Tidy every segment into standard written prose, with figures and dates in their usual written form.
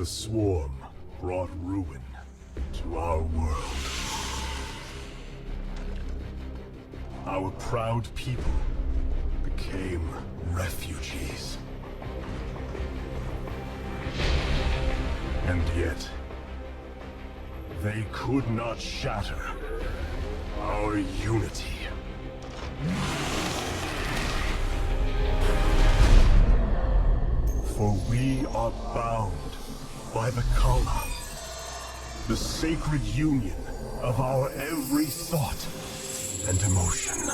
The swarm brought ruin to our world. Our proud people became refugees. And yet, they could not shatter our unity. For we are bound by the Kala, the sacred union of our every thought and emotion.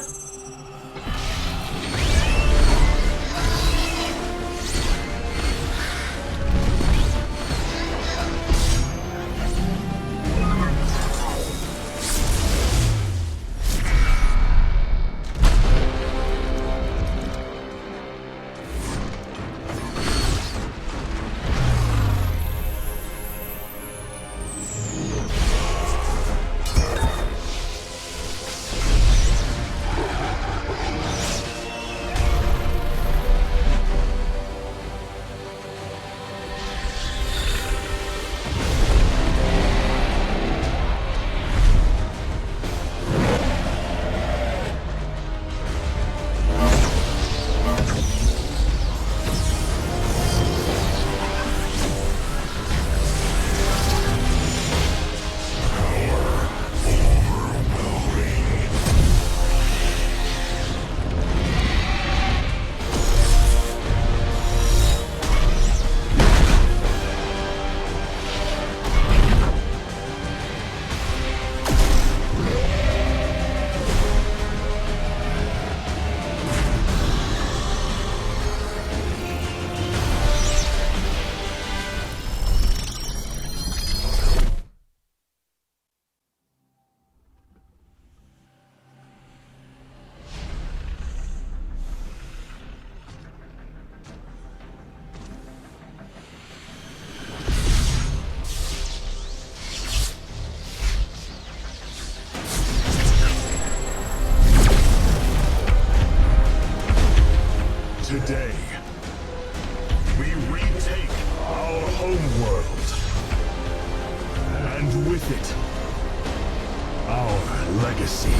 Today, we retake our homeworld, and with it, our legacy.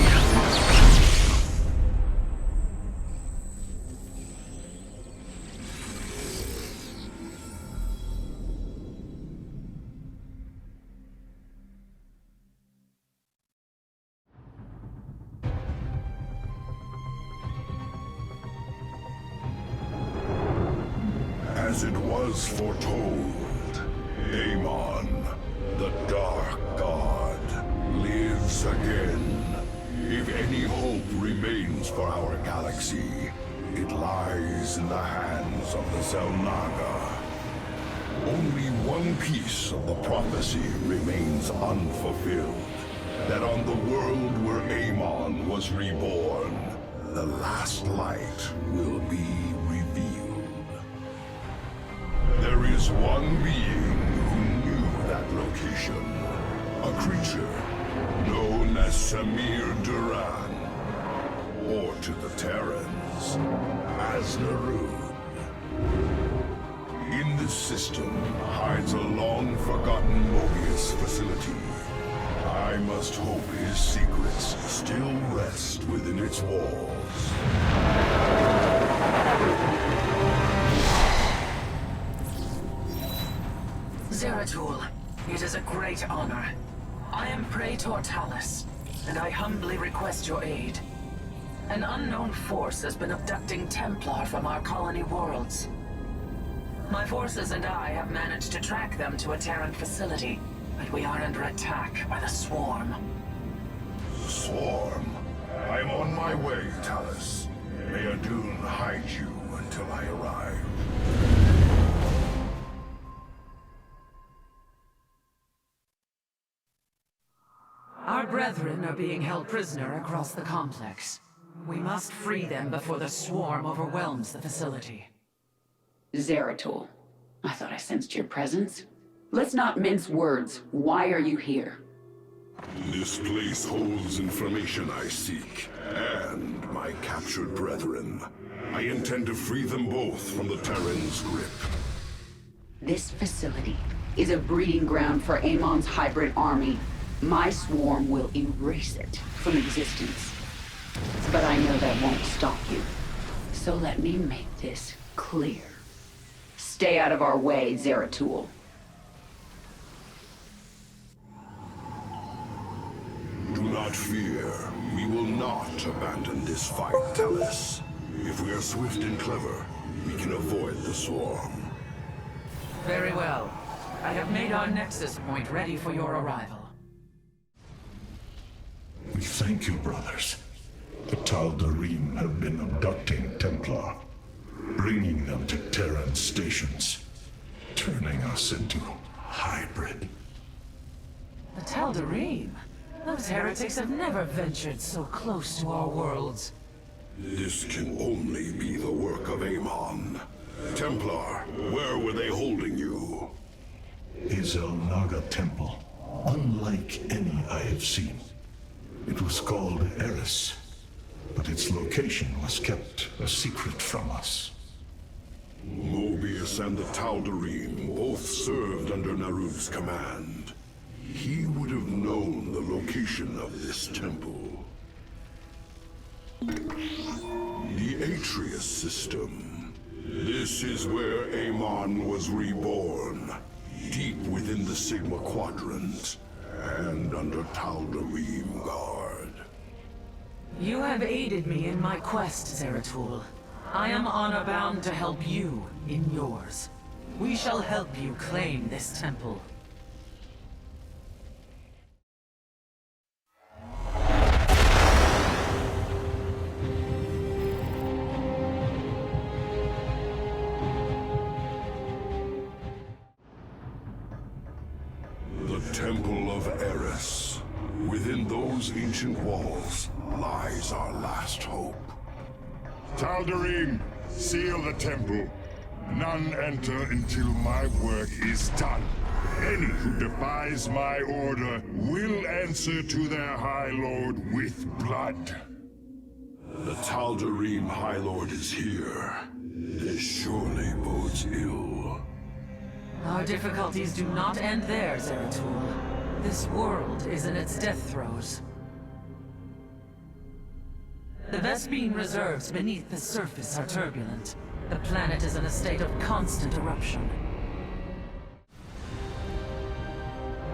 As it was foretold, Amon, the Dark God, lives again. If any hope remains for our galaxy, it lies in the hands of the Zelnaga. Only one piece of the prophecy remains unfulfilled. That on the world where Amon was reborn, the last light will be revealed. There is one being who knew that location. A creature known as Samir Duran, or to the Terrans, as Narun. In this system hides a long-forgotten Mobius facility. I must hope his secrets still rest within its walls. Zeratul, it is a great honor. I am Praetor Talus, and I humbly request your aid. An unknown force has been abducting Templar from our colony worlds. My forces and I have managed to track them to a Terran facility, but we are under attack by the Swarm. Swarm? I'm on my way, Talus. May Adun hide you until I arrive. Our brethren are being held prisoner across the complex. We must free them before the Swarm overwhelms the facility. Zeratul, I thought I sensed your presence. Let's not mince words. Why are you here? This place holds information I seek, and my captured brethren. I intend to free them both from the Terran's grip. This facility is a breeding ground for Amon's hybrid army. My swarm will erase it from existence. But I know that won't stop you. So let me make this clear. Stay out of our way, Zeratul. Do not fear. We will not abandon this fight, Talis. If we are swift and clever, we can avoid the swarm. Very well. I have made our nexus point ready for your arrival. We thank you, brothers. The Tal'Darim have been abducting Templar, bringing them to Terran stations, turning us into hybrid. The Tal'Darim? Those heretics have never ventured so close to our worlds. This can only be the work of Amon. Templar, where were they holding you? Izel Naga Temple, unlike any I have seen. It was called Eris, but its location was kept a secret from us. Mobius and the Tal'Darim both served under Narub's command. He would have known the location of this temple. The Atreus system. This is where Amon was reborn, deep within the Sigma Quadrant, and under Tal'Darim guard. You have aided me in my quest, Zeratul. I am honor-bound to help you in yours. We shall help you claim this temple. The Temple of Eris. Within those ancient walls lies our last hope. Tal'Darim, seal the temple. None enter until my work is done. Any who defies my order will answer to their High Lord with blood. The Tal'Darim High Lord is here. This surely bodes ill. Our difficulties do not end there, Zeratul. This world is in its death throes. The Vespene reserves beneath the surface are turbulent. The planet is in a state of constant eruption.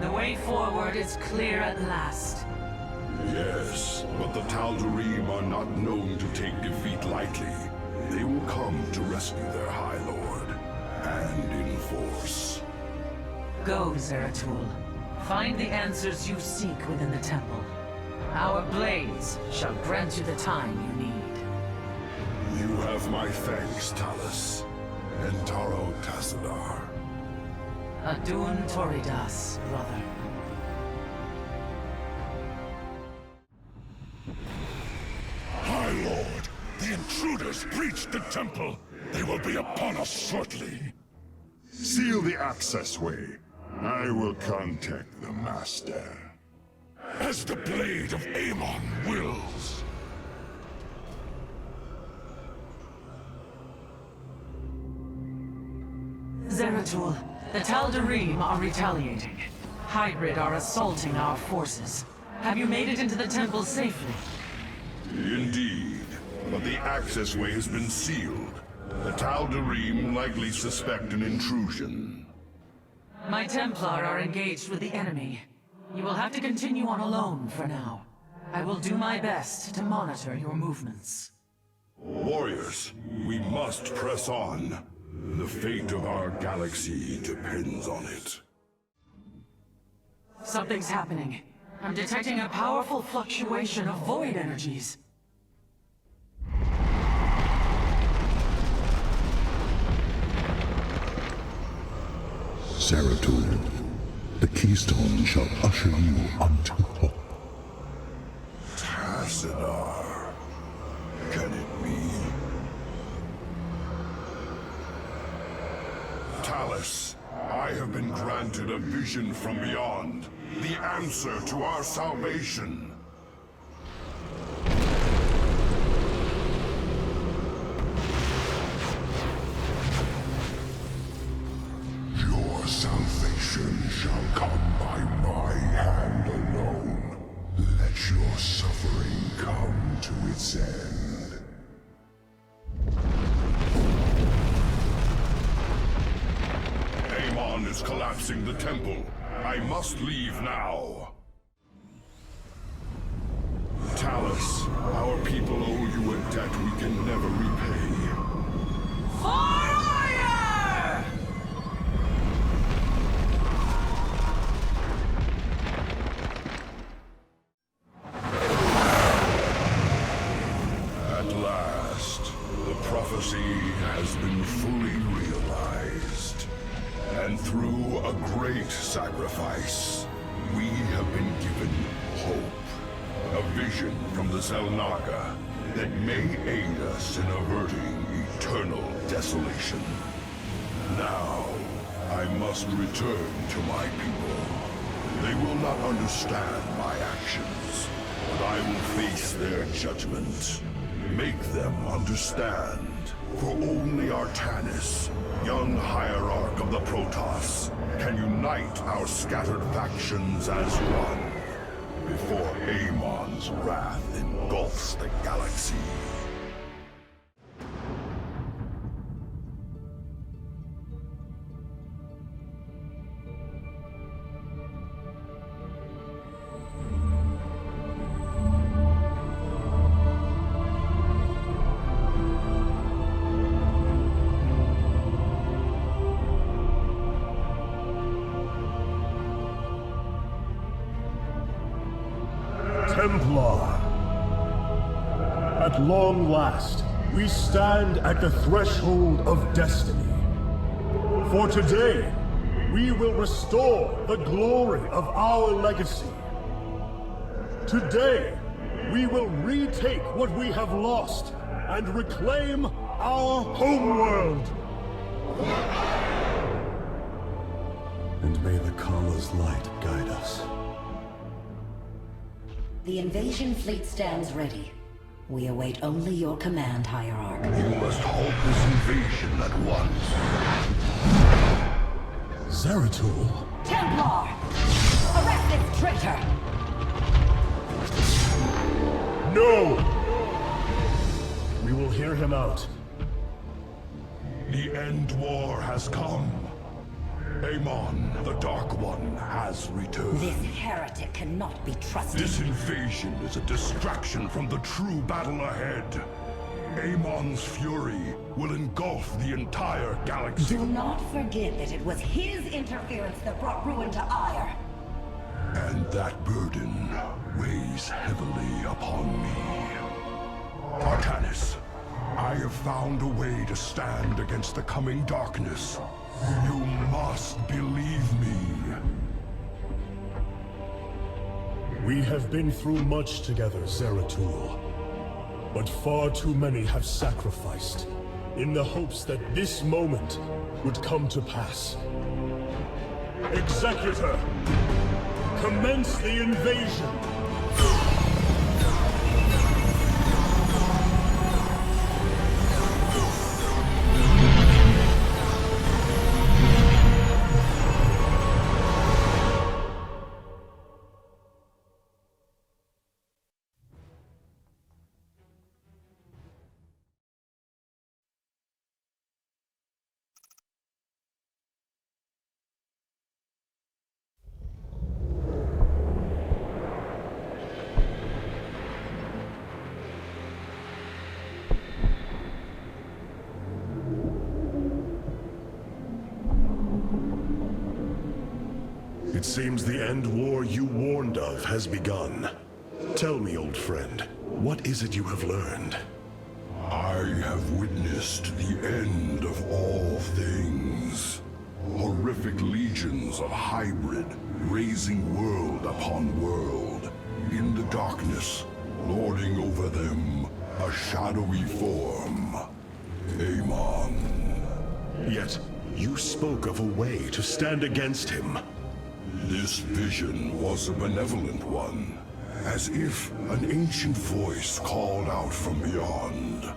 The way forward is clear at last. Yes, but the Tal'Darim are not known to take defeat lightly. They will come to rescue their High Lord, and in force. Go, Zeratul. Find the answers you seek within the temple. Our blades shall grant you the time you need. You have my thanks, Talis. Entaro Tassadar. Adun Toridas, brother. High Lord, the intruders breached the temple. They will be upon us shortly. Seal the access way. I will contact the Master. As the blade of Amon wills. Zeratul, the Tal'Darim are retaliating. Hybrid are assaulting our forces. Have you made it into the temple safely? Indeed, but the access way has been sealed. The Tal'Darim likely suspect an intrusion. My Templar are engaged with the enemy. You will have to continue on alone for now. I will do my best to monitor your movements. Warriors, we must press on. The fate of our galaxy depends on it. Something's happening. I'm detecting a powerful fluctuation of void energies. Zeratul, the keystone shall usher you unto hope. Tassadar. Can it be? Talis, I have been granted a vision from beyond. The answer to our salvation. Salvation shall come by my hand alone. Let your suffering come to its end. Amon is collapsing the temple. I must leave now. Talus, our people owe you a debt we can never repay. Fire! At last, the prophecy has been fully realized. And through a great sacrifice, we have been given hope. A vision from the Zelnaga that may aid us in averting eternal desolation. Now, I must return to my people. They will not understand my actions, but I will face their judgment. Make them understand. For only Artanis, young hierarch of the Protoss, can unite our scattered factions as one, before Amon's wrath engulfs the galaxy. Templar. At long last, we stand at the threshold of destiny. For today, we will restore the glory of our legacy. Today, we will retake what we have lost and reclaim our homeworld. And may the Kala's light guide us. The invasion fleet stands ready. We await only your command, Hierarch. You must halt this invasion at once. Zeratul? Templar! Arrest this traitor! No! We will hear him out. The end war has come. Amon, the Dark One, has returned. This heretic cannot be trusted. This invasion is a distraction from the true battle ahead. Amon's fury will engulf the entire galaxy. Do not forget that it was his interference that brought ruin to Aiur. And that burden weighs heavily upon me. Artanis, I have found a way to stand against the coming darkness. You must believe me. We have been through much together, Zeratul. But far too many have sacrificed, in the hopes that this moment would come to pass. Executor! Commence the invasion! It seems the end war you warned of has begun. Tell me, old friend, what is it you have learned? I have witnessed the end of all things. Horrific legions of hybrid, raising world upon world. In the darkness, lording over them, a shadowy form. Amon. Yet, you spoke of a way to stand against him. This vision was a benevolent one, as if an ancient voice called out from beyond.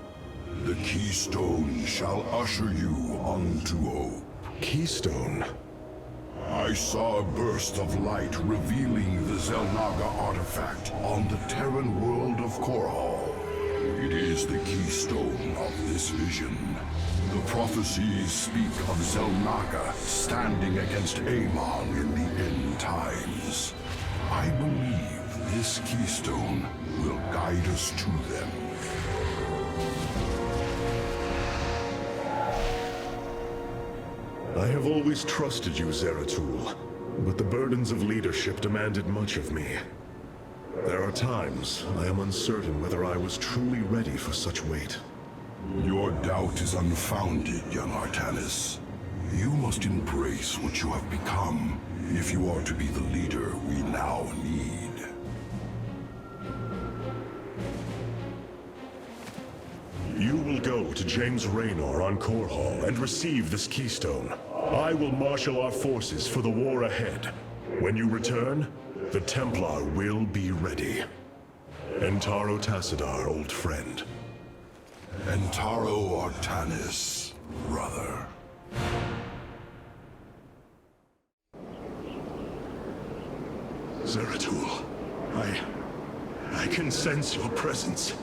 The keystone shall usher you unto hope. Keystone? I saw a burst of light revealing the Xel'Naga artifact on the Terran world of Korhal. It is the keystone of this vision. The prophecies speak of Xel'Naga standing against Amon in the end times. I believe this keystone will guide us to them. I have always trusted you, Zeratul, but the burdens of leadership demanded much of me. There are times I am uncertain whether I was truly ready for such weight. Your doubt is unfounded, young Artanis. You must embrace what you have become if you are to be the leader we now need. You will go to James Raynor on Korhal and receive this keystone. I will marshal our forces for the war ahead. When you return, the Templar will be ready. Entaro Tassadar, old friend. Entaro Artanis, brother. Zeratul, I can sense your presence.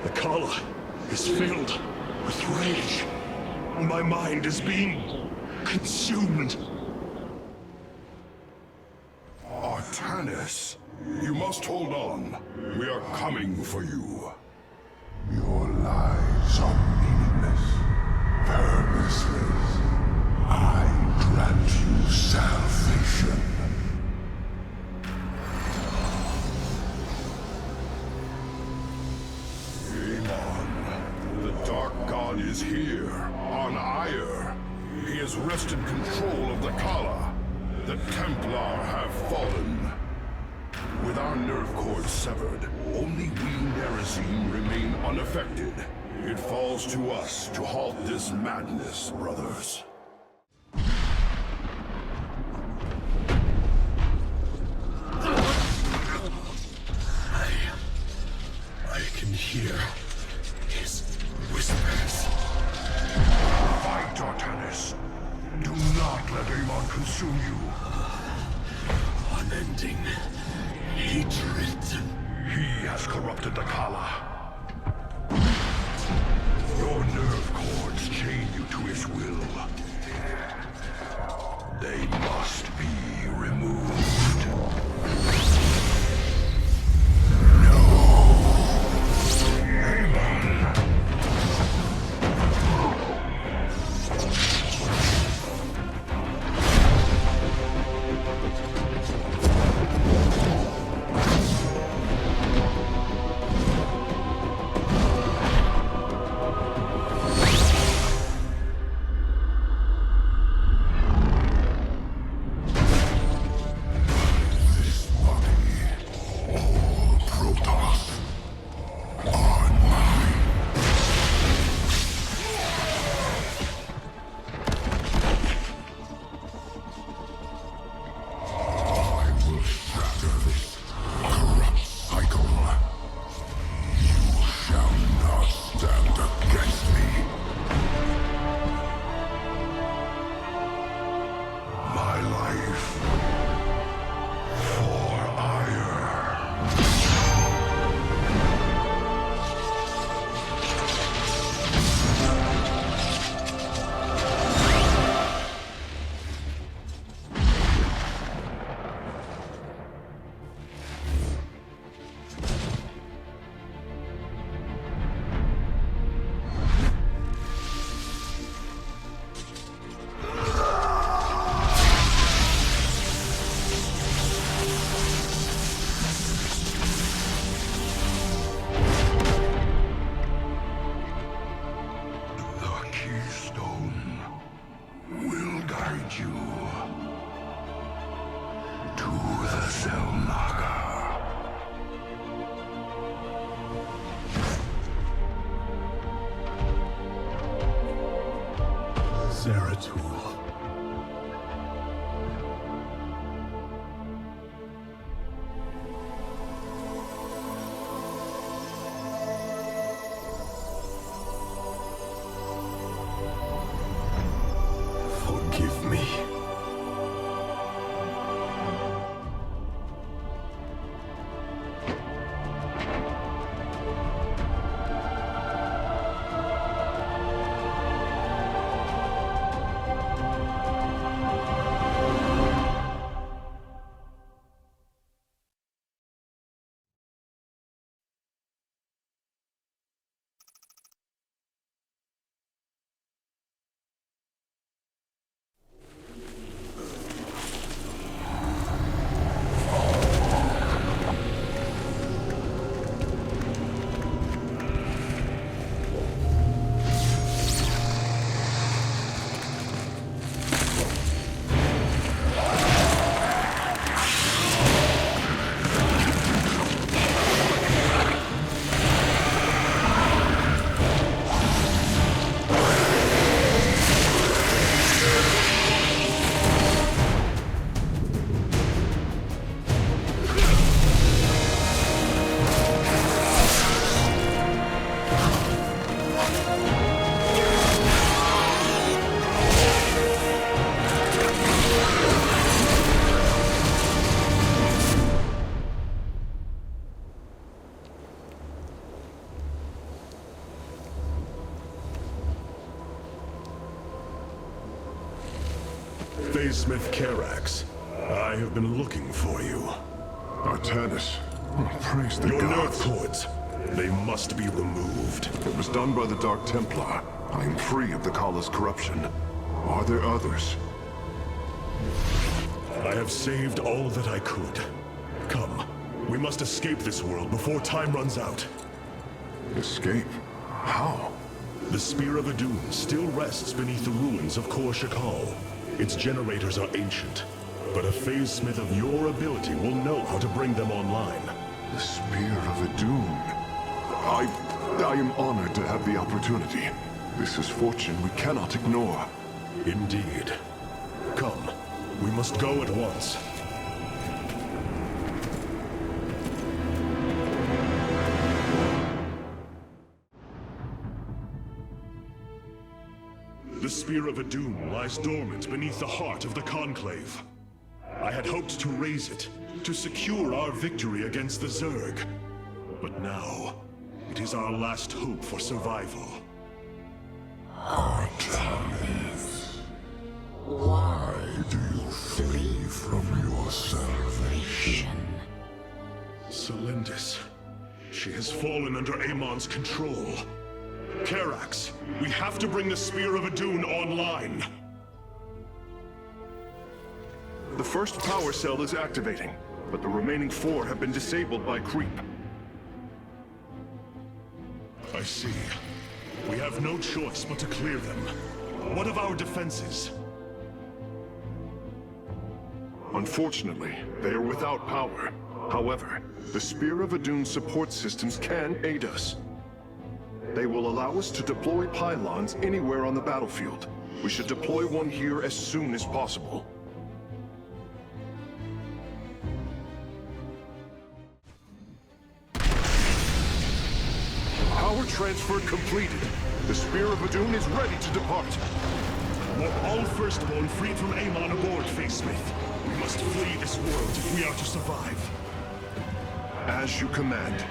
The Kala is filled with rage. My mind is being consumed. Artanis, you must hold on. We are coming for you. Your lies are meaningless, purposeless. I grant you salvation. Amon, the Dark God is here, on Aiur. He has wrested control of the Kala. The Templar have fallen. With our nerve cords severed, only we Nerazim remain unaffected. It falls to us to halt this madness, brothers. I can hear his whispers. Fight, Artanis. Do not let Amon consume you. Unending hatred. He has corrupted the Kala. Your nerve cords chain you to his will. They must be removed. Zeratul. Forgive me. Phase-Smith Kerrax. I have been looking for you. Artanis. Oh, praise the Your nerve gods. cords. They must be removed. It was done by the Dark Templar. I am free of the Kala's corruption. Are there others? I have saved all that I could. Come, we must escape this world before time runs out. Escape? How? The Spear of Adun still rests beneath the ruins of Kor Shakal. Its generators are ancient, but a Phase-Smith of your ability will know how to bring them online. The Spear of Adun. I am honored to have the opportunity. This is fortune we cannot ignore. Indeed. Come, we must go at once. The Spear of Adun lies dormant beneath the heart of the Conclave. I had hoped to raise it, to secure our victory against the Zerg. But now, it is our last hope for survival. Artanis, why do you flee from your salvation? Celendis. She has fallen under Amon's control. Kerrax, we have to bring the Spear of Adun online. The first power cell is activating, but the remaining 4 have been disabled by creep. I see. We have no choice but to clear them. What of our defenses? Unfortunately, they are without power. However, the Spear of Adun support systems can aid us. They will allow us to deploy pylons anywhere on the battlefield. We should deploy one here as soon as possible. Power transfer completed. The Spear of Adun is ready to depart. Want all Firstborn freed from Amon aboard, Phase-Smith. We must flee this world if we are to survive. As you command.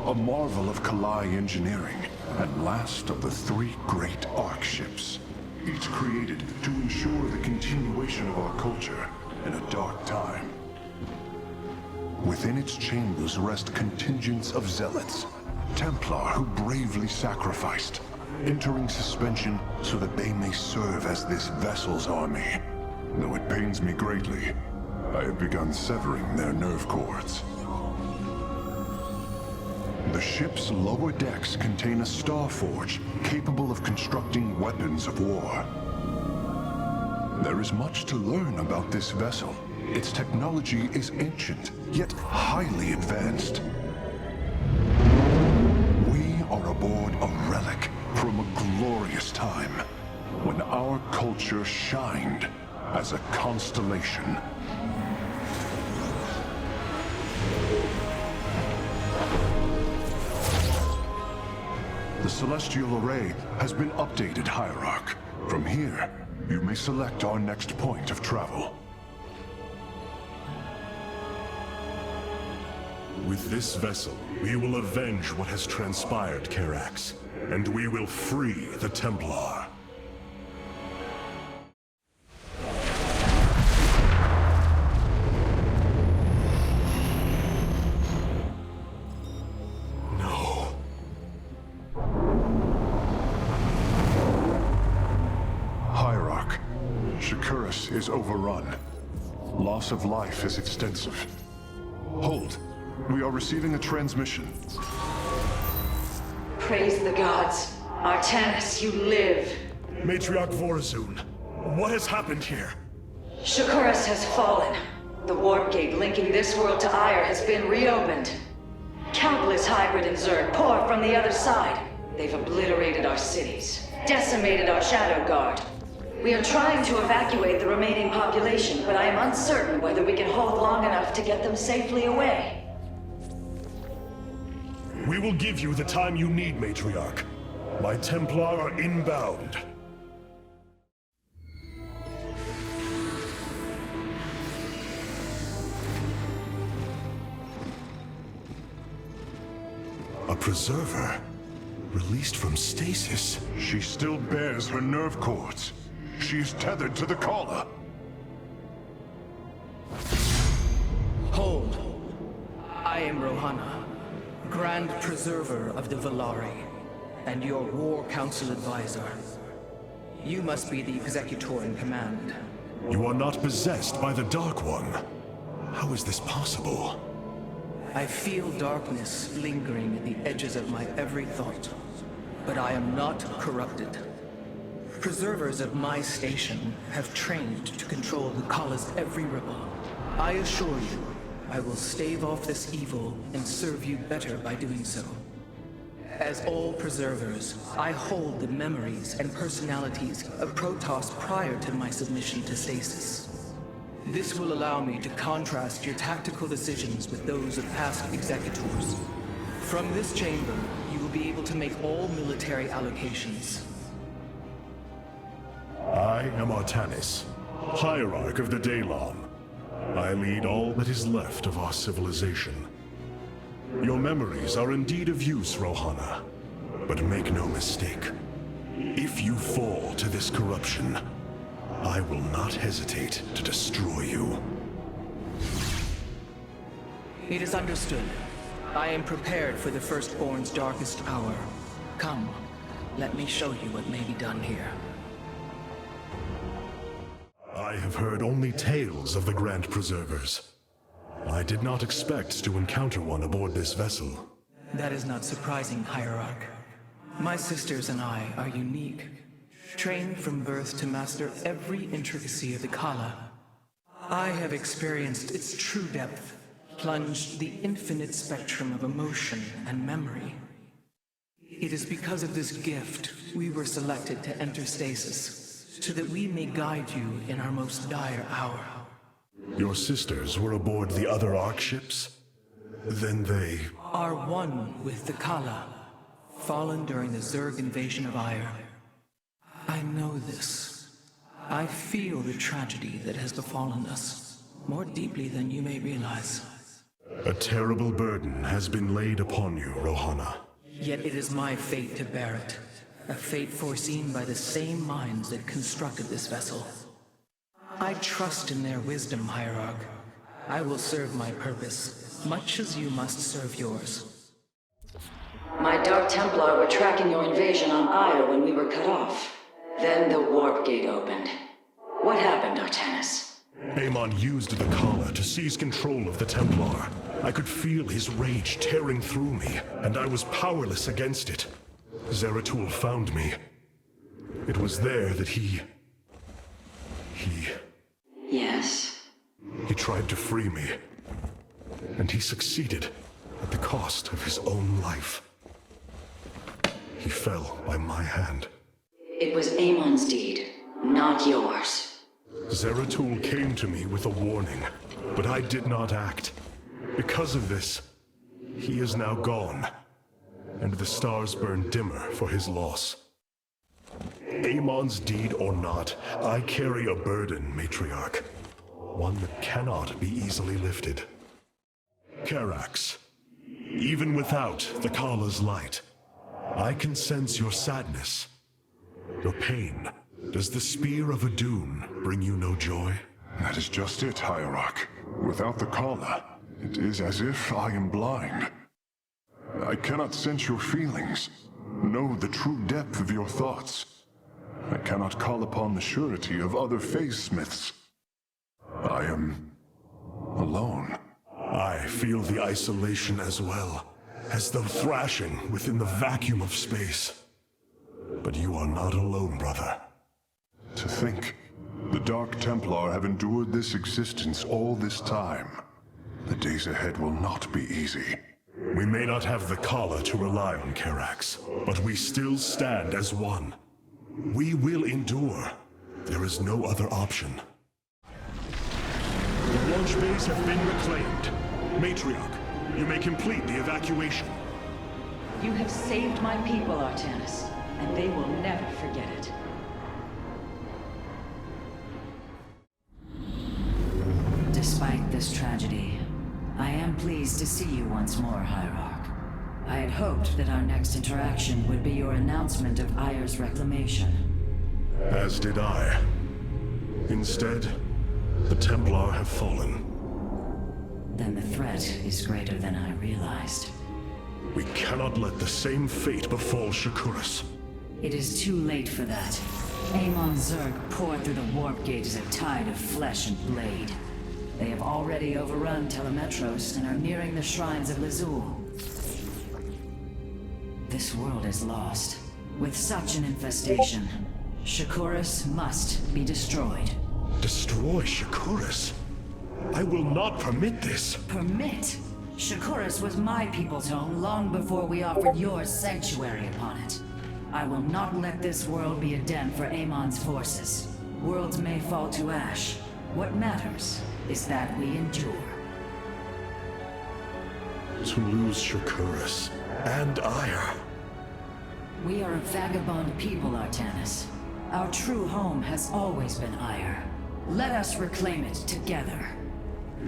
A marvel of Kalai engineering, and last of the 3 great Ark ships. Each created to ensure the continuation of our culture in a dark time. Within its chambers rest contingents of zealots, Templar who bravely sacrificed, entering suspension so that they may serve as this vessel's army. Though it pains me greatly, I have begun severing their nerve cords. The ship's lower decks contain a star forge capable of constructing weapons of war. There is much to learn about this vessel. Its technology is ancient, yet highly advanced. We are aboard a relic from a glorious time, when our culture shined as a constellation. The Celestial Array has been updated, Hierarch. From here, you may select our next point of travel. With this vessel, we will avenge what has transpired, Kerrax, and we will free the Templar. Shakuras is overrun. Loss of life is extensive. Hold. We are receiving a transmission. Praise the gods. Artanis, you live. Matriarch Vorazun, what has happened here? Shakuras has fallen. The warp gate linking this world to Aiur has been reopened. Countless hybrid and Zerg pour from the other side. They've obliterated our cities, decimated our Shadow Guard. We are trying to evacuate the remaining population, but I am uncertain whether we can hold long enough to get them safely away. We will give you the time you need, Matriarch. My Templar are inbound. A preserver? Released from stasis? She still bears her nerve cords. She's tethered to the collar. Hold. I am Rohana, Grand Preserver of the Valari, and your War Council Advisor. You must be the Executor in command. You are not possessed by the Dark One. How is this possible? I feel darkness lingering at the edges of my every thought, but I am not corrupted. Preservers of my station have trained to control the Kala's every ripple. I assure you, I will stave off this evil and serve you better by doing so. As all preservers, I hold the memories and personalities of Protoss prior to my submission to stasis. This will allow me to contrast your tactical decisions with those of past executors. From this chamber, you will be able to make all military allocations. I am Artanis, Hierarch of the Daylon. I lead all that is left of our civilization. Your memories are indeed of use, Rohana. But make no mistake. If you fall to this corruption, I will not hesitate to destroy you. It is understood. I am prepared for the Firstborn's darkest hour. Come, let me show you what may be done here. I have heard only tales of the Grand Preservers. I did not expect to encounter one aboard this vessel. That is not surprising, Hierarch. My sisters and I are unique, trained from birth to master every intricacy of the Kala. I have experienced its true depth, plunged the infinite spectrum of emotion and memory. It is because of this gift we were selected to enter stasis, so that we may guide you in our most dire hour. Your sisters were aboard the other Ark ships? Then they... are one with the Kala, fallen during the Zerg invasion of Aiur. I know this. I feel the tragedy that has befallen us, more deeply than you may realize. A terrible burden has been laid upon you, Rohana. Yet it is my fate to bear it. A fate foreseen by the same minds that constructed this vessel. I trust in their wisdom, Hierarch. I will serve my purpose, much as you must serve yours. My Dark Templar were tracking your invasion on Aiur when we were cut off. Then the warp gate opened. What happened, Artanis? Amon used the collar to seize control of the Templar. I could feel his rage tearing through me, and I was powerless against it. Zeratul found me. It was there that he... Yes? He tried to free me. And he succeeded, at the cost of his own life. He fell by my hand. It was Amon's deed, not yours. Zeratul came to me with a warning, but I did not act. Because of this, he is now gone, and the stars burn dimmer for his loss. Amon's deed or not, I carry a burden, Matriarch. One that cannot be easily lifted. Karax, even without the Kala's light, I can sense your sadness, your pain. Does the spear of Adun bring you no joy? That is just it, Hierarch. Without the collar, it is as if I am blind. I cannot sense your feelings, know the true depth of your thoughts. I cannot call upon the surety of other phase-smiths. I am... alone. I feel the isolation as well, as though thrashing within the vacuum of space. But you are not alone, brother. To think The Dark Templar have endured this existence all this time. The days ahead will not be easy. We may not have the Khala to rely on, Karax, but we still stand as one. We will endure. There is no other option. The launch bays have been reclaimed. Matriarch, you may complete the evacuation. You have saved my people, Artanis, and they will never forget it. Despite this tragedy, I am pleased to see you once more, Hierarch. I had hoped that our next interaction would be your announcement of Aiur's reclamation. As did I. Instead, the Templar have fallen. Then the threat is greater than I realized. We cannot let the same fate befall Shakuras. It is too late for that. Amon Zerg poured through the warp gate as a tide of flesh and blade. They have already overrun Telemetros and are nearing the shrines of Lazul. This world is lost. With such an infestation, Shakuras must be destroyed. Destroy Shakuras? I will not permit this. Permit? Shakuras was my people's home long before we offered yours sanctuary upon it. I will not let this world be a den for Amon's forces. Worlds may fall to ash. What matters is that we endure. To lose Shakuras and Aiur. We are a vagabond people, Artanis. Our true home has always been Aiur. Let us reclaim it together.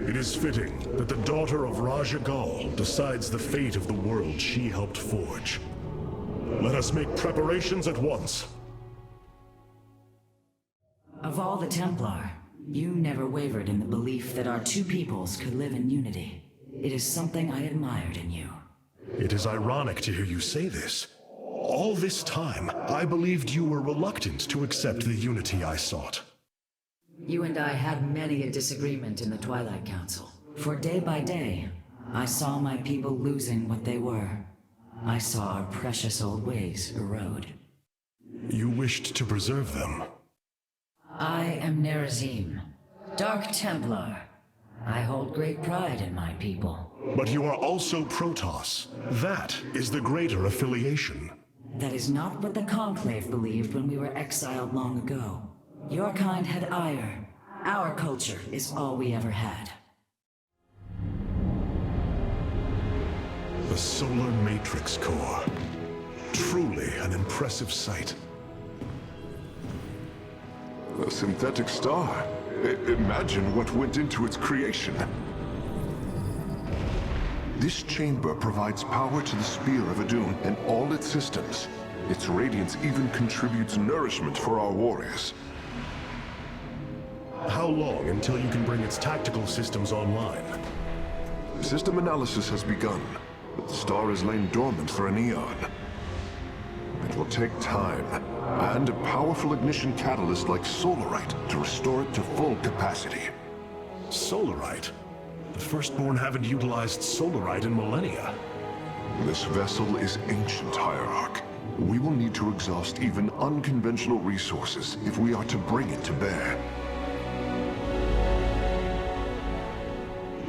It is fitting that the daughter of Raja Gal decides the fate of the world she helped forge. Let us make preparations at once. Of all the Templar, you never wavered in the belief that our two peoples could live in unity. It is something I admired in you. It is ironic to hear you say this. All this time, I believed you were reluctant to accept the unity I sought. You and I had many a disagreement in the Twilight Council. For day by day, I saw my people losing what they were. I saw our precious old ways erode. You wished to preserve them. I am Nerazim, Dark Templar. I hold great pride in my people. But you are also Protoss. That is the greater affiliation. That is not what the Conclave believed when we were exiled long ago. Your kind had Aiur. Our culture is all we ever had. The Solar Matrix Core. Truly an impressive sight. A synthetic star. Imagine what went into its creation. This chamber provides power to the Spear of Adun and all its systems. Its radiance even contributes nourishment for our warriors. How long until you can bring its tactical systems online? System analysis has begun, but the star has lain dormant for an eon. It will take time, and a powerful ignition catalyst like Solarite to restore it to full capacity. Solarite? The Firstborn haven't utilized Solarite in millennia. This vessel is ancient, Hierarch. We will need to exhaust even unconventional resources if we are to bring it to bear.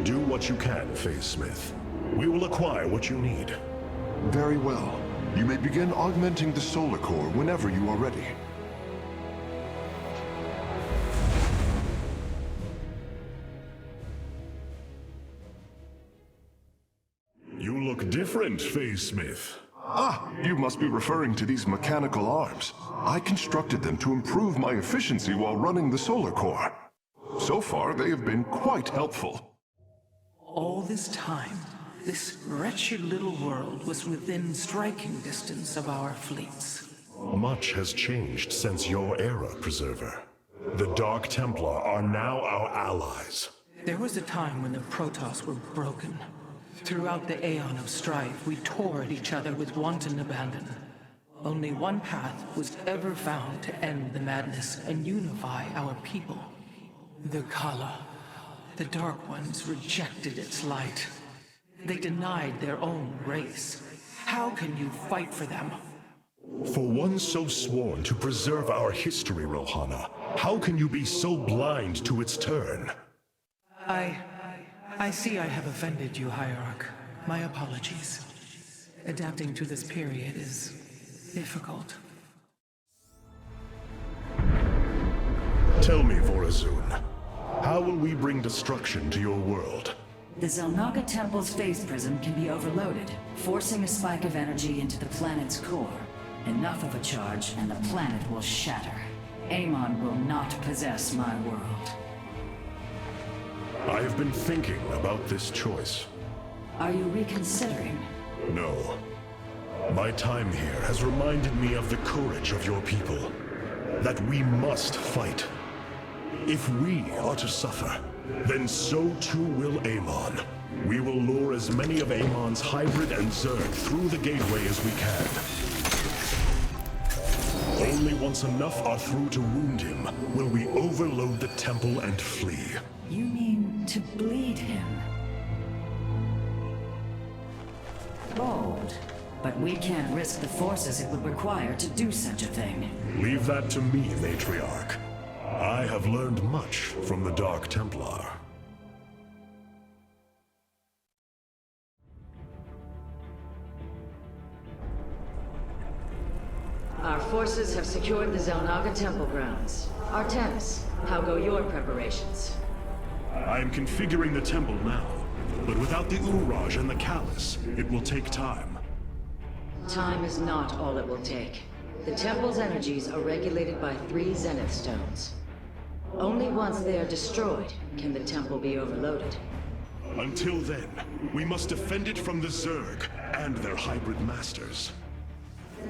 Do what you can, Phase Smith. We will acquire what you need. Very well. You may begin augmenting the solar core whenever you are ready. You look different, Phase Smith. Ah, you must be referring to these mechanical arms. I constructed them to improve my efficiency while running the solar core. So far, they have been quite helpful. All this time, this wretched little world was within striking distance of our fleets. Much has changed since your era, Preserver. The Dark Templar are now our allies. There was a time when the Protoss were broken. Throughout the Aeon of Strife, we tore at each other with wanton abandon. Only one path was ever found to end the madness and unify our people. The Khala. The Dark Ones rejected its light. They denied their own race. How can you fight for them? For one so sworn to preserve our history, Rohana, How can you be so blind to its turn? I see I have offended you, Hierarch. My apologies. Adapting to this period is difficult. Tell me, Vorazun, how will we bring destruction to your world? The Zelnaga Temple's phase prism can be overloaded, forcing a spike of energy into the planet's core. Enough of a charge, and the planet will shatter. Amon will not possess my world. I have been thinking about this choice. Are you reconsidering? No. My time here has reminded me of the courage of your people. That we must fight. If we are to suffer, then so too will Amon. We will lure as many of Amon's hybrid and Zerg through the gateway as we can. Only once enough are through to wound him will we overload the temple and flee. You mean to bleed him? Bold. But we can't risk the forces it would require to do such a thing. Leave that to me, Matriarch. I have learned much from the Dark Templar. Our forces have secured the Zelnaga Temple grounds. Artemis, how go your preparations? I am configuring the temple now, but without the Uraj and the Callus, it will take time. Time is not all it will take. The temple's energies are regulated by 3 Zenith stones. Only once they are destroyed can the temple be overloaded. Until then, we must defend it from the Zerg and their hybrid masters.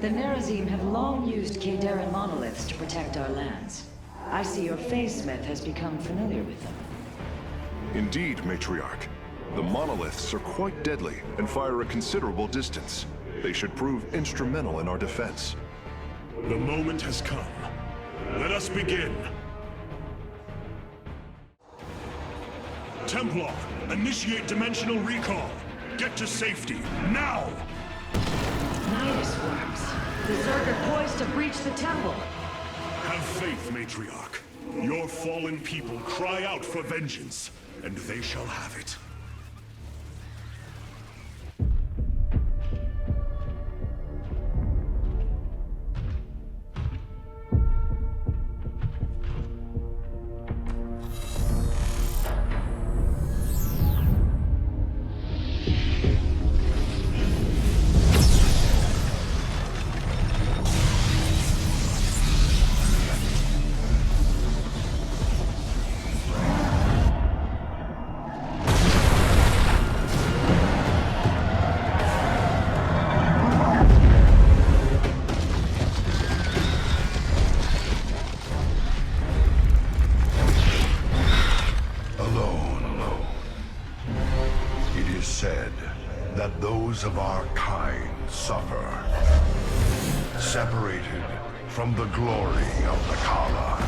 The Nerazim have long used Kaydaran monoliths to protect our lands. I see your Phasesmith has become familiar with them. Indeed, Matriarch. The monoliths are quite deadly and fire a considerable distance. They should prove instrumental in our defense. The moment has come. Let us begin. Templar, initiate dimensional recall. Get to safety, now! Nidus worms. The Zerg are poised to breach the temple. Have faith, Matriarch. Your fallen people cry out for vengeance, and they shall have it. Of our kind suffer, separated from the glory of the Kala.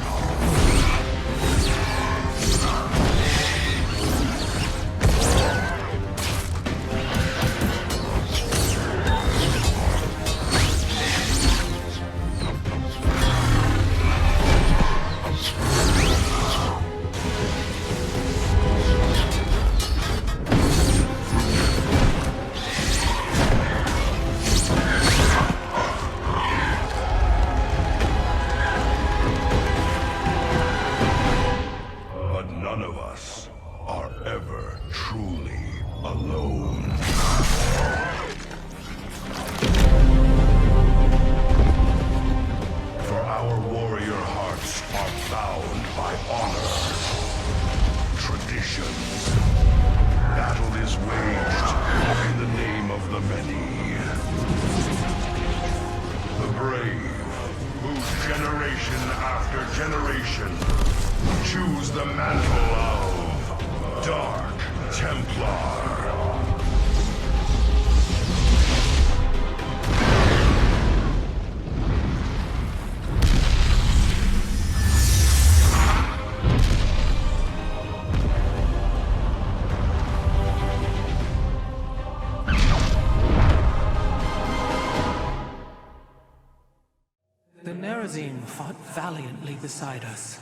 The Nerazim fought valiantly beside us.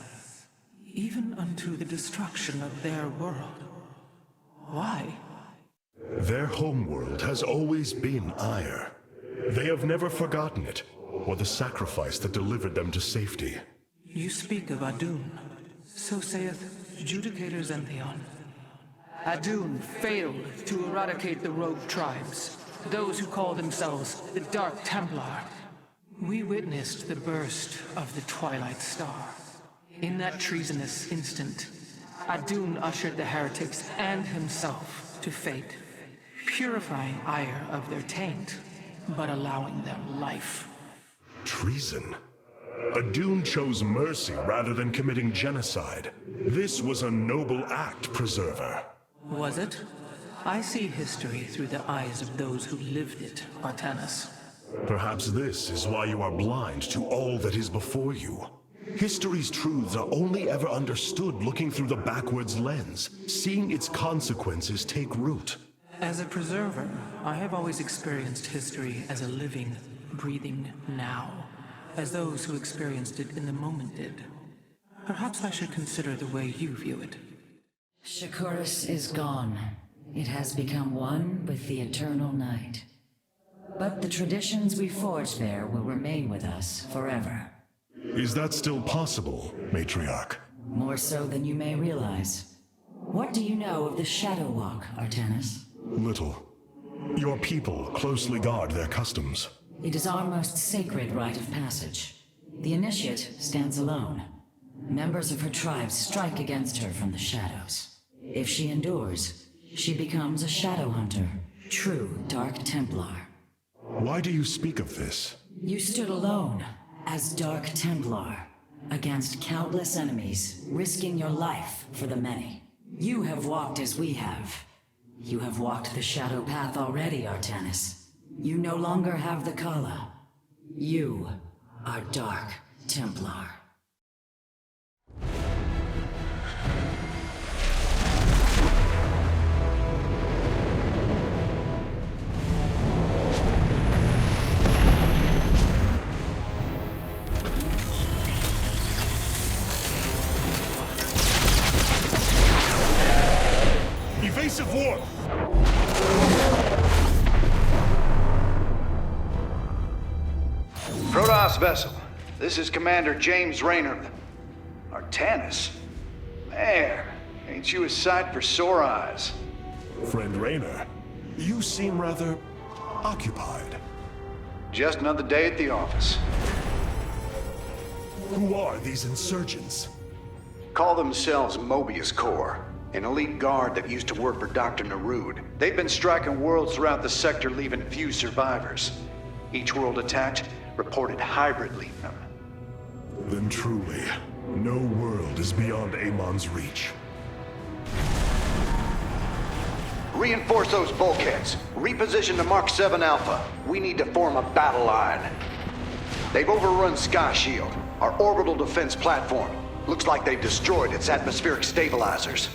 even unto the destruction of their world. Why? Their homeworld has always been Aiur. They have never forgotten it, or the sacrifice that delivered them to safety. You speak of Adun. So saith Judicator Zentheon. Adun failed to eradicate the rogue tribes, those who call themselves the Dark Templar. We witnessed the burst of the Twilight Star. In that treasonous instant, Adun ushered the heretics and himself to fate, purifying Aiur of their taint, but allowing them life. Treason? Adun chose mercy rather than committing genocide. This was a noble act, Preserver. Was it? I see history through the eyes of those who lived it, Artanis. Perhaps this is why you are blind to all that is before you. History's truths are only ever understood looking through the backwards lens, seeing its consequences take root. As a preserver, I have always experienced history as a living, breathing now, as those who experienced it in the moment did. Perhaps I should consider the way you view it. Shakuras is gone. It has become one with the eternal night. But the traditions we forged there will remain with us forever. Is that still possible, Matriarch? More so than you may realize. What do you know of the Shadow Walk, Artanis? Little. Your people closely guard their customs. It is our most sacred rite of passage. The initiate stands alone. Members of her tribe strike against her from the shadows. If she endures, she becomes a shadow hunter, true Dark Templar. Why do you speak of this? You stood alone, as Dark Templar, against countless enemies, risking your life for the many. You have walked as we have. You have walked the shadow path already, Artanis. You no longer have the Kala. You are Dark Templar. Evasive warp! Protoss vessel, this is Commander James Raynor. Artanis? Man, ain't you a sight for sore eyes? Friend Raynor, you seem rather occupied. Just another day at the office. Who are these insurgents? Call themselves Mobius Corps, an elite guard that used to work for Dr. Narud. They've been striking worlds throughout the sector, leaving few survivors. Each world attacked reported hybrid leaving them. Then truly, no world is beyond Amon's reach. Reinforce those bulkheads. Reposition the Mark 7 Alpha. We need to form a battle line. They've overrun Sky Shield, our orbital defense platform. Looks like they've destroyed its atmospheric stabilizers.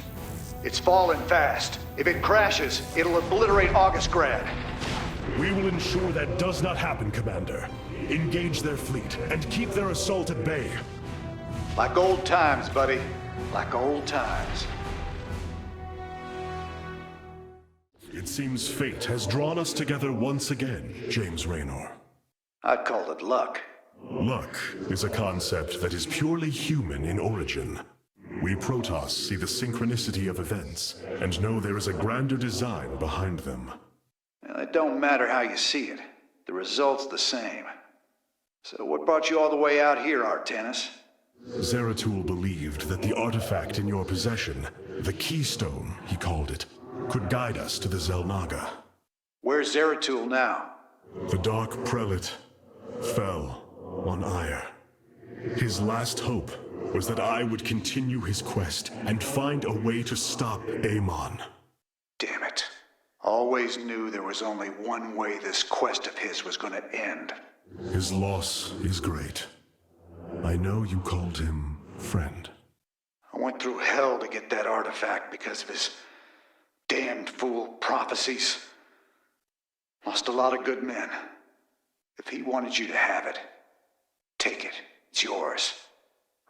It's falling fast. If it crashes, it'll obliterate Augustgrad. We will ensure that does not happen, Commander. Engage their fleet and keep their assault at bay. Like old times, buddy. Like old times. It seems fate has drawn us together once again, James Raynor. I'd call it luck. Luck is a concept that is purely human in origin. We Protoss see the synchronicity of events and know there is a grander design behind them. Well, it don't matter how you see it. The result's the same. So what brought you all the way out here, Artanis? Zeratul believed that the artifact in your possession, the keystone, he called it, could guide us to the Xel'Naga. Where's Zeratul now? The Dark Prelate fell on Aiur. His last hope was that I would continue his quest and find a way to stop Amon. Damn it. Always knew there was only one way this quest of his was gonna end. His loss is great. I know you called him friend. I went through hell to get that artifact because of his damned fool prophecies. Lost a lot of good men. If he wanted you to have it, take it. It's yours.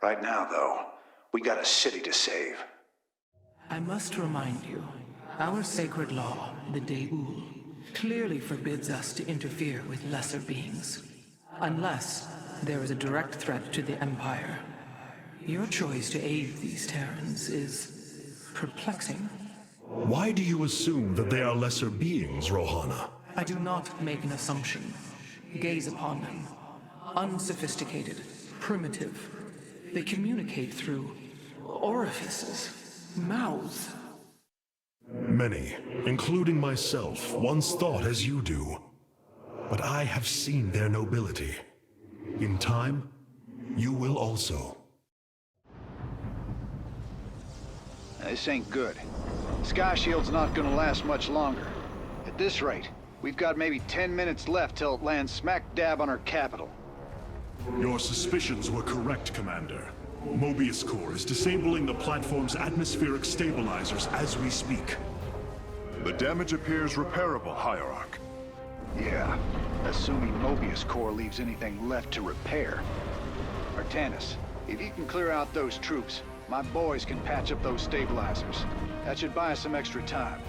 Right now, though, We got a city to save. I must remind you, our sacred law, the Deul, clearly forbids us to interfere with lesser beings. Unless there is a direct threat to the Empire. Your choice to aid these Terrans is perplexing. Why do you assume that they are lesser beings, Rohana? I do not make an assumption. Gaze upon them. Unsophisticated, primitive. They communicate through orifices, mouths. Many, including myself, once thought as you do. But I have seen their nobility. In time, you will also. This ain't good. Sky Shield's not gonna last much longer. At this rate, we've got maybe 10 minutes left till it lands smack dab on our capital. Your suspicions were correct, Commander. Mobius Core is disabling the platform's atmospheric stabilizers as we speak. The damage appears repairable, Hierarch. Yeah, assuming Mobius Core leaves anything left to repair. Artanis, if you can clear out those troops, my boys can patch up those stabilizers. That should buy us some extra time.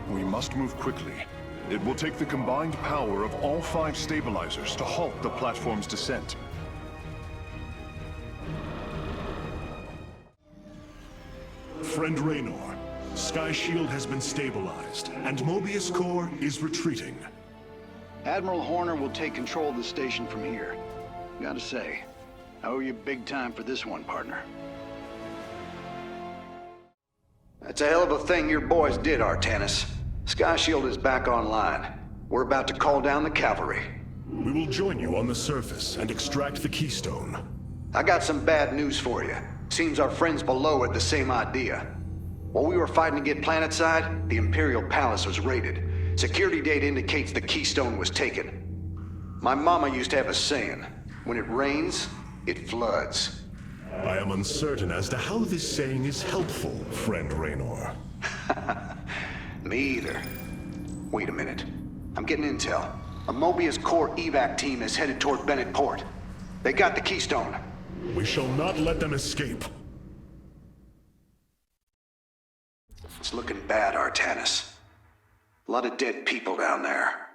We must move quickly. It will take the combined power of all 5 stabilizers to halt the platform's descent. Friend Raynor, Sky Shield has been stabilized, and Mobius Core is retreating. Admiral Horner will take control of the station from here. Gotta say, I owe you big time for this one, partner. That's a hell of a thing your boys did, Artanis. Sky Shield is back online. We're about to call down the cavalry. We will join you on the surface and extract the keystone. I got some bad news for you. Seems our friends below had the same idea. While we were fighting to get planetside, the Imperial Palace was raided. Security data indicates the keystone was taken. My mama used to have a saying, when it rains, it floods. I am uncertain as to how this saying is helpful, friend Raynor. Me either. Wait a minute. I'm getting intel. A Mobius Core evac team is headed toward Bennett Port. They got the keystone. We shall not let them escape. It's looking bad, Artanis. A lot of dead people down there.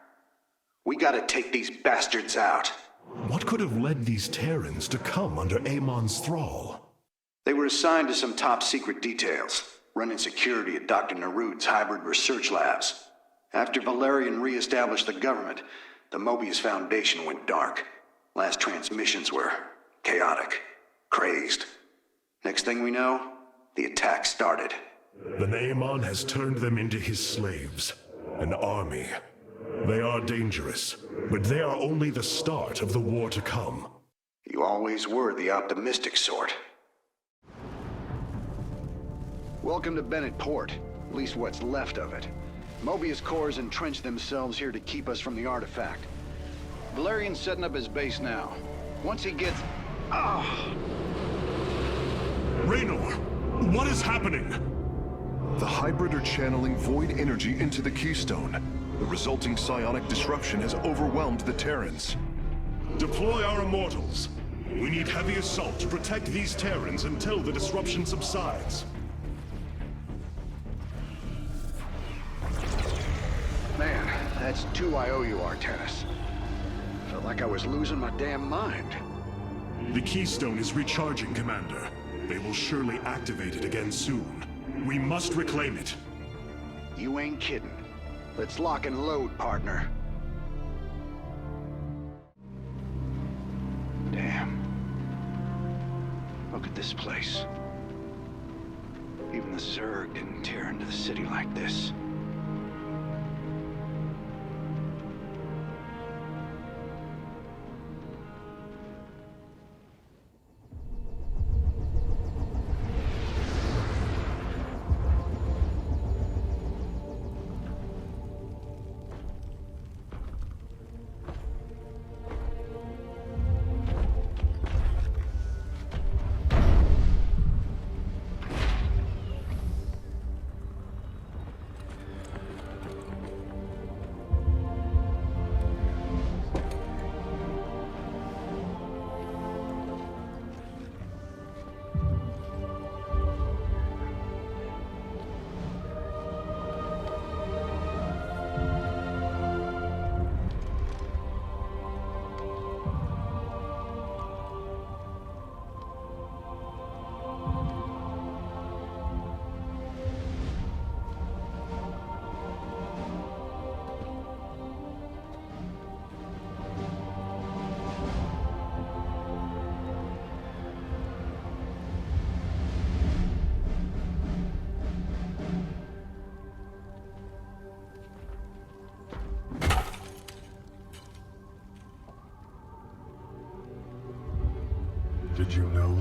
We gotta take these bastards out. What could have led these Terrans to come under Amon's thrall? They were assigned to some top-secret details, running security at Dr. Narud's hybrid research labs. After Valerian re-established the government, the Mobius Foundation went dark. Last transmissions were chaotic, crazed. Next thing we know, the attack started. Then Amon has turned them into his slaves, an army. They are dangerous, but they are only the start of the war to come. You always were the optimistic sort. Welcome to Bennett Port, at least what's left of it. Mobius Core's entrenched themselves here to keep us from the artifact. Valerian's setting up his base now. Once he gets... Raynor, what is happening? The hybrid are channeling void energy into the keystone. The resulting psionic disruption has overwhelmed the Terrans. Deploy our immortals. We need heavy assault to protect these Terrans until the disruption subsides. Man, that's 2 I owe you, Artanis. Felt like I was losing my damn mind. The keystone is recharging, Commander. They will surely activate it again soon. We must reclaim it. You ain't kidding. Let's lock and load, partner. Damn. Look at this place. Even the Zerg didn't tear into the city like this.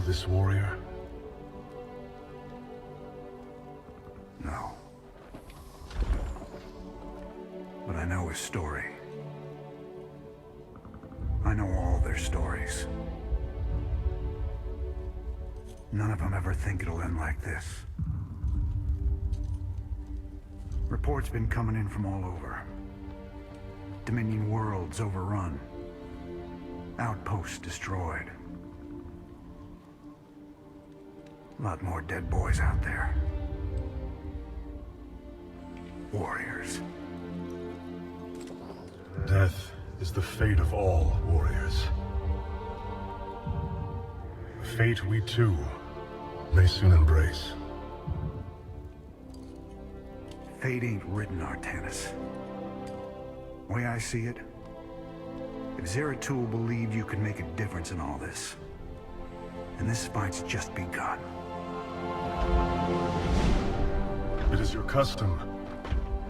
this warrior? No. But I know his story. I know all their stories. None of them ever think it'll end like this. Reports been coming in from all over. Dominion worlds overrun. Outposts destroyed. A lot more dead boys out there. Warriors. Death is the fate of all warriors. A fate we too may soon embrace. Fate ain't written, Artanis. Way I see it, if Zeratul believed you could make a difference in all this, and this fight's just begun. It is your custom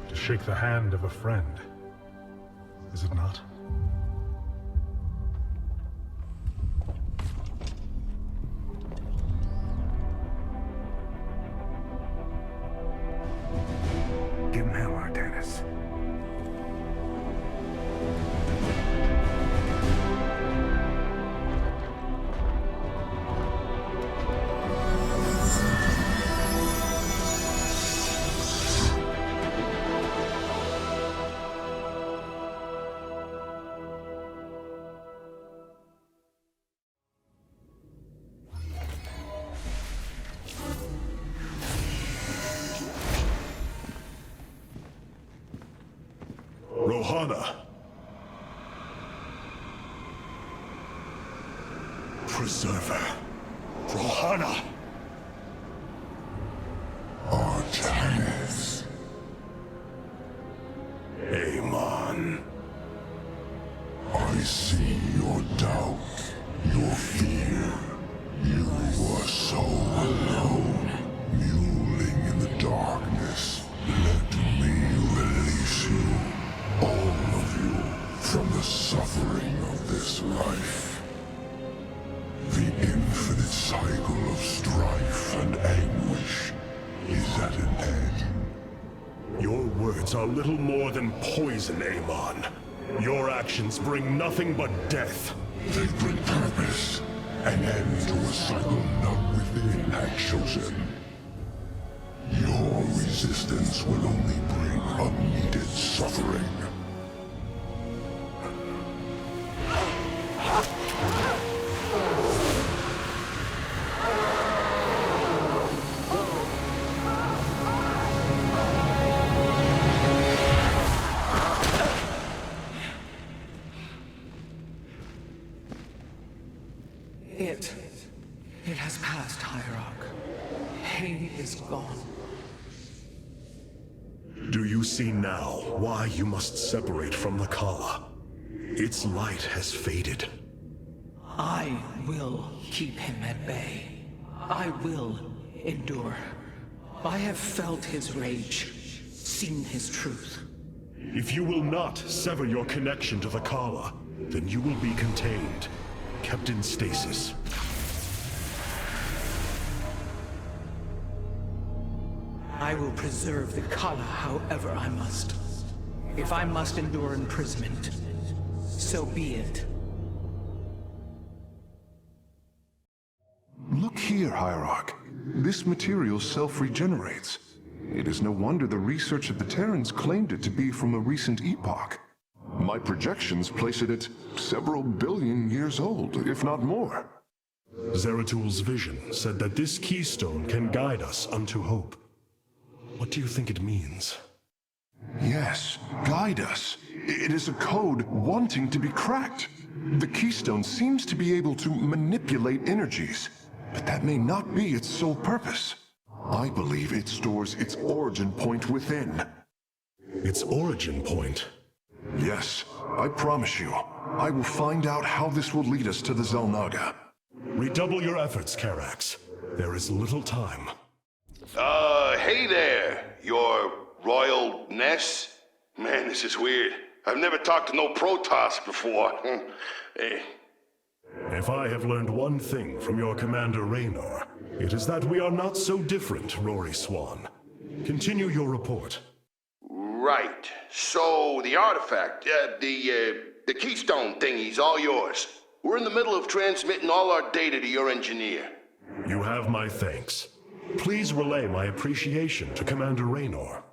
to shake the hand of a friend, is it not? Give him hell, Artanis. Rohana. Preserver. Rohana. Artanis. Amon. I see your doubt, your fear. You were so alone, mewling in the darkness. Let me release you, all of you, from the suffering of this life. The infinite cycle of strife and anguish is at an end. Your words are little more than poison, Amon. Your actions bring nothing but death. They bring purpose, an end to a cycle none within had chosen. Your resistance will only bring unneeded suffering. It has passed, Hierarch. He is gone. Do you see now why you must separate from the Kala? Its light has faded. I will keep him at bay. I will endure. I have felt his rage, seen his truth. If you will not sever your connection to the Kala, then you will be contained, kept in stasis. I will preserve the Kala however I must. If I must endure imprisonment, so be it. Look here, Hierarch. This material self-regenerates. It is no wonder the research of the Terrans claimed it to be from a recent epoch. My projections place it at several billion years old, if not more. Zeratul's vision said that this keystone can guide us unto hope. What do you think it means? Yes, guide us. It is a code wanting to be cracked. The keystone seems to be able to manipulate energies, but that may not be its sole purpose. I believe it stores its origin point within. Its origin point? Yes, I promise you. I will find out how this will lead us to the Xel'Naga. Redouble your efforts, Karax. There is little time. Hey there, your royalness. Man, this is weird. I've never talked to no Protoss before. If I have learned one thing from your Commander Raynor, it is that we are not so different, Rory Swan. Continue your report. Right. So, the artifact, the keystone thingy's all yours. We're in the middle of transmitting all our data to your engineer. You have my thanks. Please relay my appreciation to Commander Raynor.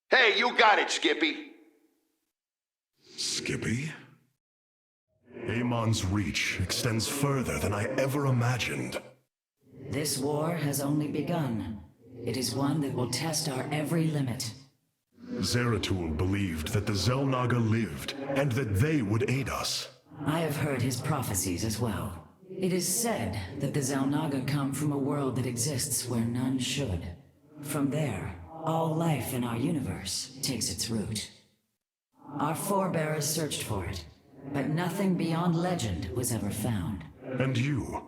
Hey, you got it, Skippy. Skippy? Amon's reach extends further than I ever imagined. This war has only begun. It is one that will test our every limit. Zeratul believed that the Xel'Naga lived, and that they would aid us. I have heard his prophecies as well. It is said that the Xel'Naga come from a world that exists where none should. From there, all life in our universe takes its root. Our forebears searched for it, but nothing beyond legend was ever found. And you?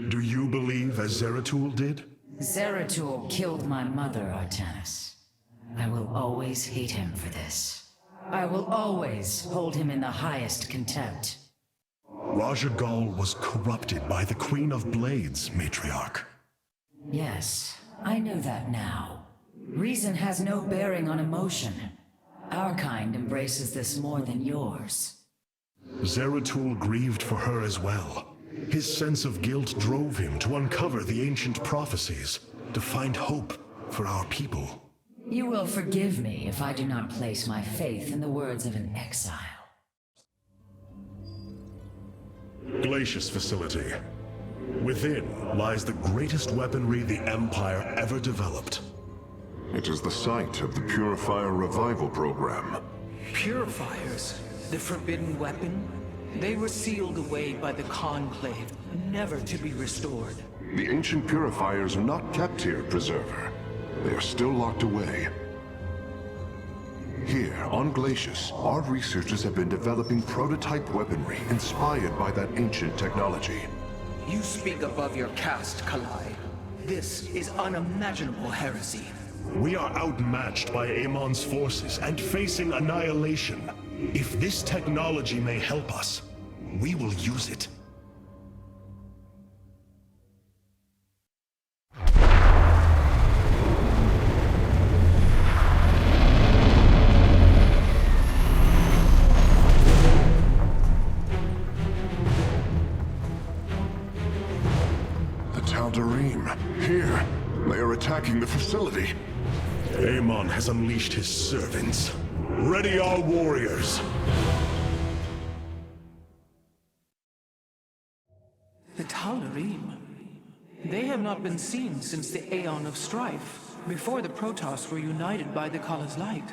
Do you believe as Zeratul did? Zeratul killed my mother, Artanis. I will always hate him for this. I will always hold him in the highest contempt. Raja Gal was corrupted by the Queen of Blades, Matriarch. Yes, I know that now. Reason has no bearing on emotion. Our kind embraces this more than yours. Zeratul grieved for her as well. His sense of guilt drove him to uncover the ancient prophecies, to find hope for our people. You will forgive me if I do not place my faith in the words of an exile. Glacius facility. Within lies the greatest weaponry the Empire ever developed. It is the site of the Purifier revival program. Purifiers? The forbidden weapon? They were sealed away by the Conclave, never to be restored. The ancient Purifiers are not kept here, Preserver. They are still locked away. Here, on Glacius, our researchers have been developing prototype weaponry inspired by that ancient technology. You speak above your caste, Kalai. This is unimaginable heresy. We are outmatched by Amon's forces and facing annihilation. If this technology may help us, we will use it. Here, they are attacking the facility. Amon has unleashed his servants. Ready our warriors! The Tal'Darim. They have not been seen since the Aeon of Strife, before the Protoss were united by the Kala's light.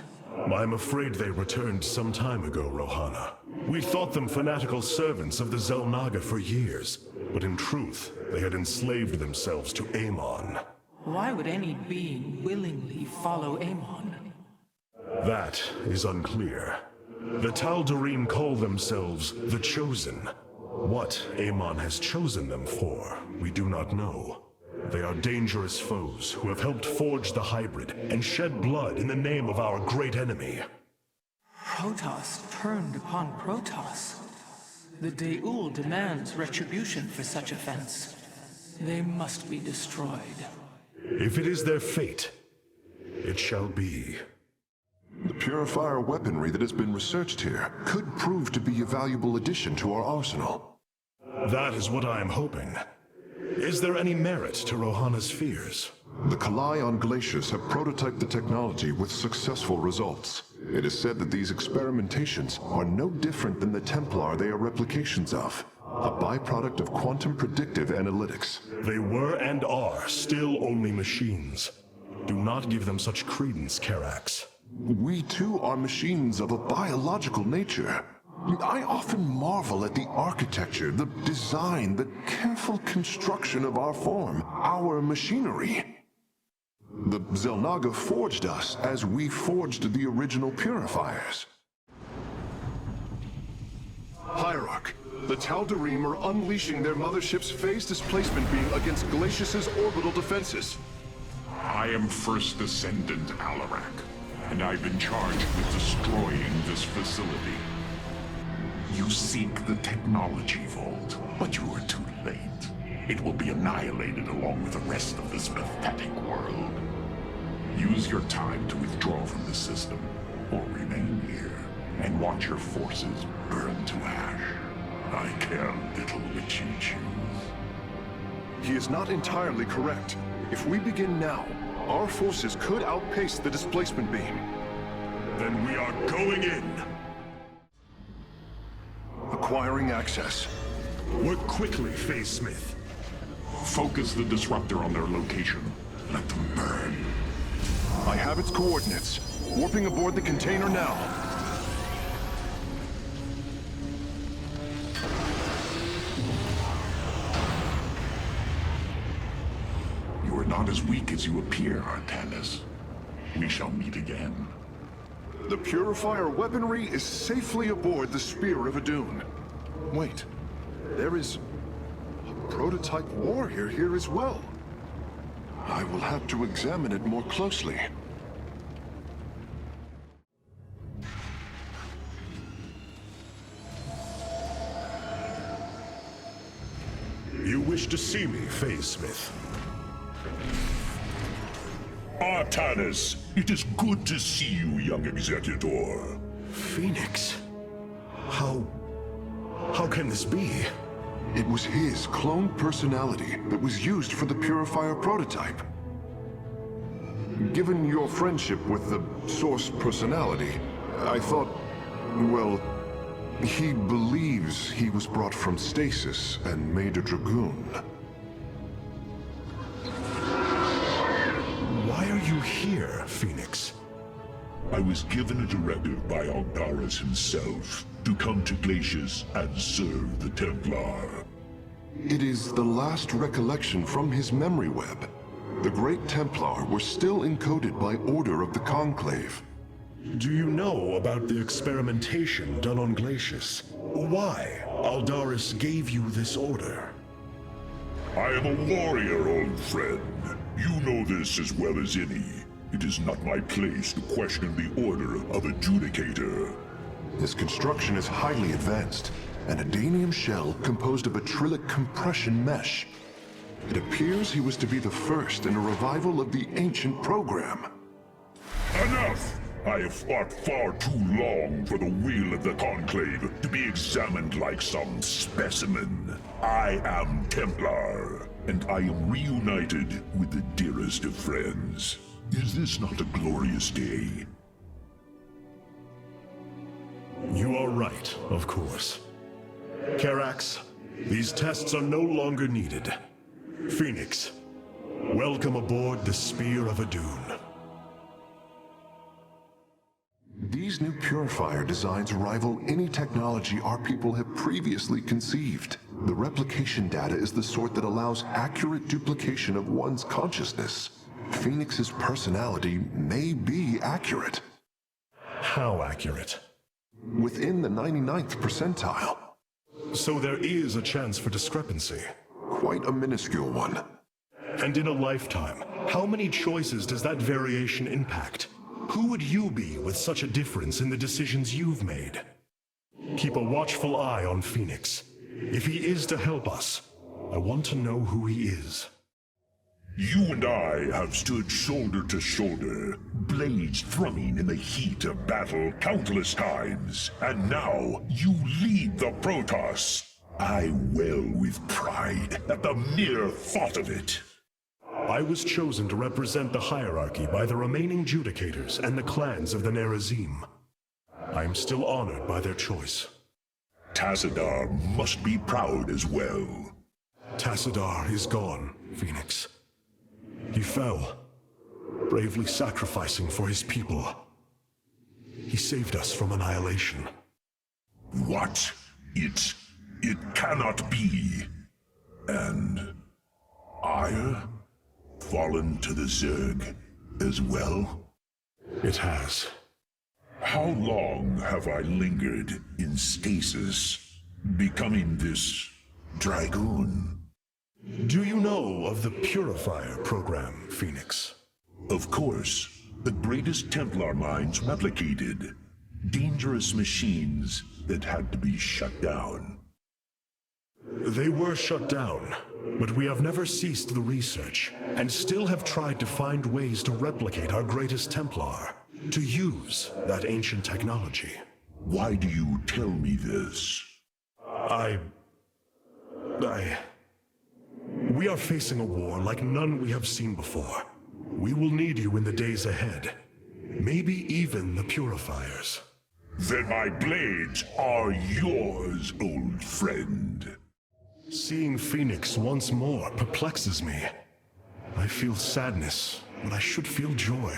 I'm afraid they returned some time ago, Rohana. We thought them fanatical servants of the Xel'Naga for years, but in truth, they had enslaved themselves to Amon. Why would any being willingly follow Amon? That is unclear. The Tal'Darim call themselves the Chosen. What Amon has chosen them for, we do not know. They are dangerous foes who have helped forge the hybrid and shed blood in the name of our great enemy. Protoss turned upon Protoss. The De'ul demands retribution for such offense. They must be destroyed. If it is their fate, it shall be. The Purifier weaponry that has been researched here could prove to be a valuable addition to our arsenal. That is what I am hoping. Is there any merit to Rohana's fears? The Kalai on Glacius have prototyped the technology with successful results. It is said that these experimentations are no different than the Templar they are replications of, a byproduct of quantum predictive analytics. They were and are still only machines. Do not give them such credence, Karax. We too are machines of a biological nature. I often marvel at the architecture, the design, the careful construction of our form, our machinery. The Xel'Naga forged us as we forged the original Purifiers. Hierarch, the Tal'Darim are unleashing their mothership's phase displacement beam against Glacius's orbital defenses. I am First Descendant Alarak, and I've been charged with destroying this facility. You seek the technology vault, but you are too late. It will be annihilated along with the rest of this pathetic world. Use your time to withdraw from the system, or remain here, and watch your forces burn to ash. I care little which you choose. He is not entirely correct. If we begin now, our forces could outpace the displacement beam. Then we are going in. Acquiring access. Work quickly, Phase Smith. Focus the disruptor on their location. Let them burn. I have its coordinates. Warping aboard the container now. You are not as weak as you appear, Artanis. We shall meet again. The Purifier weaponry is safely aboard the Spear of Adun. Wait, there is a prototype warrior here as well. I will have to examine it more closely. You wish to see me, Phase Smith? Artanis, it is good to see you, young Executor. Phoenix? How can this be? It was his cloned personality that was used for the Purifier prototype. Given your friendship with the Source personality, I thought, well, he believes he was brought from stasis and made a Dragoon. Why are you here, Phoenix? I was given a directive by Aldaris himself to come to Glacius and serve the Templar. It is the last recollection from his memory web. The Great Templar were still encoded by order of the Conclave. Do you know about the experimentation done on Glacius? Why Aldaris gave you this order? I am a warrior, old friend. You know this as well as any. It is not my place to question the order of Adjudicator. His construction is highly advanced, an Adanium shell composed of a trillic compression mesh. It appears he was to be the first in a revival of the ancient program. Enough! I have fought far too long for the will of the Conclave to be examined like some specimen. I am Templar, and I am reunited with the dearest of friends. Is this not a glorious day? You are right, of course. Karax, these tests are no longer needed. Phoenix, welcome aboard the Spear of Adun. These new Purifier designs rival any technology our people have previously conceived. The replication data is the sort that allows accurate duplication of one's consciousness. Phoenix's personality may be accurate. How accurate? Within the 99th percentile. So there is a chance for discrepancy. Quite a minuscule one. And in a lifetime, how many choices does that variation impact? Who would you be with such a difference in the decisions you've made? Keep a watchful eye on Phoenix. If he is to help us, I want to know who he is. You and I have stood shoulder to shoulder, blades thrumming in the heat of battle countless times, and now you lead the Protoss. I wail with pride at the mere thought of it. I was chosen to represent the hierarchy by the remaining Judicators and the clans of the Nerazim. I am still honored by their choice. Tassadar must be proud as well. Tassadar is gone, Phoenix. He fell, bravely sacrificing for his people. He saved us from annihilation. What? It cannot be. And Aiur? Fallen to the Zerg as well? It has. How long have I lingered in stasis, becoming this Dragoon? Do you know of the Purifier program, Phoenix? Of course. The greatest Templar minds replicated. Dangerous machines that had to be shut down. They were shut down, but we have never ceased the research, and still have tried to find ways to replicate our greatest Templar, to use that ancient technology. Why do you tell me this? We are facing a war like none we have seen before. We will need you in the days ahead. Maybe even the Purifiers. Then my blades are yours, old friend. Seeing Phoenix once more perplexes me. I feel sadness, but I should feel joy.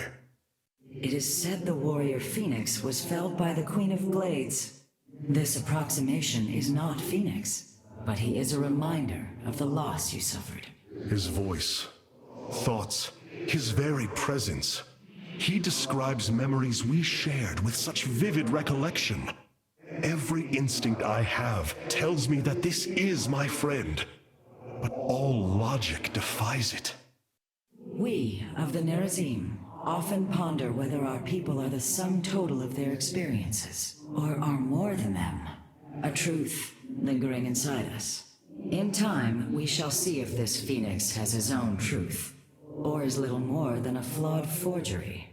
It is said the warrior Phoenix was felled by the Queen of Blades. This approximation is not Phoenix, but he is a reminder of the loss you suffered. His voice, thoughts, his very presence. He describes memories we shared with such vivid recollection. Every instinct I have tells me that this is my friend, but all logic defies it. We of the Nerazim often ponder whether our people are the sum total of their experiences, or are more than them, a truth lingering inside us. In time, we shall see if this Phoenix has his own truth, or is little more than a flawed forgery.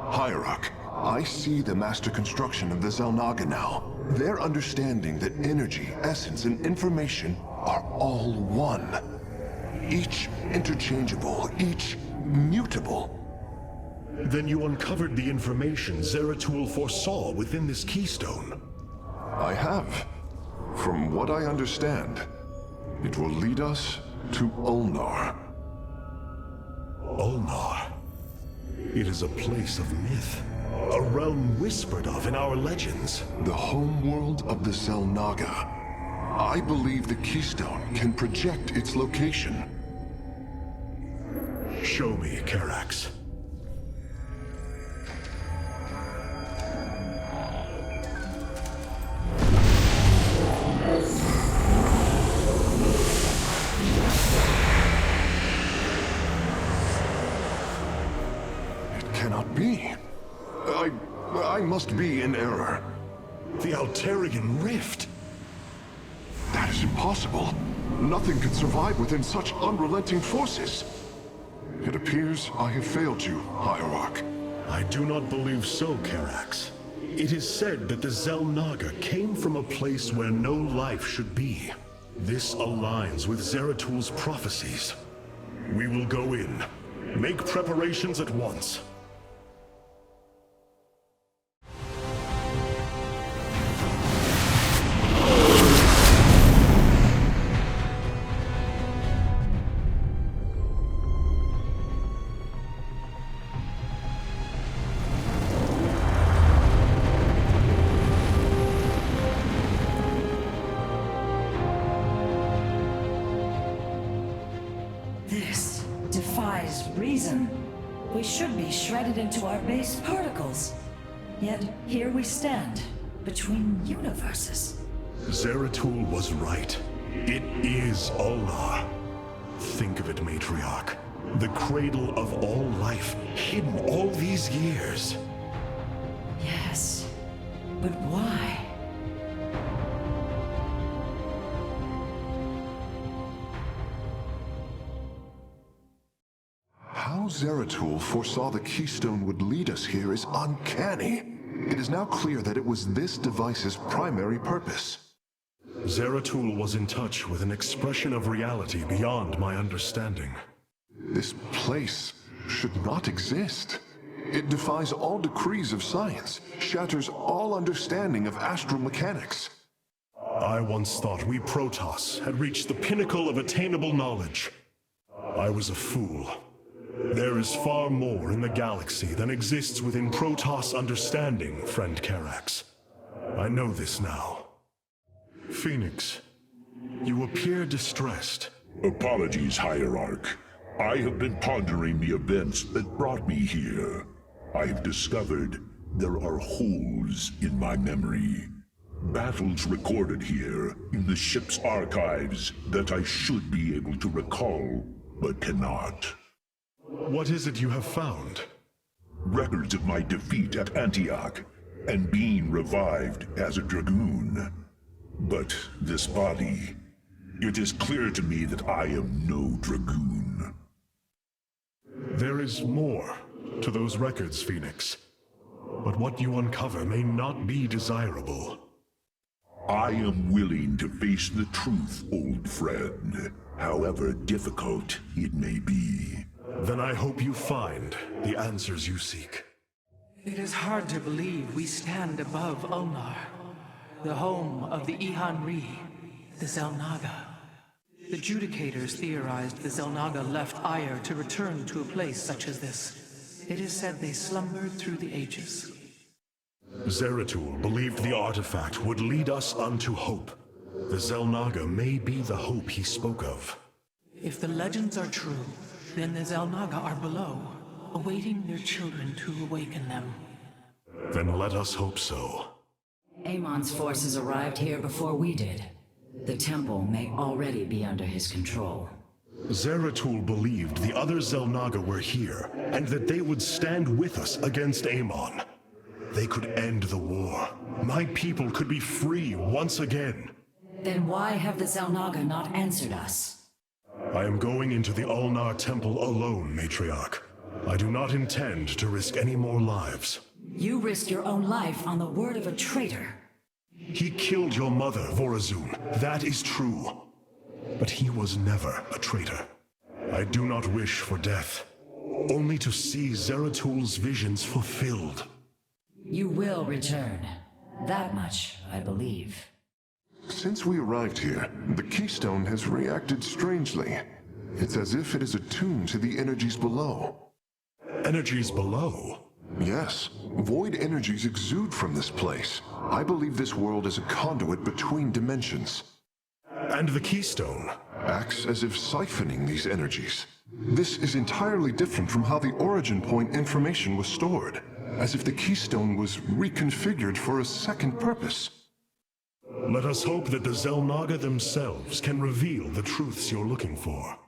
Aiur, I see the master construction of the Xel'Naga now. Their understanding that energy, essence, and information are all one. Each interchangeable, each mutable. Then you uncovered the information Zeratul foresaw within this keystone. I have. From what I understand, it will lead us to Ulnar. Ulnar. It is a place of myth. A realm whispered of in our legends. The homeworld of the Xel'Naga. I believe the keystone can project its location. Show me, Karax. It cannot be. I must be in error. The Altarian Rift. That is impossible. Nothing could survive within such unrelenting forces. It appears I have failed you, Aiur. I do not believe so, Karax. It is said that the Xel'Naga came from a place where no life should be. This aligns with Zeratul's prophecies. We will go in. Make preparations at once. This defies reason. We should be shredded into our base particles. Yet here we stand, between universes. Zeratul was right. It is Ulnar. Think of it, Matriarch. The cradle of all life, hidden all these years. Yes, but why? How Zeratul foresaw the keystone would lead us here is uncanny. It is now clear that it was this device's primary purpose. Zeratul was in touch with an expression of reality beyond my understanding. This place should not exist. It defies all decrees of science, shatters all understanding of astral mechanics. I once thought we Protoss had reached the pinnacle of attainable knowledge. I was a fool. There is far more in the galaxy than exists within Protoss understanding, friend Karax. I know this now. Phoenix, you appear distressed. Apologies, Hierarch. I have been pondering the events that brought me here. I have discovered There are holes in my memory. Battles recorded here in the ship's archives that I should be able to recall, but cannot. What is it you have found? Records of my defeat at Antioch, and being revived as a dragoon. But this body, it is clear to me that I am no dragoon. There is more to those records, Phoenix. But what you uncover may not be desirable. I am willing to face the truth, old friend, however difficult it may be. Then I hope you find the answers you seek. It is hard to believe we stand above Ulnar, the home of the Ihanri, the Zelnaga. The Judicators theorized the Zelnaga left Aiur to return to a place such as this. It is said they slumbered through the ages. Zeratul believed the artifact would lead us unto hope. The Zelnaga may be the hope he spoke of. If the legends are true, then the Zelnaga are below, awaiting their children to awaken them. Then let us hope so. Amon's forces arrived here before we did. The temple may already be under his control. Zeratul believed the other Zelnaga were here, and that they would stand with us against Amon. They could end the war. My people could be free once again. Then why have the Zelnaga not answered us? I am going into the Ulnar temple alone, Matriarch. I do not intend to risk any more lives. You risk your own life on the word of a traitor. He killed your mother, Vorazun. That is true. But he was never a traitor. I do not wish for death, only to see Zeratul's visions fulfilled. You will return. That much, I believe. Since we arrived here, the keystone has reacted strangely. It's as if it is attuned to the energies below. Energies below? Yes. Void energies exude from this place. I believe this world is a conduit between dimensions. And the keystone? Acts as if siphoning these energies. This is entirely different from how the origin point information was stored. As if the keystone was reconfigured for a second purpose. Let us hope that the Zelnaga themselves can reveal the truths you're looking for.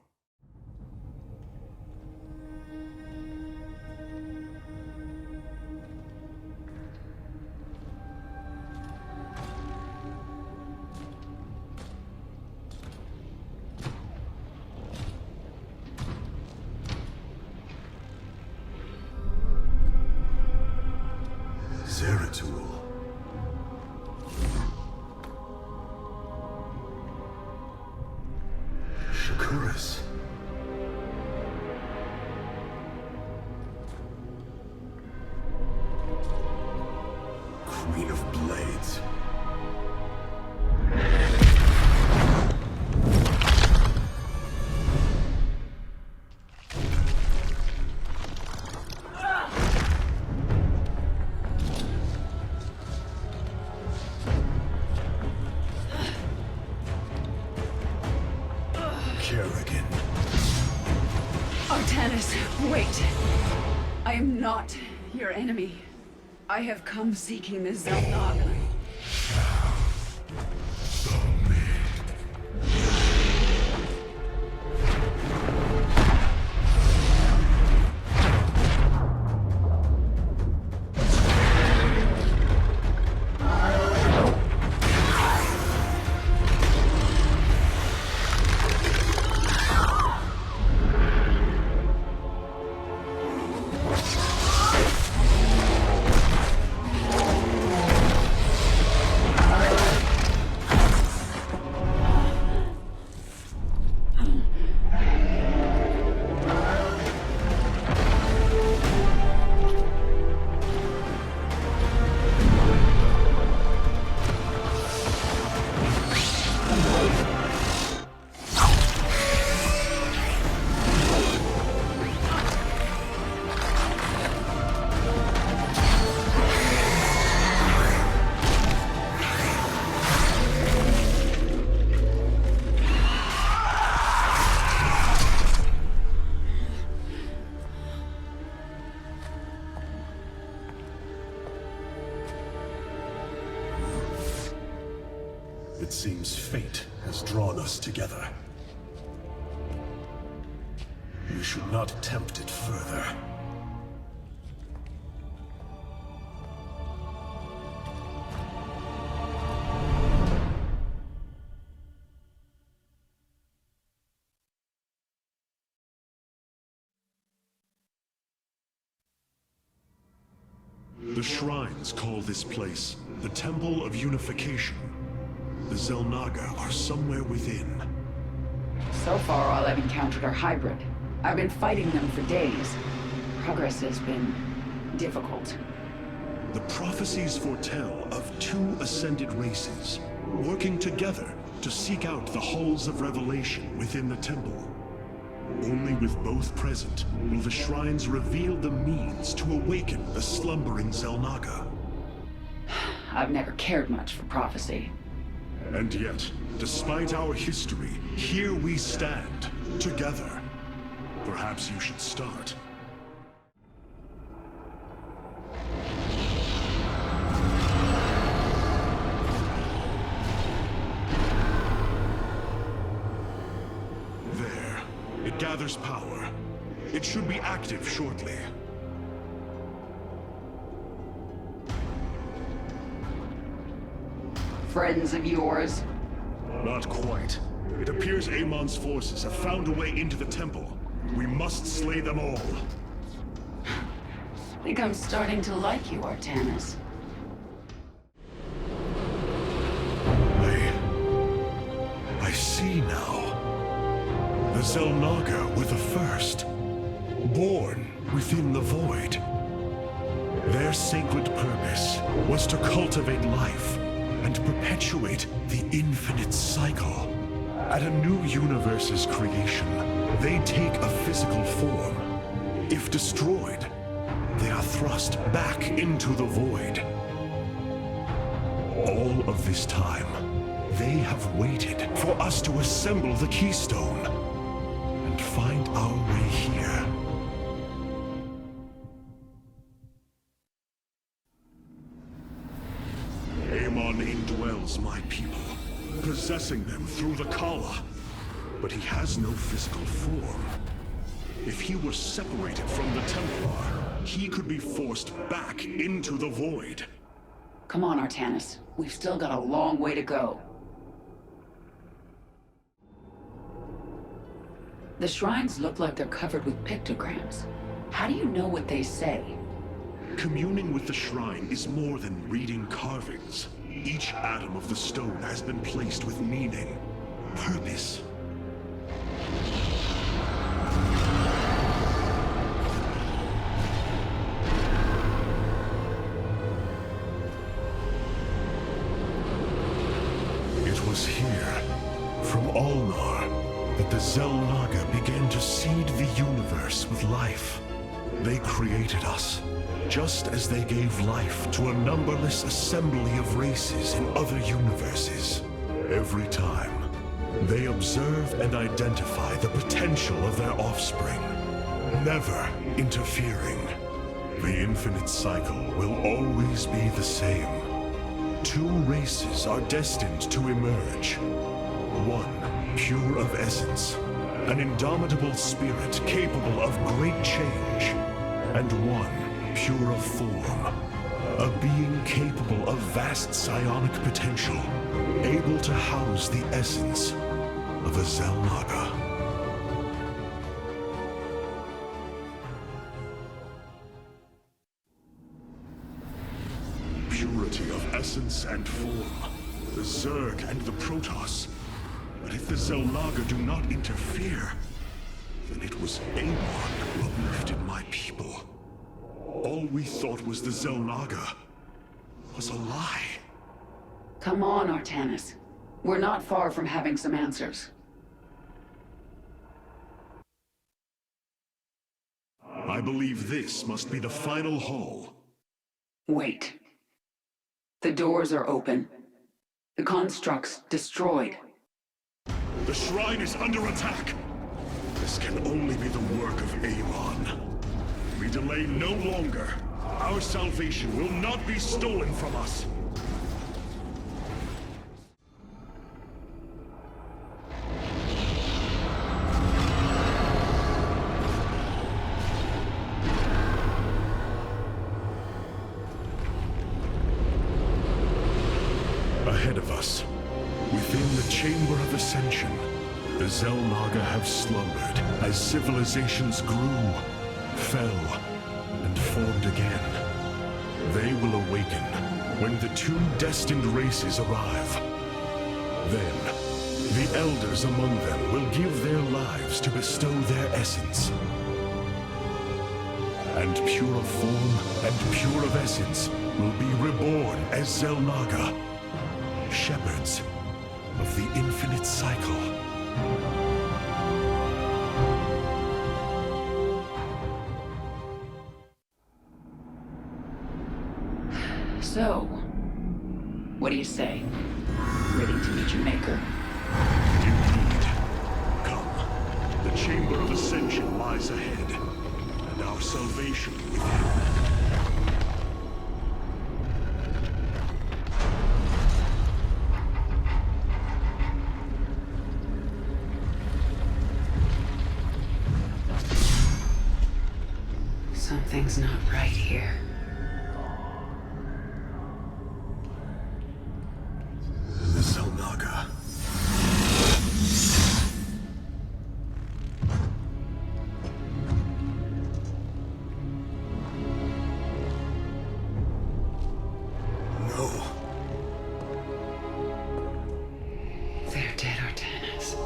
Zeratul. Shakuras. Queen of Blades. Kerrigan. Artanis, wait. I am not your enemy. I have come seeking the Zelnaga. it seems fate has drawn us together. We should not tempt it further. The shrines call this place the Temple of Unification. The Xel'Naga are somewhere within. So far, all I've encountered are hybrid. I've been fighting them for days. Progress has been difficult. The prophecies foretell of two ascended races, working together to seek out the halls of revelation within the temple. Only with both present will the shrines reveal the means to awaken the slumbering Xel'Naga. I've never cared much for prophecy. And yet, despite our history, here we stand, together. Perhaps you should start. There. It gathers power. It should be active shortly. Friends of yours? Not quite. It appears Amon's forces have found a way into the temple. We must slay them all. I think I'm starting to like you, Artanis. I see now. The Xel'Naga were the first, born within the void. Their sacred purpose was to cultivate life and perpetuate the infinite cycle. At a new universe's creation, they take a physical form. If destroyed, they are thrust back into the void. All of this time, they have waited for us to assemble the keystone and find our way here. Amon indwells my people, possessing them through the Kala. But he has no physical form. If he were separated from the Templar, he could be forced back into the void. Come on, Artanis. We've still got a long way to go. The shrines look like they're covered with pictograms. How do you know what they say? Communing with the shrine is more than reading carvings. Each atom of the stone has been placed with meaning, purpose. It was here, from Ulnar, that the Xel'Naga began to seed the universe with life. They created us, just as they gave life to a numberless assembly of races in other universes. Every time, they observe and identify the potential of their offspring, never interfering. The infinite cycle will always be the same. Two races are destined to emerge. One, pure of essence, an indomitable spirit capable of great change, and one, pure of form, a being capable of vast psionic potential, able to house the essence of a Xel'Naga. Purity of essence and form, the Zerg and the Protoss. But if the Xel'Naga do not interfere, then it was Amon who uplifted my people. All we thought was the Xel'Naga was a lie. Come on, Artanis. We're not far from having some answers. I believe this must be the final hall. Wait. The doors are open. The constructs destroyed. The shrine is under attack. This can only be the work of Amon. We delay no longer. Our salvation will not be stolen from us. ahead of us. Within the Chamber of Ascension, the Xel'Naga have slumbered as civilizations grew, fell, and formed again. They will awaken when the two destined races arrive. Then, the elders among them will give their lives to bestow their essence. And pure of form and pure of essence will be reborn as Xel'Naga, shepherds of the infinite cycle. So, what do you say? Ready to meet your maker? Indeed. Come. The Chamber of Ascension lies ahead, and our salvation within. Something's not right here. The Xel'Naga. No. They're dead, Artanis.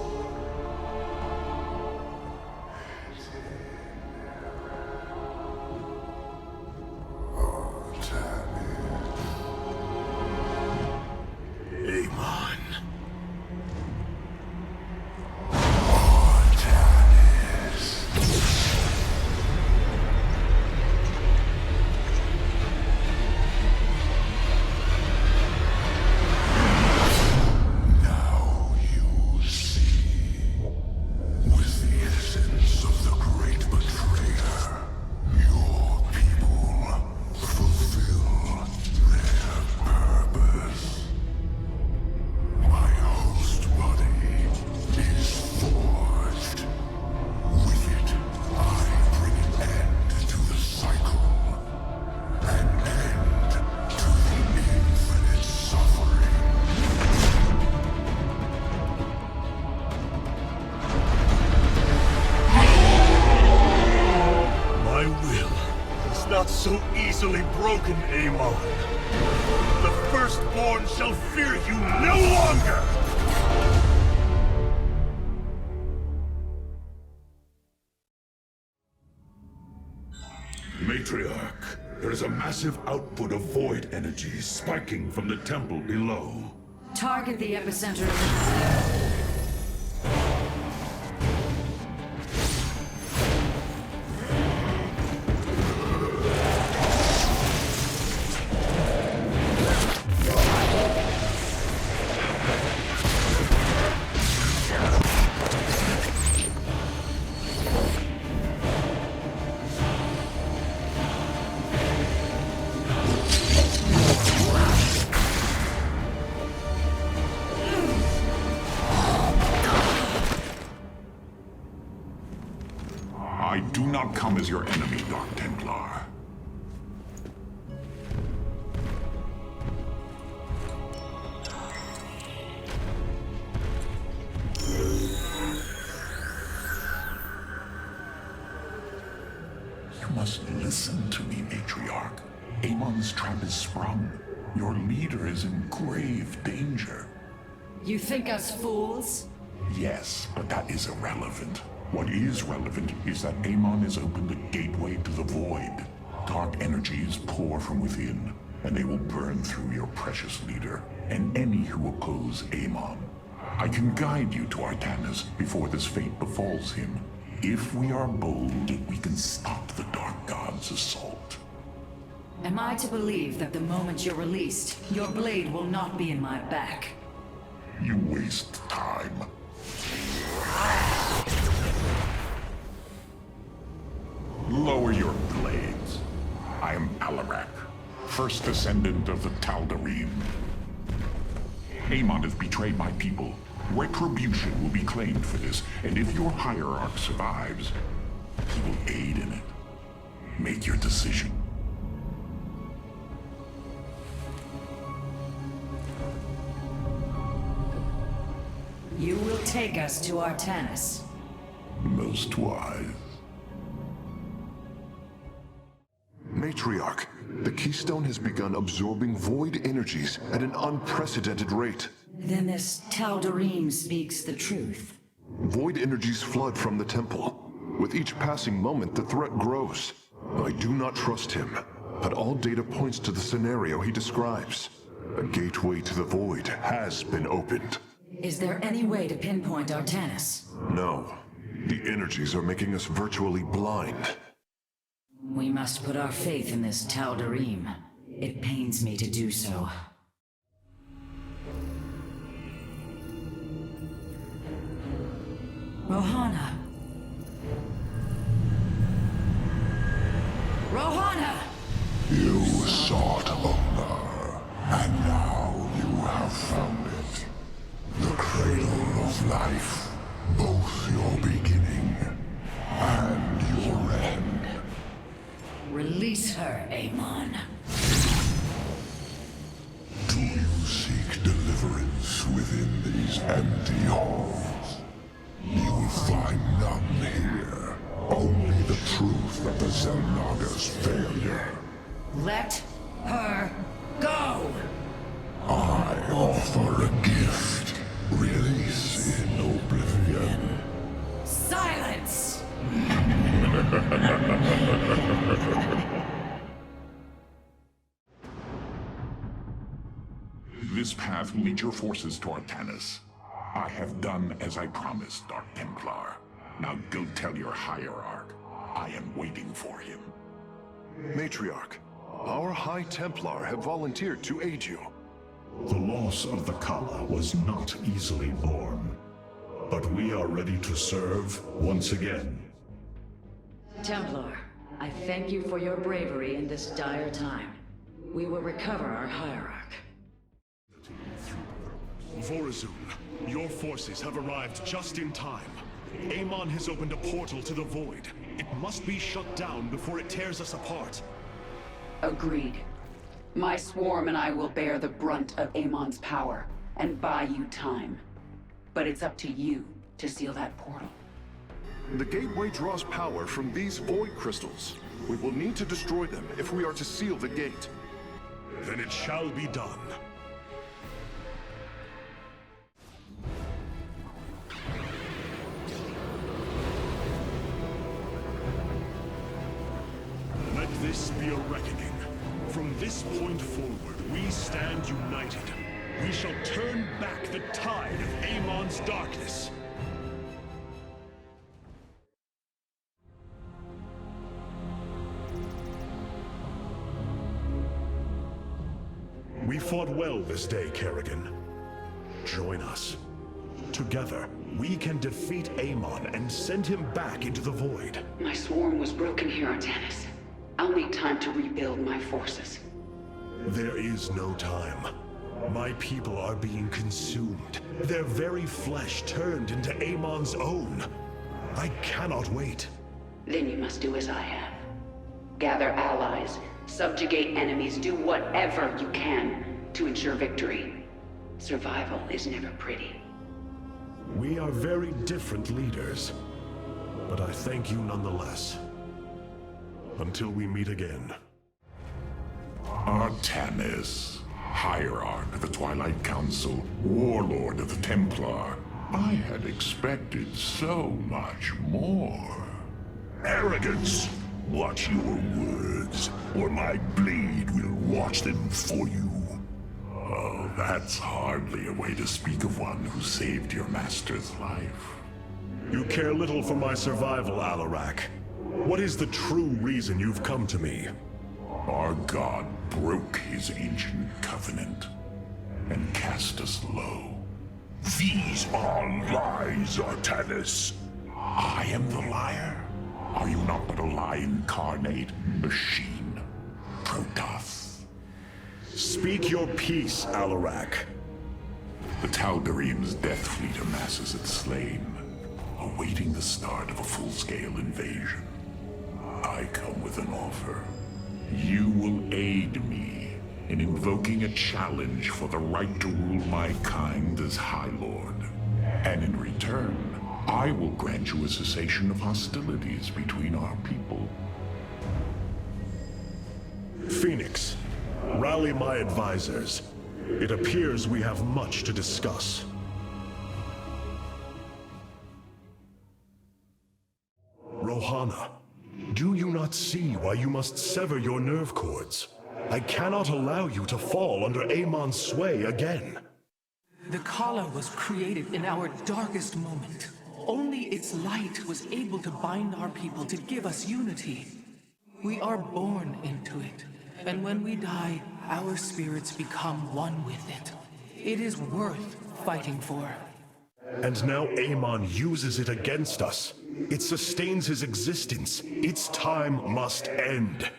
Amon. Now you see. With the essence of the great betrayer, your people fulfill their purpose. My host body is forged. With it, I bring an end to the cycle. An end to the infinite suffering. My will is not so easily broken, Amon. The Firstborn shall fear you no longer! Matriarch, there is a massive output of void energy spiking from the temple below. Target the epicenter of the... I do not come as your enemy, Dark Templar. You must listen to me, Matriarch. Amon's trap is sprung. Your leader is in grave danger. You think us fools? Yes, but that is irrelevant. What is relevant is that Amon has opened a gateway to the void. Dark energies pour from within, and they will burn through your precious leader, and any who oppose Amon. I can guide you to Artanis before this fate befalls him. If we are bold, we can stop the Dark God's assault. Am I to believe that the moment you're released, your blade will not be in my back? You waste time. Lower your blades. I am Alarak, first descendant of the Tal'Darim. Amon has betrayed my people. Retribution will be claimed for this, and if your hierarch survives, he will aid in it. Make your decision. take us to Artanis. Most wise. Matriarch, the keystone has begun absorbing void energies at an unprecedented rate. Then this Tal'Darim speaks the truth. Void energies flood from the temple. With each passing moment, the threat grows. I do not trust him, but all data points to the scenario he describes. A gateway to the void has been opened. Is there any way to pinpoint Artanis? No. The energies are making us virtually blind. We must put our faith in this Tal'Darim. It pains me to do so. Rohana! Rohana! You sought Ulnar, and now you have found it. The cradle of life, both your beginning and your end. Release her, Amon. Do you seek deliverance within these empty halls? You will find none here. Only the truth of the Xel'Naga's failure. Let her go! I offer a gift. Release in oblivion. Silence! This path will lead your forces to Artanis. I have done as I promised, Dark Templar. Now go tell your hierarch. I am waiting for him. Matriarch, our High Templar have volunteered to aid you. The loss of the Kala was not easily borne, but we are ready to serve once again. Templar, I thank you for your bravery in this dire time. We will recover our hierarch. Vorazun, your forces have arrived just in time. Amon has opened a portal to the void. It must be shut down before it tears us apart. Agreed. My swarm and I will bear the brunt of Amon's power and buy you time. But it's up to you to seal that portal. The gateway draws power from these void crystals. We will need to destroy them if we are to seal the gate. Then it shall be done. Let this be a reckoning. From this point forward, we stand united. We shall turn back the tide of Amon's darkness. We fought well this day, Kerrigan. Join us. Together, we can defeat Amon and send him back into the void. My swarm was broken here, Artanis. I'll need time to rebuild my forces. There is no time. My people are being consumed. Their very flesh turned into Amon's own. I cannot wait. Then you must do as I have. Gather allies, subjugate enemies, do whatever you can to ensure victory. Survival is never pretty. We are very different leaders, but I thank you nonetheless. Until we meet again. Artanis, hierarch of the Twilight Council, warlord of the Templar. I had expected so much more. Arrogance! Watch your words, or my blade will watch them for you. Oh, that's hardly a way to speak of one who saved your master's life. You care little for my survival, Alarak. What is the true reason you've come to me? Our god broke his ancient covenant and cast us low. These are lies, Artanis. I am the liar? Are you not but a lie incarnate, machine, Protoss? Speak your peace, Alarak. The Tal'Darim's death fleet amasses its slain, awaiting the start of a full-scale invasion. I come with an offer. You will aid me in invoking a challenge for the right to rule my kind as High Lord. And in return, I will grant you a cessation of hostilities between our people. Phoenix, rally my advisors. It appears we have much to discuss. Rohana, do you not see why you must sever your nerve cords? I cannot allow you to fall under Amon's sway again. The Kala was created in our darkest moment. Only its light was able to bind our people to give us unity. We are born into it, and when we die, our spirits become one with it. It is worth fighting for. And now Amon uses it against us. It sustains his existence. Its time must end.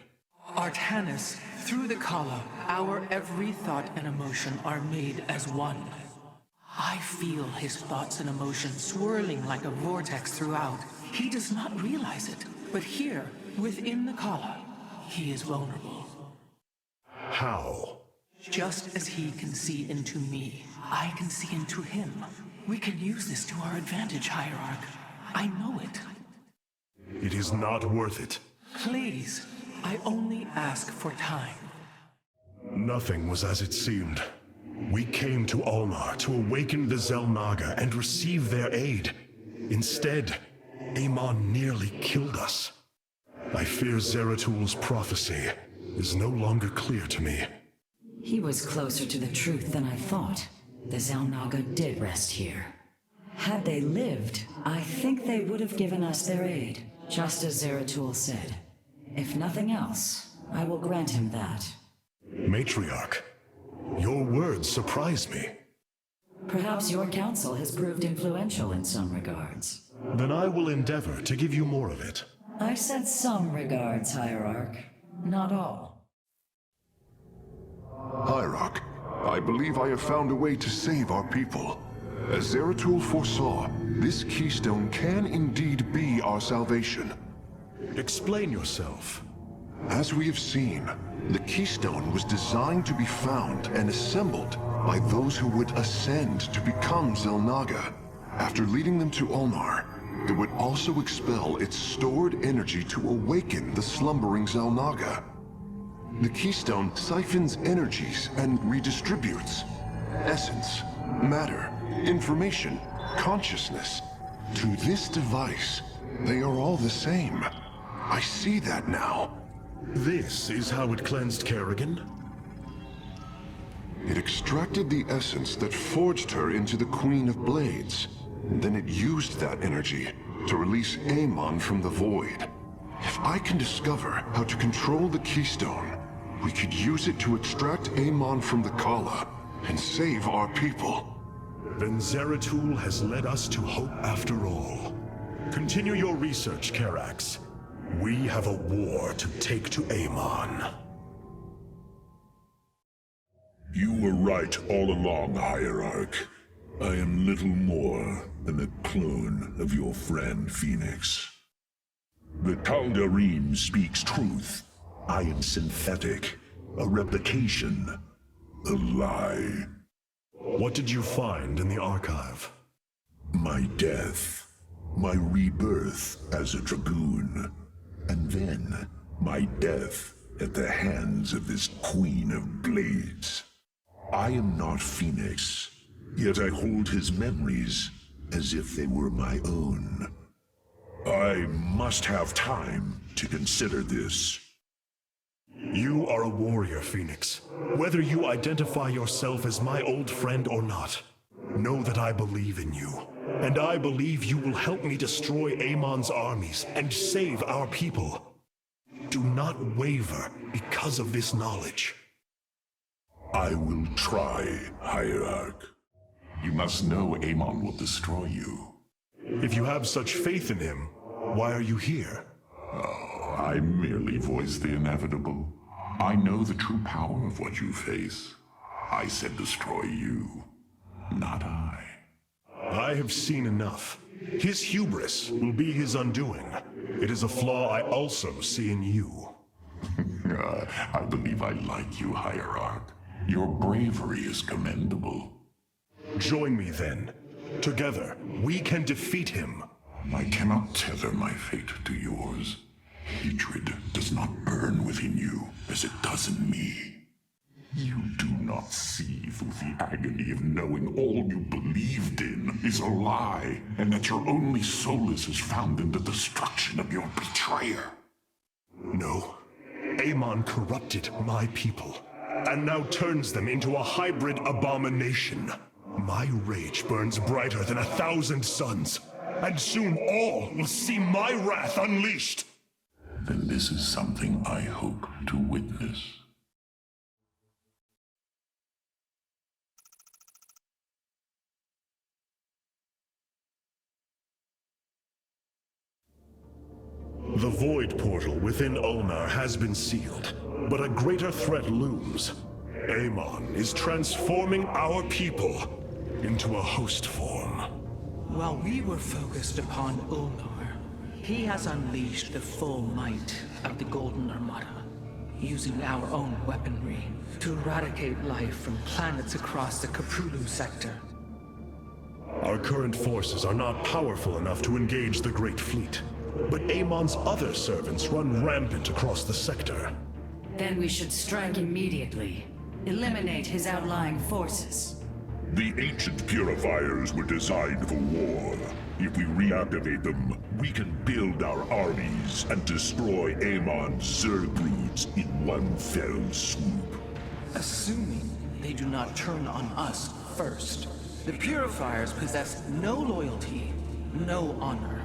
Artanis, through the Kala, our every thought and emotion are made as one. I feel his thoughts and emotions swirling like a vortex throughout. He does not realize it, but here, within the Kala, he is vulnerable. How? Just as he can see into me, I can see into him. We can use this to our advantage, Hierarch. I know it. It is not worth it. Please, I only ask for time. Nothing was as it seemed. We came to Ulnar to awaken the Xel'Naga and receive their aid. Instead, Amon nearly killed us. I fear Zeratul's prophecy is no longer clear to me. He was closer to the truth than I thought. The Xel'Naga did rest here. Had they lived, I think they would have given us their aid, just as Zeratul said. If nothing else, I will grant him that. Matriarch, your words surprise me. Perhaps your counsel has proved influential in some regards. Then I will endeavor to give you more of it. I said some regards, Hierarch. Not all. Hierarch, I believe I have found a way to save our people. As Zeratul foresaw, this keystone can indeed be our salvation. Explain yourself. As we have seen, the keystone was designed to be found and assembled by those who would ascend to become Xel'Naga. After leading them to Ulnar, it would also expel its stored energy to awaken the slumbering Xel'Naga. The keystone siphons energies and redistributes essence, matter, information, consciousness. To this device, they are all the same. I see that now. This is how it cleansed Kerrigan? It extracted the essence that forged her into the Queen of Blades. Then it used that energy to release Amon from the void. If I can discover how to control the keystone, we could use it to extract Amon from the Kala and save our people. Then Zeratul has led us to hope after all. Continue your research, Karax. We have a war to take to Amon. You were right all along, Hierarch. I am little more than a clone of your friend Phoenix. The Tal'Darim speaks truth. I am synthetic, a replication, a lie. What did you find in the archive? My death, my rebirth as a dragoon, and then my death at the hands of this Queen of Blades. I am not Phoenix, yet I hold his memories as if they were my own. I must have time to consider this. You are a warrior, Phoenix. Whether you identify yourself as my old friend or not, know that I believe in you. And I believe you will help me destroy Amon's armies and save our people. Do not waver because of this knowledge. I will try, Hierarch. You must know Amon will destroy you. If you have such faith in him, why are you here? Oh, I merely voice the inevitable. I know the true power of what you face. I said destroy you, not I. I have seen enough. His hubris will be his undoing. It is a flaw I also see in you. I believe I like you, Hierarch. Your bravery is commendable. Join me then. Together, we can defeat him. I cannot tether my fate to yours. Hatred does not burn within you as it does in me. You do not see through the agony of knowing all you believed in is a lie, and that your only solace is found in the destruction of your betrayer. No. Amon corrupted my people, and now turns them into a hybrid abomination. My rage burns brighter than 1,000 suns, and soon all will see my wrath unleashed. Then this is something I hope to witness. The Void Portal within Ulnar has been sealed, but a greater threat looms. Amon is transforming our people into a host form. While we were focused upon Ulnar, he has unleashed the full might of the Golden Armada, using our own weaponry to eradicate life from planets across the Kaprulu sector. Our current forces are not powerful enough to engage the Great Fleet, but Amon's other servants run rampant across the sector. Then we should strike immediately. Eliminate his outlying forces. The ancient Purifiers were designed for war. If we reactivate them, we can build our armies and destroy Amon's Zeratul in one fell swoop. Assuming they do not turn on us first. The Purifiers possess no loyalty, no honor.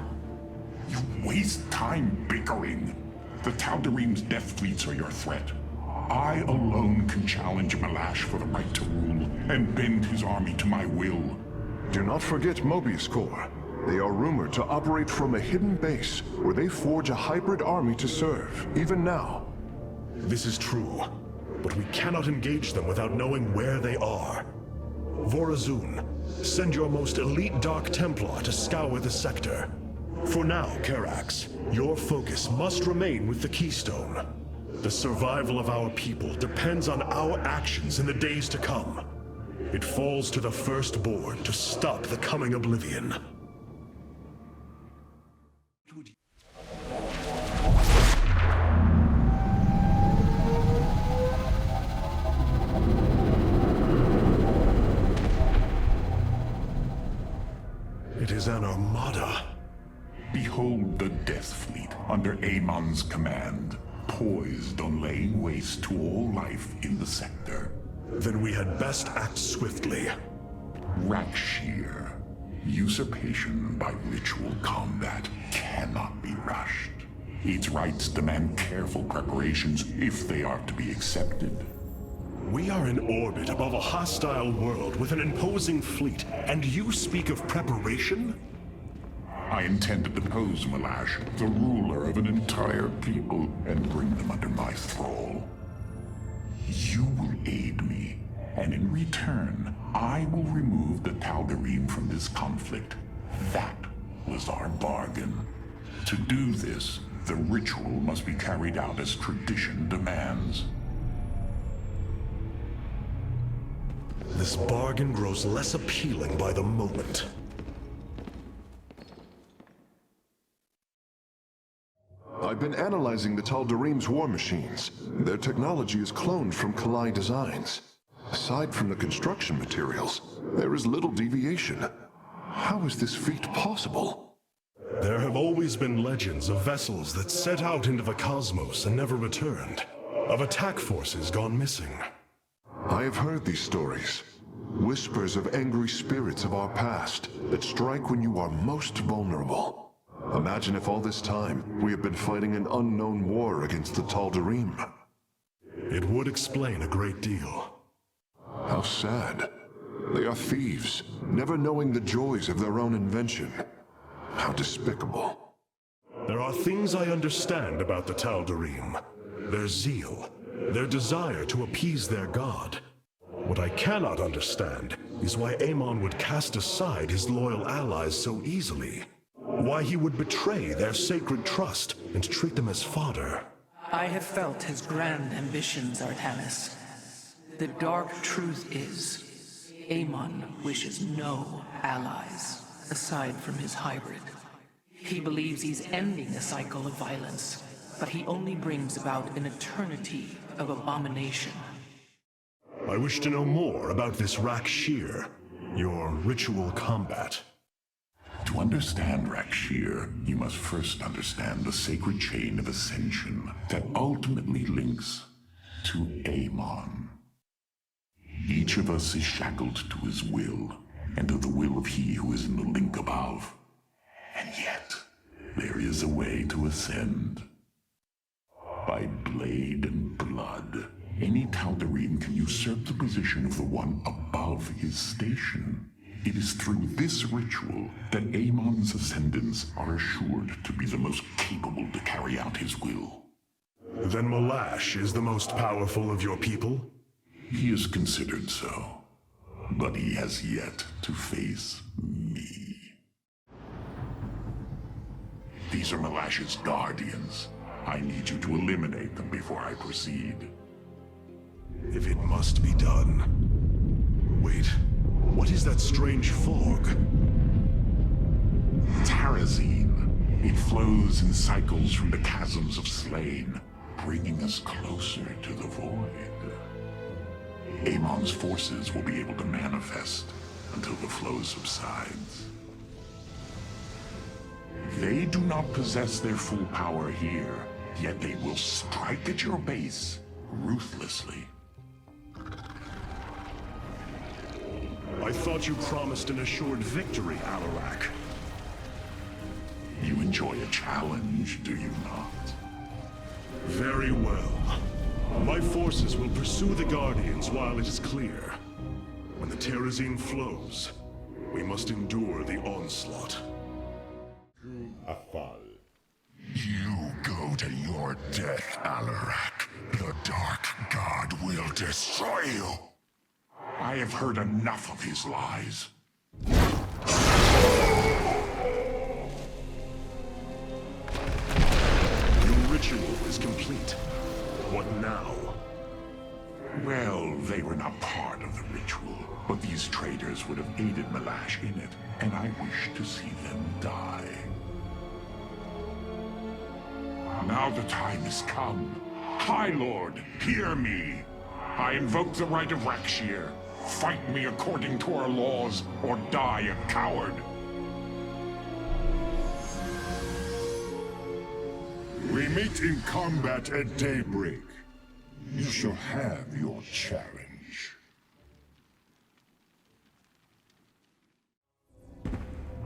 You waste time bickering. The Tal'Darim's death fleets are your threat. I alone can challenge Malash for the right to rule and bend his army to my will. Do not forget Mobius Corps. They are rumored to operate from a hidden base where they forge a hybrid army to serve, even now. This is true, but we cannot engage them without knowing where they are. Vorazun, send your most elite Dark Templar to scour the sector. For now, Karax, your focus must remain with the keystone. The survival of our people depends on our actions in the days to come. It falls to the Firstborn to stop the coming oblivion. It is an armada. Behold the Death Fleet under Amon's command, poised on laying waste to all life in the sector. Then we had best act swiftly. Rak'shir. Usurpation by ritual combat cannot be rushed. Its rites demand careful preparations if they are to be accepted. We are in orbit above a hostile world with an imposing fleet, and you speak of preparation? I intend to depose Malash, the ruler of an entire people, and bring them under my thrall. You will aid me, and in return, I will remove the Tal'Darim from this conflict. That was our bargain. To do this, the ritual must be carried out as tradition demands. This bargain grows less appealing by the moment. I've been analyzing the Tal'Darim's war machines. Their technology is cloned from Kalai designs. Aside from the construction materials, there is little deviation. How is this feat possible? There have always been legends of vessels that set out into the cosmos and never returned. Of attack forces gone missing. I have heard these stories. Whispers of angry spirits of our past that strike when you are most vulnerable. Imagine if all this time we have been fighting an unknown war against the Tal'Darim. It would explain a great deal. How sad. They are thieves, never knowing the joys of their own invention. How despicable. There are things I understand about the Tal'Darim. Their zeal, their desire to appease their god. What I cannot understand is why Amon would cast aside his loyal allies so easily. Why he would betray their sacred trust and treat them as fodder. I have felt his grand ambitions, Artanis. The dark truth is, Amon wishes no allies, aside from his hybrid. He believes he's ending a cycle of violence, but he only brings about an eternity of abomination. I wish to know more about this Rak'shir, your ritual combat. To understand Rak'shir, you must first understand the sacred chain of ascension that ultimately links to Amon. Each of us is shackled to his will, and to the will of he who is in the link above. And yet, there is a way to ascend. By blade and blood, any Tal'Darim can usurp the position of the one above his station. It is through this ritual that Amon's ascendants are assured to be the most capable to carry out his will. Then Malash is the most powerful of your people? He is considered so, but he has yet to face me. These are Malash's guardians. I need you to eliminate them before I proceed. If it must be done. Wait, what is that strange fog? Terrazine. It flows in cycles from the chasms of slain, bringing us closer to the void. Amon's forces will be able to manifest until the flow subsides. They do not possess their full power here, yet they will strike at your base ruthlessly. I thought you promised an assured victory, Alarak. You enjoy a challenge, do you not? Very well. My forces will pursue the Guardians while it is clear. When the Terrazine flows, we must endure the onslaught. You go to your death, Alarak. The Dark God will destroy you. I have heard enough of his lies. Your ritual is complete. What now? Well, they were not part of the ritual, but these traitors would have aided Malash in it, and I wish to see them die. Now the time has come. High Lord, hear me. I invoke the Rite of Rak'shir. Fight me according to our laws, or die a coward. We meet in combat at daybreak. You shall have your challenge.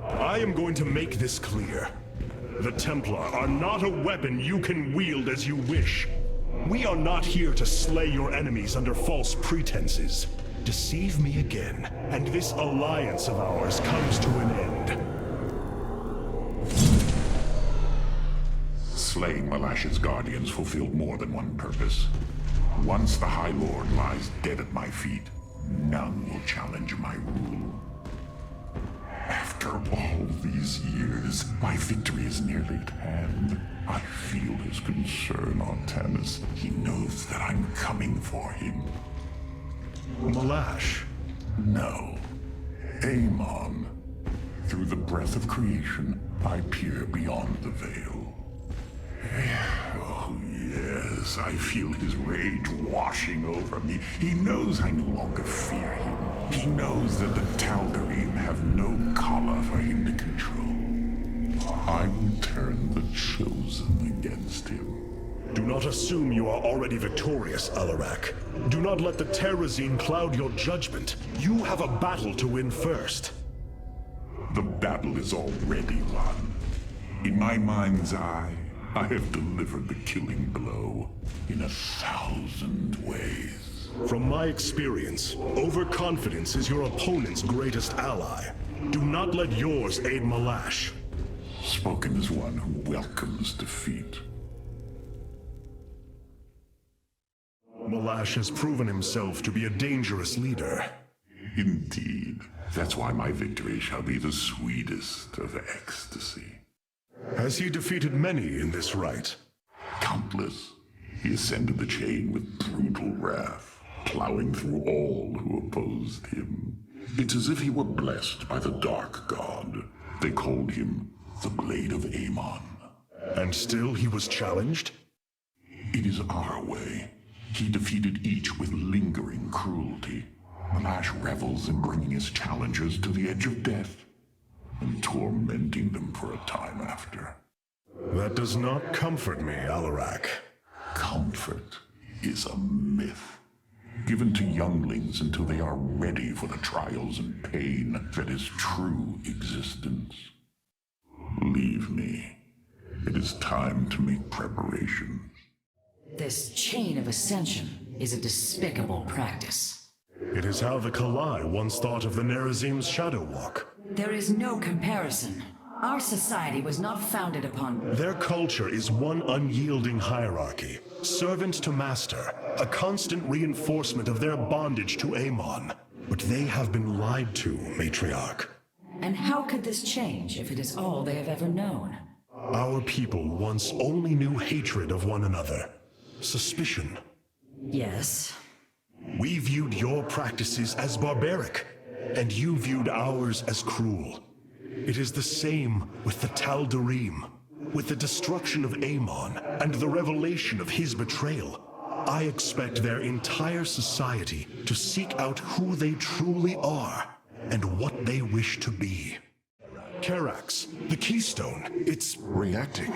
I am going to make this clear. The Templar are not a weapon you can wield as you wish. We are not here to slay your enemies under false pretenses. Deceive me again, and this alliance of ours comes to an end. Slaying Malash's guardians fulfilled more than one purpose. Once the High Lord lies dead at my feet, none will challenge my rule. After all these years, my victory is nearly at hand. I feel his concern on Tanis. He knows that I'm coming for him. Malash? No. Amon. Through the breath of creation, I peer beyond the veil. Oh, yes, I feel his rage washing over me. He knows I no longer fear him. He knows that the Tal'Darim have no collar for him to control. I will turn the Chosen against him. Do not assume you are already victorious, Alarak. Do not let the Terrazine cloud your judgment. You have a battle to win first. The battle is already won. In my mind's eye, I have delivered the killing blow in 1,000 ways. From my experience, overconfidence is your opponent's greatest ally. Do not let yours aid Malash. Spoken as one who welcomes defeat. Malash has proven himself to be a dangerous leader. Indeed. That's why my victory shall be the sweetest of ecstasy. Has he defeated many in this rite? Countless. He ascended the chain with brutal wrath, plowing through all who opposed him. It's as if he were blessed by the Dark God. They called him the Blade of Amon. And still he was challenged? It is our way. He defeated each with lingering cruelty. Malash revels in bringing his challengers to the edge of death, and tormenting them for a time after. That does not comfort me, Alarak. Comfort is a myth, given to younglings until they are ready for the trials and pain that is true existence. Leave me. It is time to make preparations. This chain of ascension is a despicable practice. It is how the Kalai once thought of the Nerazim's Shadow Walk. There is no comparison. Our society was not founded upon... Their culture is one unyielding hierarchy, servant to master, a constant reinforcement of their bondage to Amon. But they have been lied to, Matriarch. And how could this change if it is all they have ever known? Our people once only knew hatred of one another. Suspicion. Yes. We viewed your practices as barbaric, and you viewed ours as cruel. It is the same with the Tal'Darim. With the destruction of Amon and the revelation of his betrayal, I expect their entire society to seek out who they truly are and what they wish to be. Karax, the keystone, it's... reacting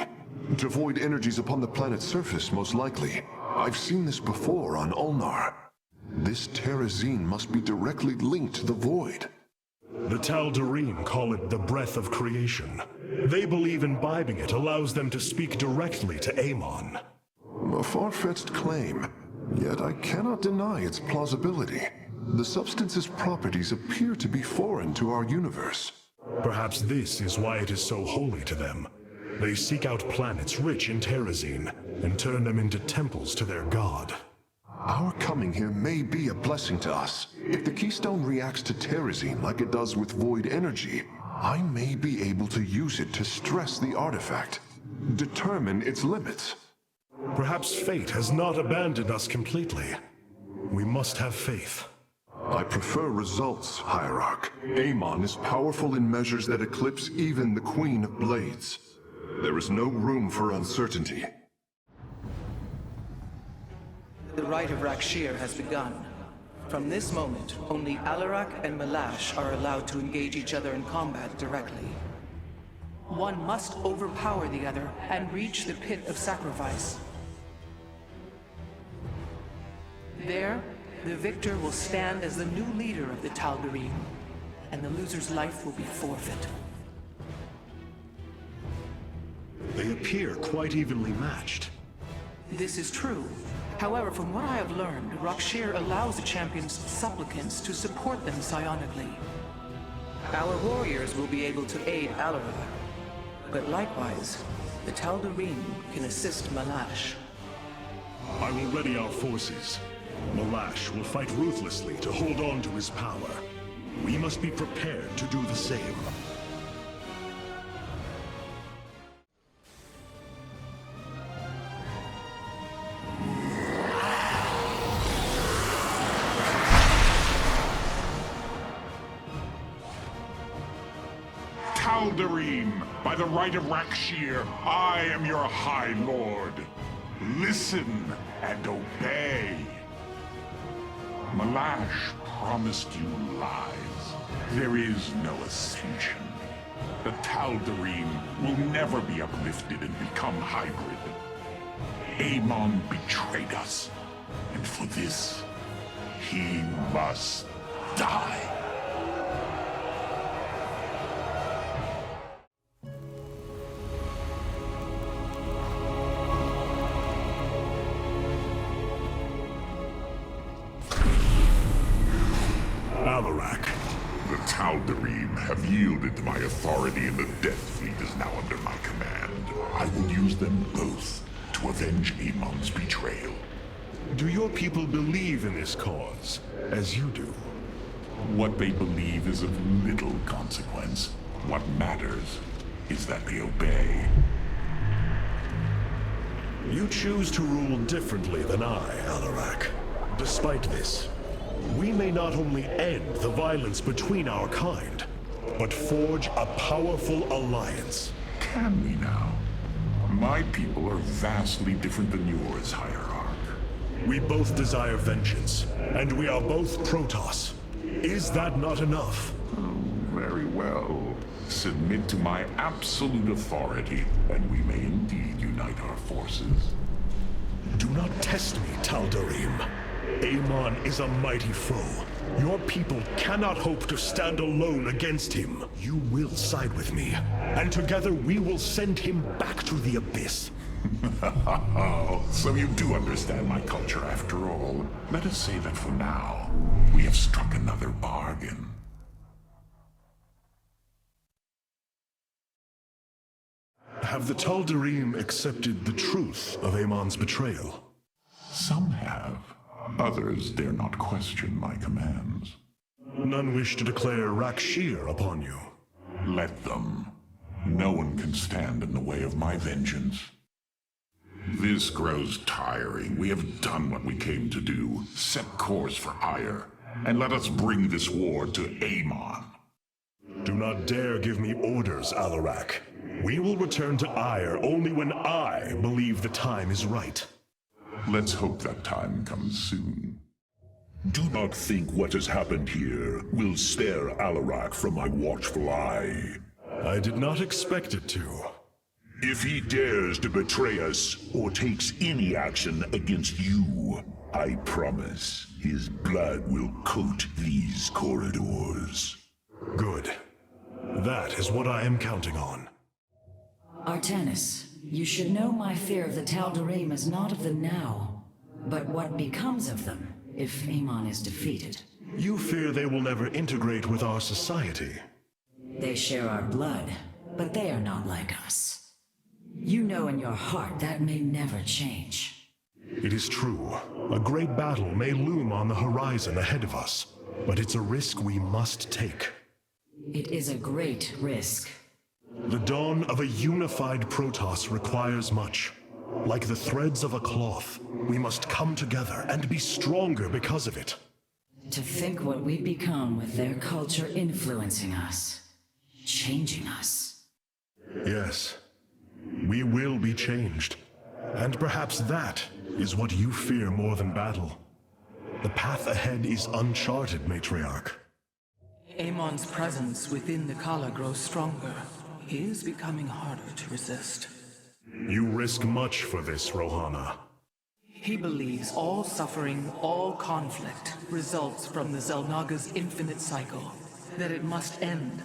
to void energies upon the planet's surface, most likely. I've seen this before on Ulnar. This terrazine must be directly linked to the void. The Tal'Darim call it the breath of creation. They believe imbibing it allows them to speak directly to Amon. A far-fetched claim, yet I cannot deny its plausibility. The substance's properties appear to be foreign to our universe. Perhaps this is why it is so holy to them. They seek out planets rich in terrazine and turn them into temples to their god. Our coming here may be a blessing to us. If the keystone reacts to terrazine like it does with void energy, I may be able to use it to stress the artifact, determine its limits. Perhaps fate has not abandoned us completely. We must have faith. I prefer results, Hierarch. Amon is powerful in measures that eclipse even the Queen of Blades. There is no room for uncertainty. The Rite of Rak'shir has begun. From this moment, only Alarak and Malash are allowed to engage each other in combat directly. One must overpower the other and reach the pit of sacrifice. There, the victor will stand as the new leader of the Tal'Darim, and the loser's life will be forfeit. They appear quite evenly matched. This is true. However, from what I have learned, Rak'shir allows the champion's supplicants to support them psionically. Our warriors will be able to aid Alarak, but likewise, the Tal'Darim can assist Malash. I will ready our forces. Malash will fight ruthlessly to hold on to his power. We must be prepared to do the same. Tal'Darim, by the Rite of Rak'shir, I am your High Lord. Listen and obey. Malash promised you lies. There is no ascension. The Tal'Darim will never be uplifted and become hybrid. Amon betrayed us, and for this, he must die. Alarak. The Tal'Darim have yielded to my authority, and the Death Fleet is now under my command. I will use them both to avenge Amon's betrayal. Do your people believe in this cause, as you do? What they believe is of little consequence. What matters is that they obey. You choose to rule differently than I, Alarak. Despite this, we may not only end the violence between our kind, but forge a powerful alliance. Can we now? My people are vastly different than yours, Hierarch. We both desire vengeance, and we are both Protoss. Is that not enough? Oh, very well. Submit to my absolute authority, and we may indeed unite our forces. Do not test me, Tal'Darim. Amon is a mighty foe. Your people cannot hope to stand alone against him. You will side with me, and together we will send him back to the abyss. So you do understand my culture after all. Let us say that for now, we have struck another bargain. Have the Tal'Darim accepted the truth of Amon's betrayal? Some have. Others dare not question my commands. None wish to declare Rak'shir upon you. Let them. No one can stand in the way of my vengeance. This grows tiring. We have done what we came to do. Set course for Aiur, and let us bring this war to Amon. Do not dare give me orders, Alarak. We will return to Aiur only when I believe the time is right. Let's hope that time comes soon. Do not think what has happened here will spare Alarak from my watchful eye. I did not expect it to. If he dares to betray us or takes any action against you, I promise his blood will coat these corridors. Good. That is what I am counting on. Artanis, you should know my fear of the Tal'Darim is not of the now, but what becomes of them if Amon is defeated. You fear they will never integrate with our society. They share our blood, but they are not like us. You know in your heart that may never change. It is true. A great battle may loom on the horizon ahead of us, but it's a risk we must take. It is a great risk. The dawn of a unified Protoss requires much. Like the threads of a cloth, we must come together and be stronger because of it. To think what we become with their culture influencing us, changing us. Yes, we will be changed. And perhaps that is what you fear more than battle. The path ahead is uncharted, Matriarch. Amon's presence within the Kala grows stronger. He is becoming harder to resist. You risk much for this, Rohana. He believes all suffering, all conflict, results from the Xel'Naga's infinite cycle, that it must end.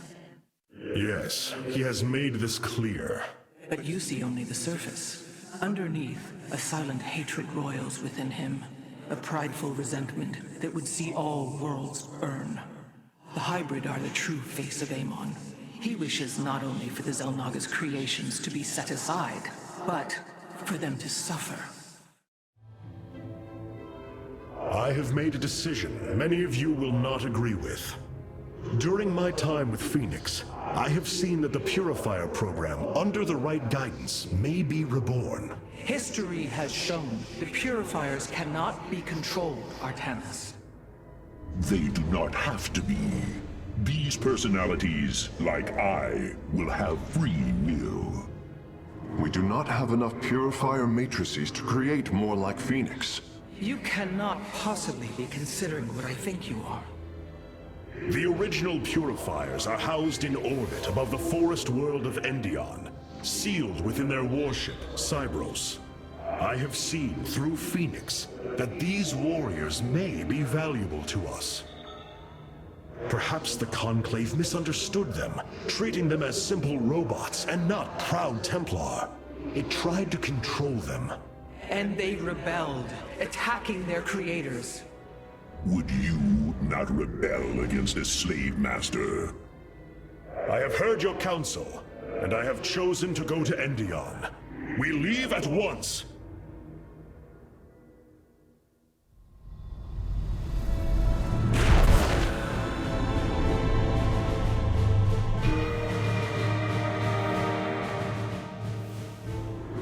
Yes, he has made this clear. But you see only the surface. Underneath, a silent hatred roils within him, a prideful resentment that would see all worlds burn. The hybrid are the true face of Amon. He wishes not only for the Xel'Naga's creations to be set aside, but for them to suffer. I have made a decision many of you will not agree with. During my time with Phoenix, I have seen that the Purifier program, under the right guidance, may be reborn. History has shown the Purifiers cannot be controlled, Artanis. They do not have to be. These personalities, like I, will have free will. We do not have enough Purifier matrices to create more like Phoenix. You cannot possibly be considering what I think you are. The original Purifiers are housed in orbit above the forest world of Endion, sealed within their warship, Cybros. I have seen through Phoenix that these warriors may be valuable to us. Perhaps the Conclave misunderstood them, treating them as simple robots and not proud Templar. It tried to control them. And they rebelled, attacking their creators. Would you not rebel against a slave master? I have heard your counsel, and I have chosen to go to Endion. We leave at once!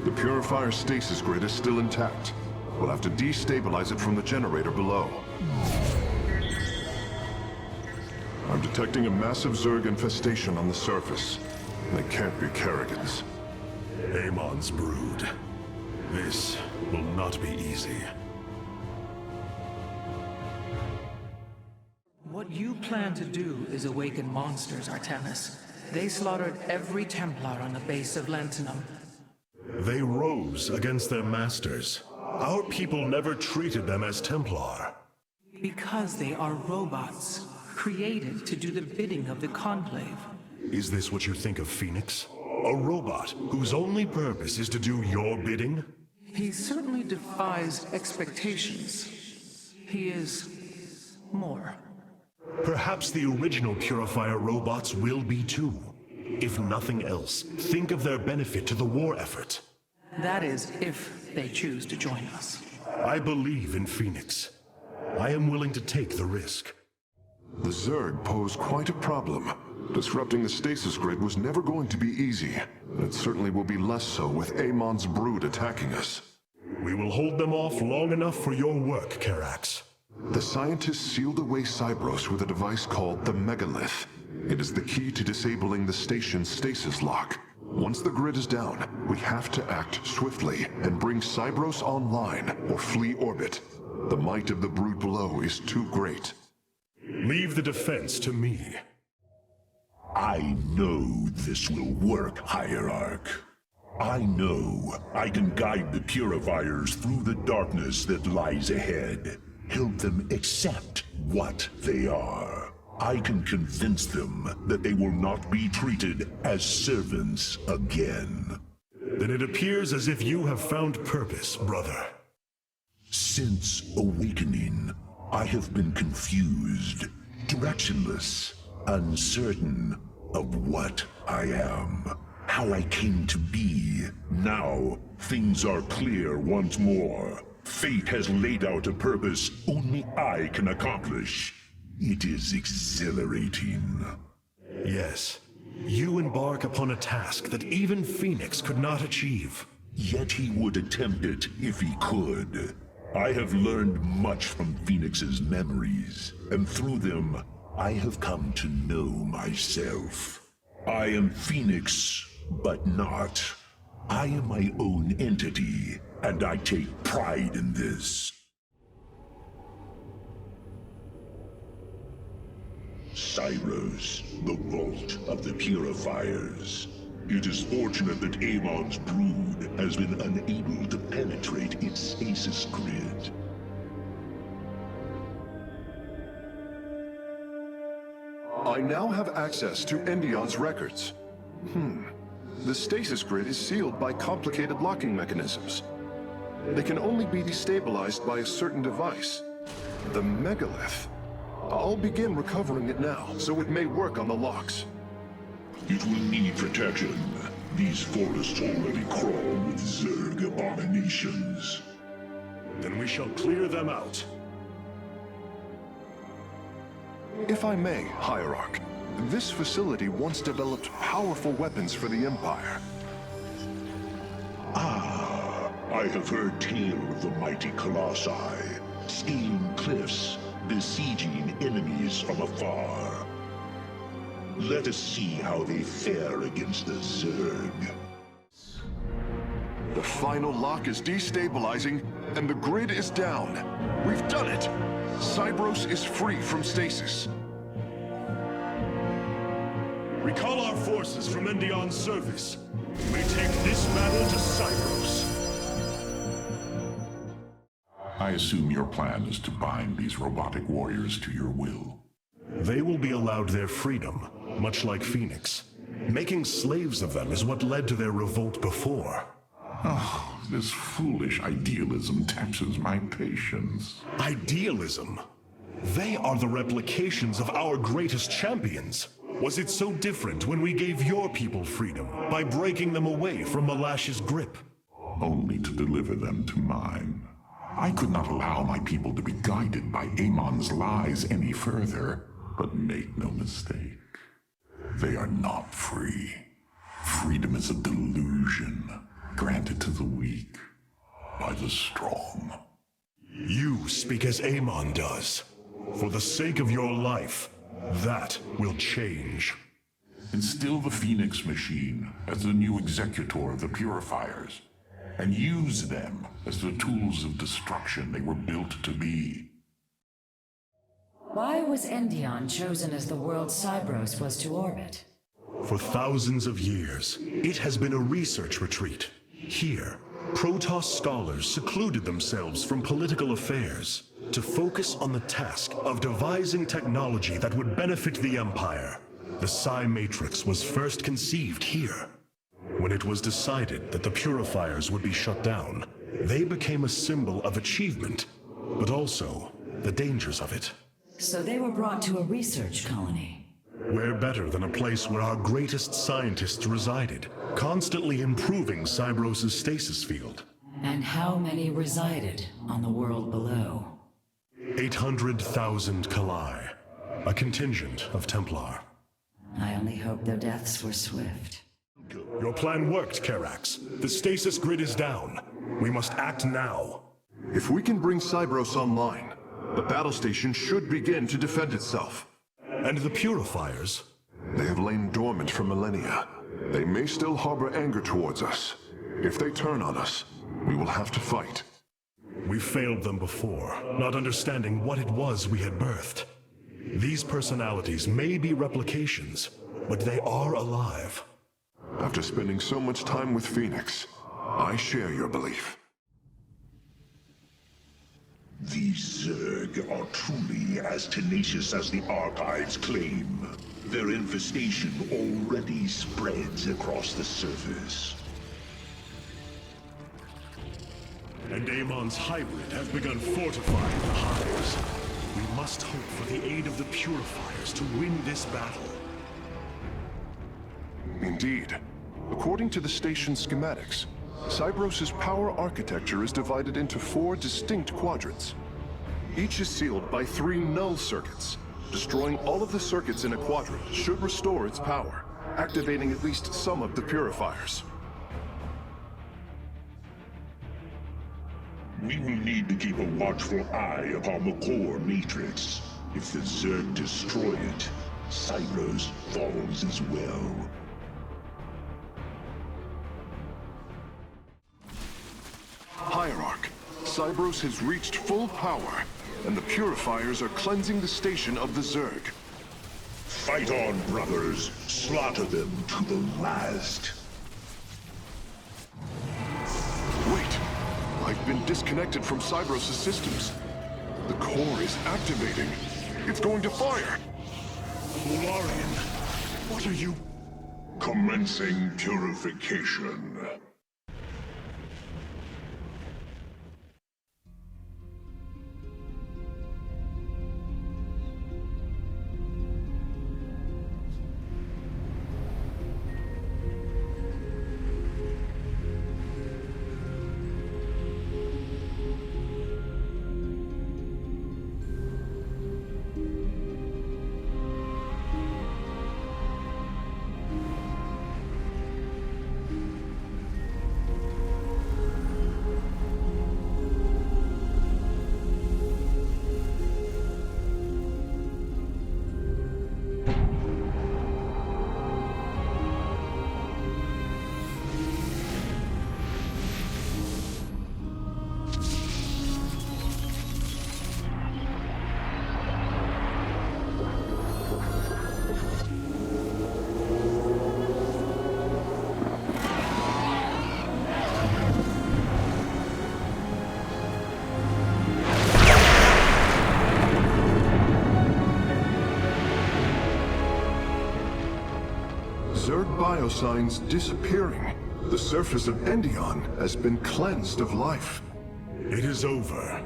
The Purifier stasis grid is still intact. We'll have to destabilize it from the generator below. I'm detecting a massive Zerg infestation on the surface. They can't be kerrigans. Amon's brood. This will not be easy. What you plan to do is awaken monsters, Artanis. They slaughtered every Templar on the base of Lantinum. They rose against their masters. Our people never treated them as Templar. Because they are robots, created to do the bidding of the Conclave. Is this what you think of Phoenix? A robot whose only purpose is to do your bidding? He certainly defies expectations. He is more. Perhaps the original Purifier robots will be too. If nothing else, think of their benefit to the war effort. That is, if they choose to join us. I believe in Phoenix. I am willing to take the risk. The Zerg pose quite a problem. Disrupting the stasis grid was never going to be easy. It certainly will be less so with Amon's brood attacking us. We will hold them off long enough for your work, Karax. The scientists sealed away Cybros with a device called the Megalith. It is the key to disabling the station's stasis lock. Once the grid is down, we have to act swiftly and bring Cybros online or flee orbit. The might of the brood below is too great. Leave the defense to me. I know this will work, Hierarch. I know I can guide the Purifiers through the darkness that lies ahead. Help them accept what they are. I can convince them that they will not be treated as servants again. Then it appears as if you have found purpose, brother. Since awakening, I have been confused, directionless, uncertain of what I am, how I came to be. Now, things are clear once more. Fate has laid out a purpose only I can accomplish. It is exhilarating. Yes, you embark upon a task that even Phoenix could not achieve. Yet he would attempt it if he could. I have learned much from Phoenix's memories, and through them, I have come to know myself. I am Phoenix, but not. I am my own entity, and I take pride in this. Cybros, the vault of the Purifiers. It is fortunate that Amon's brood has been unable to penetrate its stasis grid. I now have access to Endion's records. The stasis grid is sealed by complicated locking mechanisms. They can only be destabilized by a certain device. The Megalith. I'll begin recovering it now, so it may work on the locks. It will need protection. These forests already crawl with Zerg abominations. Then we shall clear them out. If I may, Hierarch, this facility once developed powerful weapons for the Empire. I have heard tale of the mighty Colossi, scaling cliffs, besieging enemies from afar. Let us see how they fare against the Zerg. The final lock is destabilizing, and the grid is down. We've done it! Cybros is free from stasis. Recall our forces from Endion's service. We take this battle to Cybros. I assume your plan is to bind these robotic warriors to your will. They will be allowed their freedom, much like Phoenix. Making slaves of them is what led to their revolt before. Oh, this foolish idealism taxes my patience. Idealism? They are the replications of our greatest champions. Was it so different when we gave your people freedom by breaking them away from Malash's grip? Only to deliver them to mine. I could not allow my people to be guided by Amon's lies any further. But make no mistake, they are not free. Freedom is a delusion granted to the weak by the strong. You speak as Amon does. For the sake of your life, That will change. Instill the Phoenix machine as the new executor of the Purifiers, and use them as the tools of destruction they were built to be. Why was Endion chosen as the world Cybros was to orbit? For thousands of years, it has been a research retreat. Here, Protoss scholars secluded themselves from political affairs to focus on the task of devising technology that would benefit the Empire. The Psi Matrix was first conceived here. When it was decided that the Purifiers would be shut down, they became a symbol of achievement, but also the dangers of it. So they were brought to a research colony. Where better than a place where our greatest scientists resided, constantly improving Cybros' stasis field. And how many resided on the world below? 800,000 Kalai, a contingent of Templar. I only hope their deaths were swift. Your plan worked, Karax. The stasis grid is down. We must act now. If we can bring Cybros online, the battle station should begin to defend itself. And the Purifiers? They have lain dormant for millennia. They may still harbor anger towards us. If they turn on us, we will have to fight. We failed them before, not understanding what it was we had birthed. These personalities may be replications, but they are alive. After spending so much time with Phoenix, I share your belief. These Zerg are truly as tenacious as the archives claim. Their infestation already spreads across the surface. And Amon's hybrid has begun fortifying the hives. We must hope for the aid of the Purifiers to win this battle. Indeed. According to the station schematics, Cybros' power architecture is divided into 4 distinct quadrants. Each is sealed by 3 null circuits. Destroying all of the circuits in a quadrant should restore its power, activating at least some of the Purifiers. We will need to keep a watchful eye upon the core matrix. If the Zerg destroy it, Cybros falls as well. Hierarch, Cybros has reached full power, and the Purifiers are cleansing the station of the Zerg. Fight on, brothers. Slaughter them to the last. Wait! I've been disconnected from Cybros' systems. The core is activating. It's going to fire! Ulnarian, what are you... Commencing purification. Zerg biosigns disappearing. The surface of Endion has been cleansed of life. It is over.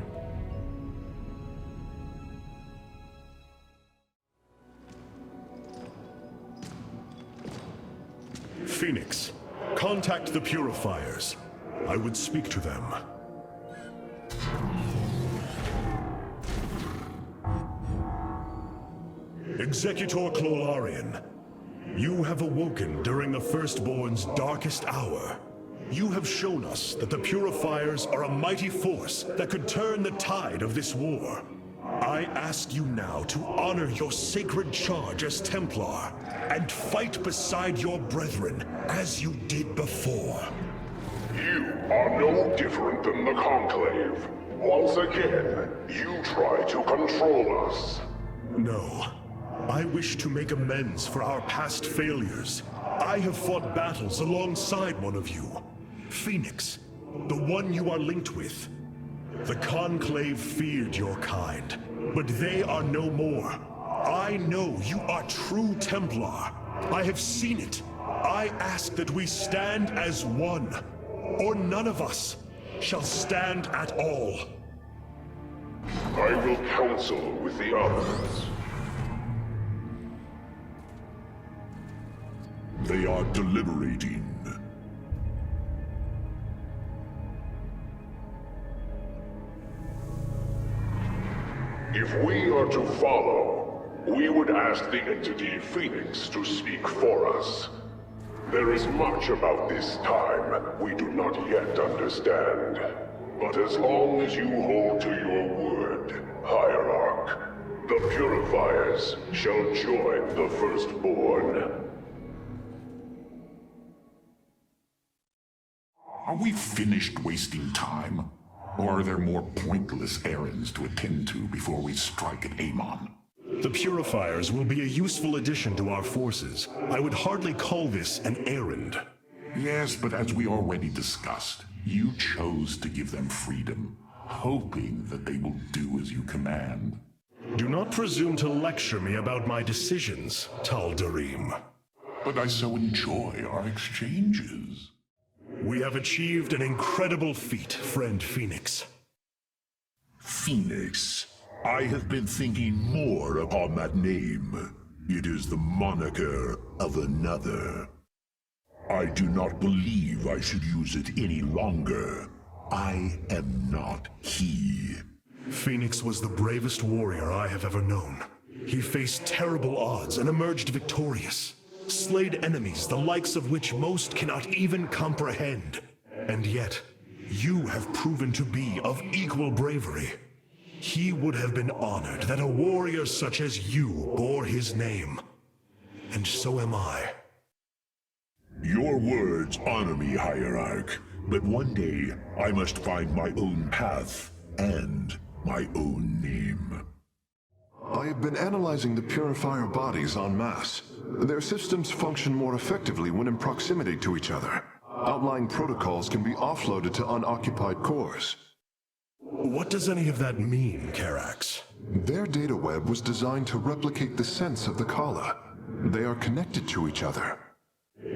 Phoenix, contact the Purifiers. I would speak to them. Executor Clolarian, you have awoken during the Firstborn's darkest hour. You have shown us that the Purifiers are a mighty force that could turn the tide of this war. I ask you now to honor your sacred charge as Templar, and fight beside your brethren, as you did before. You are no different than the Conclave. Once again, you try to control us. No. I wish to make amends for our past failures. I have fought battles alongside one of you. Phoenix, the one you are linked with. The Conclave feared your kind, but they are no more. I know you are true Templar. I have seen it. I ask that we stand as one, or none of us shall stand at all. I will counsel with the others. They are deliberating. If we are to follow, we would ask the entity Phoenix to speak for us. There is much about this time we do not yet understand. But as long as you hold to your word, Hierarch, the Purifiers shall join the Firstborn. Are we finished wasting time? Or are there more pointless errands to attend to before we strike at Amon? The Purifiers will be a useful addition to our forces. I would hardly call this an errand. Yes, but as we already discussed, you chose to give them freedom, hoping that they will do as you command. Do not presume to lecture me about my decisions, Tal'Darim. But I so enjoy our exchanges. We have achieved an incredible feat, friend Phoenix. Phoenix. I have been thinking more upon that name. It is the moniker of another. I do not believe I should use it any longer. I am not he. Phoenix was the bravest warrior I have ever known. He faced terrible odds and emerged victorious. Slayed enemies the likes of which most cannot even comprehend. And yet, you have proven to be of equal bravery. He would have been honored that a warrior such as you bore his name. And so am I. Your words honor me, Hierarch, but one day I must find my own path and my own name. I have been analyzing the Purifier bodies en masse. Their systems function more effectively when in proximity to each other. Outlying protocols can be offloaded to unoccupied cores. What does any of that mean, Karax? Their data web was designed to replicate the sense of the Kala. They are connected to each other.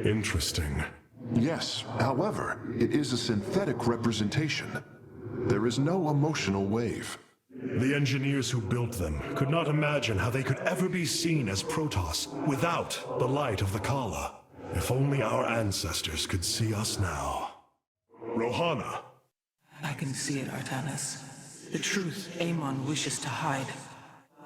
Interesting. Yes, however, it is a synthetic representation. There is no emotional wave. The engineers who built them could not imagine how they could ever be seen as Protoss without the light of the Kala. If only our ancestors could see us now. Rohana. I can see it, Artanis. The truth Amon wishes to hide.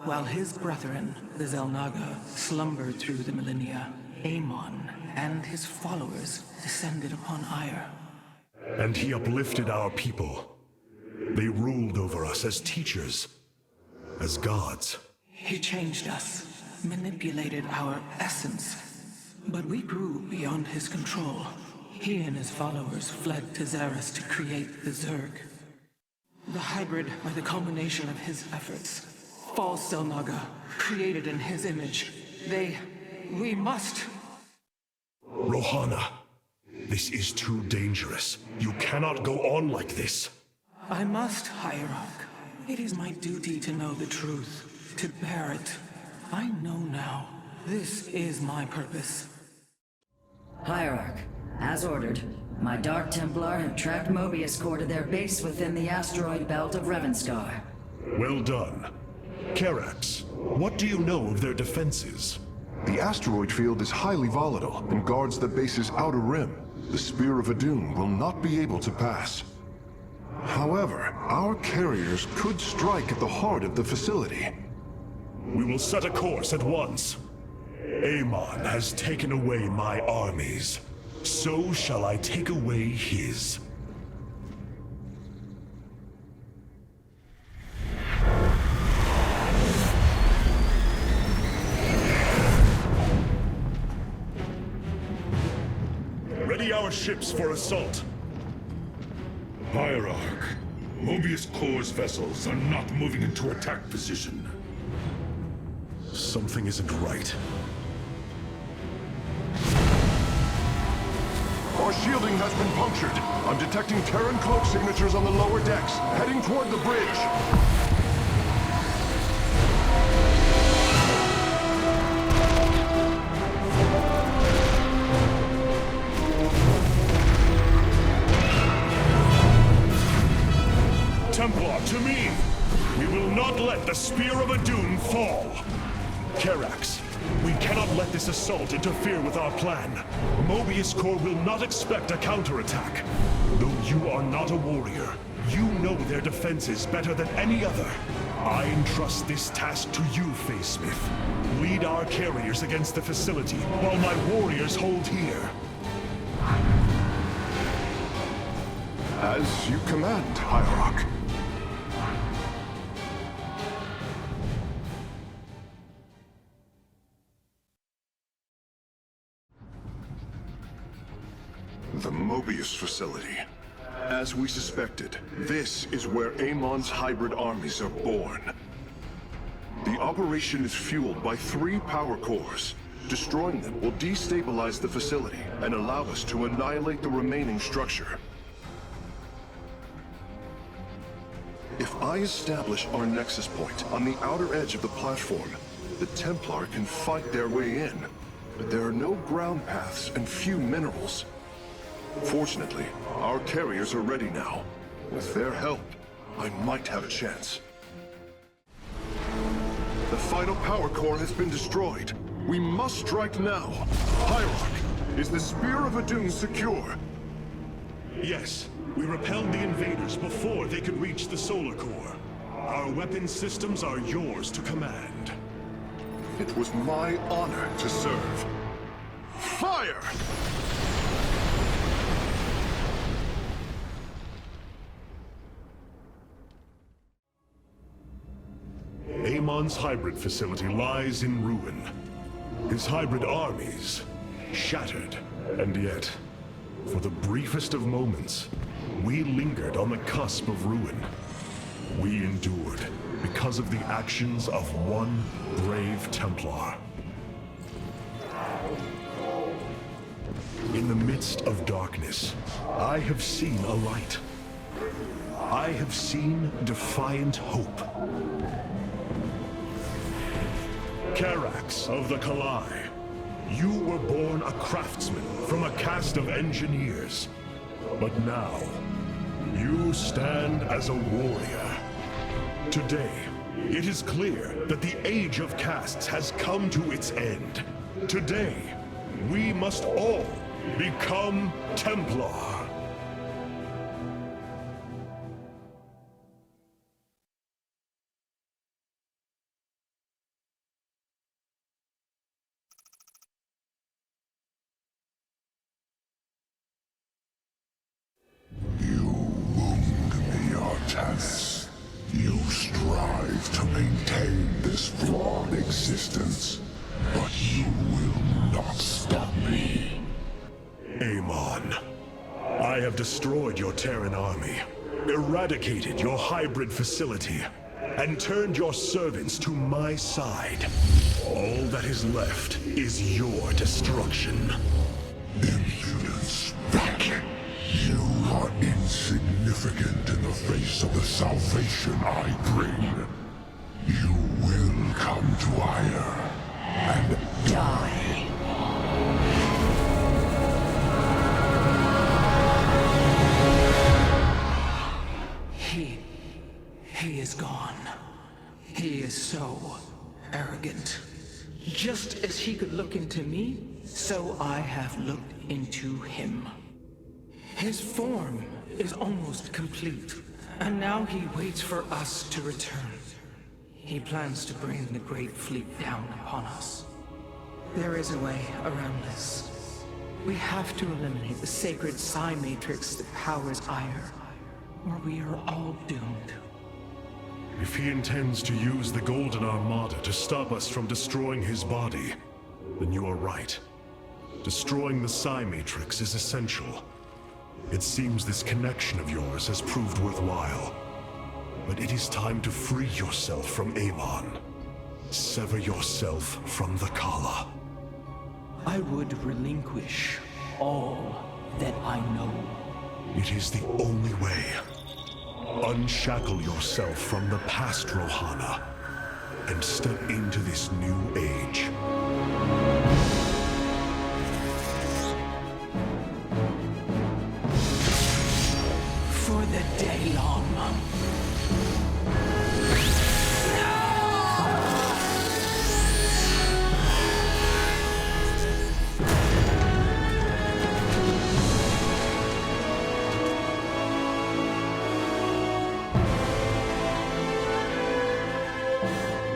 While his brethren, the Xel'Naga, slumbered through the millennia, Amon and his followers descended upon Aiur. And he uplifted our people. They ruled over us as teachers, as gods. He changed us, manipulated our essence. But we grew beyond his control. He and his followers fled to Xeris to create the Zerg. The hybrid are the culmination of his efforts. False Xel'Naga, created in his image. We must... Rohana, this is too dangerous. You cannot go on like this. I must, Hierarch. It is my duty to know the truth, to bear it. I know now. This is my purpose. Hierarch, as ordered, my Dark Templar have tracked Mobius Core to their base within the asteroid belt of Revenskar. Well done. Karax, what do you know of their defenses? The asteroid field is highly volatile and guards the base's outer rim. The Spear of Adun will not be able to pass. However, our carriers could strike at the heart of the facility. We will set a course at once. Amon has taken away my armies. So shall I take away his. our ships for assault. Hierarch, Mobius Core's vessels are not moving into attack position. Something isn't right. Our shielding has been punctured. I'm detecting Terran cloak signatures on the lower decks, heading toward the bridge. Templar, to me! We will not let the Spear of Adun fall! Karax, we cannot let this assault interfere with our plan. Mobius Core will not expect a counterattack. Though you are not a warrior, you know their defenses better than any other. I entrust this task to you, Facesmith. Lead our carriers against the facility, while my warriors hold here. As you command, Aiur. The Mobius facility. As we suspected, this is where Amon's hybrid armies are born. The operation is fueled by 3 power cores. Destroying them will destabilize the facility and allow us to annihilate the remaining structure. If I establish our nexus point on the outer edge of the platform, the Templar can fight their way in. But there are no ground paths and few minerals. Fortunately, our carriers are ready now. With their help, I might have a chance. The final power core has been destroyed. We must strike now. Hierarch, is the Spear of Adun secure? Yes, we repelled the invaders before they could reach the solar core. Our weapon systems are yours to command. It was my honor to serve. Fire! Amon's hybrid facility lies in ruin. His hybrid armies shattered, and yet, for the briefest of moments, we lingered on the cusp of ruin. We endured because of the actions of one brave Templar. In the midst of darkness, I have seen a light. I have seen defiant hope. Karax of the Kalai, you were born a craftsman from a caste of engineers. But now, you stand as a warrior. Today, it is clear that the age of castes has come to its end. Today, we must all become Templar. You strive to maintain this flawed existence, but you will not stop me. Amon, I have destroyed your Terran army, eradicated your hybrid facility, and turned your servants to my side. All that is left is your destruction. Impudence, back! You are insignificant in the face of the salvation I bring. You will come to Aiur and die. He is gone. He is so arrogant. Just as he could look into me, so I have looked into him. His form is almost complete, and now he waits for us to return. He plans to bring the Great Fleet down upon us. There is a way around this. We have to eliminate the sacred psi matrix that powers Aiur, or we are all doomed. If he intends to use the Golden Armada to stop us from destroying his body, then you are right. Destroying the Psi Matrix is essential. It seems this connection of yours has proved worthwhile. But it is time to free yourself from Amon. Sever yourself from the Kala. I would relinquish all that I know. It is the only way. Unshackle yourself from the past, Rohana, and step into this new age. For the day long.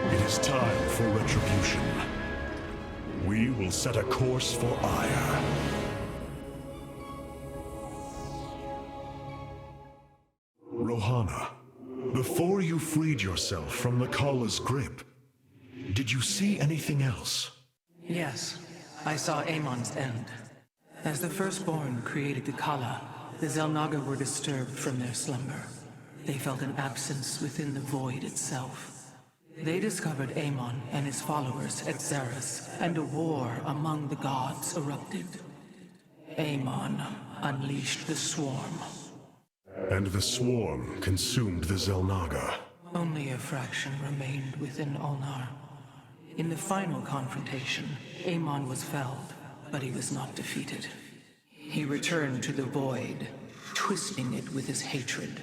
It is time for retribution. We will set a course for Aiur. Rohana, before you freed yourself from the Kala's grip, did you see anything else? Yes, I saw Amon's end. As the Firstborn created the Kala, the Xel'Naga were disturbed from their slumber. They felt an absence within the void itself. They discovered Amon and his followers at Xeris, and a war among the gods erupted. Amon unleashed the Swarm. And the Swarm consumed the Xel'Naga. Only a fraction remained within Ulnar. In the final confrontation, Amon was felled, but he was not defeated. He returned to the void, twisting it with his hatred.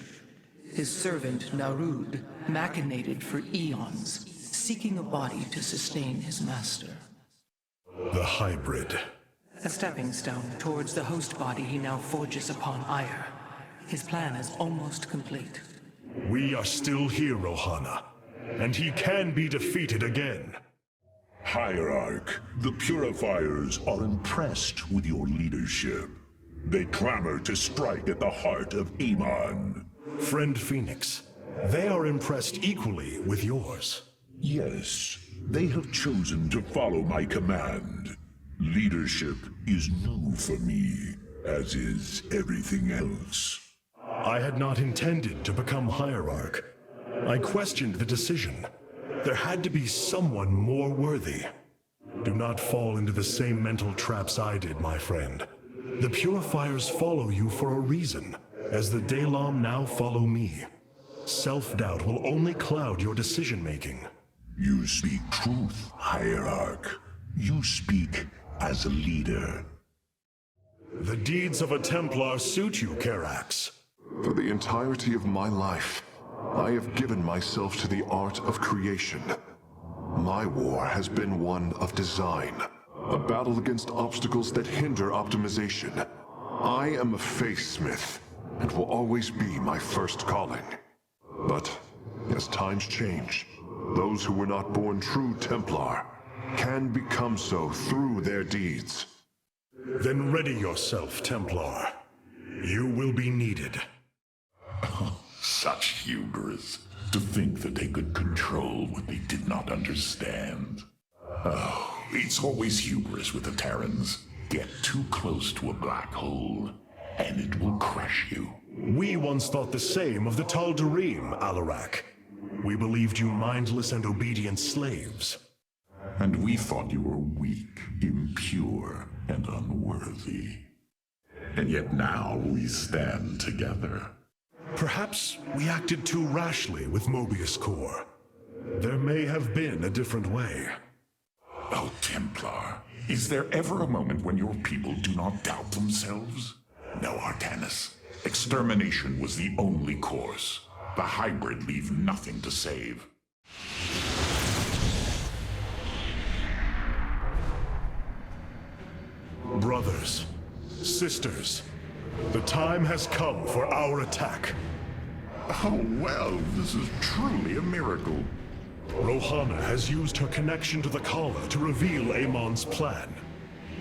His servant, Narud, machinated for eons, seeking a body to sustain his master. The hybrid. A stepping stone towards the host body he now forges upon Aiur. His plan is almost complete. We are still here, Rohana, and he can be defeated again. Hierarch, the Purifiers are impressed with your leadership. They clamor to strike at the heart of Amon. Friend Phoenix, they are impressed equally with yours. Yes, they have chosen to follow my command. Leadership is new for me, as is everything else. I had not intended to become Hierarch. I questioned the decision. There had to be someone more worthy. Do not fall into the same mental traps I did, my friend. The Purifiers follow you for a reason, as the Dalam now follow me. Self-doubt will only cloud your decision-making. You speak truth, Hierarch. You speak as a leader. The deeds of a Templar suit you, Karax. For the entirety of my life, I have given myself to the art of creation. My war has been one of design, a battle against obstacles that hinder optimization. I am a faithsmith, and will always be my first calling. But as times change, those who were not born true Templar can become so through their deeds. Then ready yourself, Templar. You will be needed. Such hubris, to think that they could control what they did not understand. Oh, it's always hubris with the Terrans. Get too close to a black hole, and it will crush you. We once thought the same of the Tal'Darim, Alarak. We believed you mindless and obedient slaves. And we thought you were weak, impure, and unworthy. And yet now we stand together. Perhaps we acted too rashly with Mobius Core. There may have been a different way. Oh, Templar, is there ever a moment when your people do not doubt themselves? No, Artanis. Extermination was the only course. The hybrid leave nothing to save. Brothers, sisters, the time has come for our attack. Oh, well, this is truly a miracle. Rohana has used her connection to the Kala to reveal Amon's plan.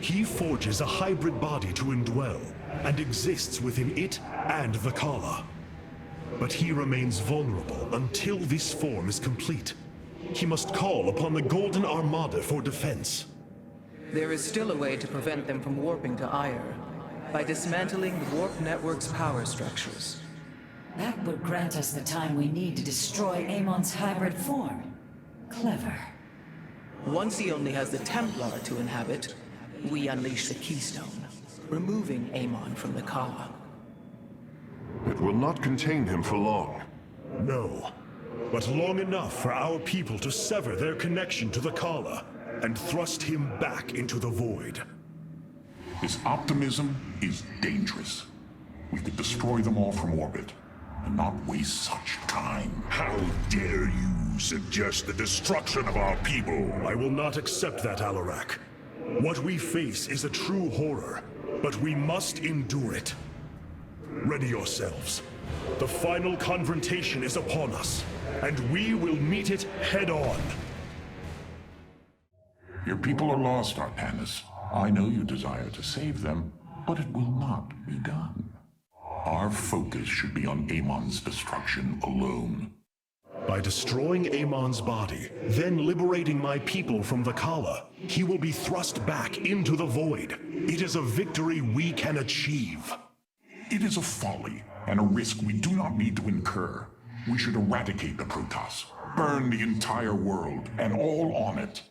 He forges a hybrid body to indwell, and exists within it and the Kala. But he remains vulnerable until this form is complete. He must call upon the Golden Armada for defense. There is still a way to prevent them from warping to Aiur, by dismantling the warp network's power structures. That would grant us the time we need to destroy Amon's hybrid form. Clever. Once he only has the Templar to inhabit, we unleash the keystone, removing Amon from the Kala. It will not contain him for long. No, but long enough for our people to sever their connection to the Kala and thrust him back into the void. His optimism is dangerous. We could destroy them all from orbit, and not waste such time. How dare you suggest the destruction of our people? I will not accept that, Alarak. What we face is a true horror, but we must endure it. Ready yourselves. The final confrontation is upon us, and we will meet it head-on. Your people are lost, Artanis. I know you desire to save them, but it will not be done. Our focus should be on Amon's destruction alone. By destroying Amon's body, then liberating my people from the Kala, he will be thrust back into the void. It is a victory we can achieve. It is a folly, and a risk we do not need to incur. We should eradicate the Protoss, burn the entire world, and all on it.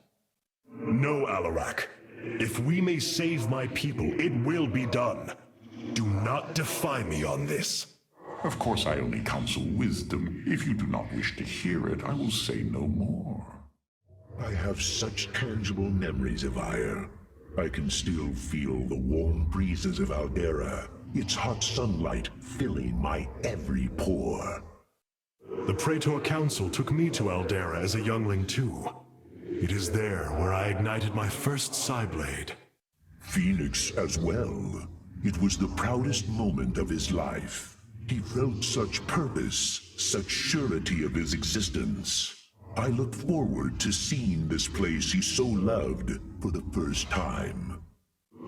No, Alarak. If we may save my people, it will be done. Do not defy me on this. Of course, I only counsel wisdom. If you do not wish to hear it, I will say no more. I have such tangible memories of Aiur. I can still feel the warm breezes of Aldera, its hot sunlight filling my every pore. The Praetor Council took me to Aldera as a youngling too. It is there where I ignited my first Psyblade. Phoenix as well. It was the proudest moment of his life. He felt such purpose, such surety of his existence. I look forward to seeing this place he so loved for the first time.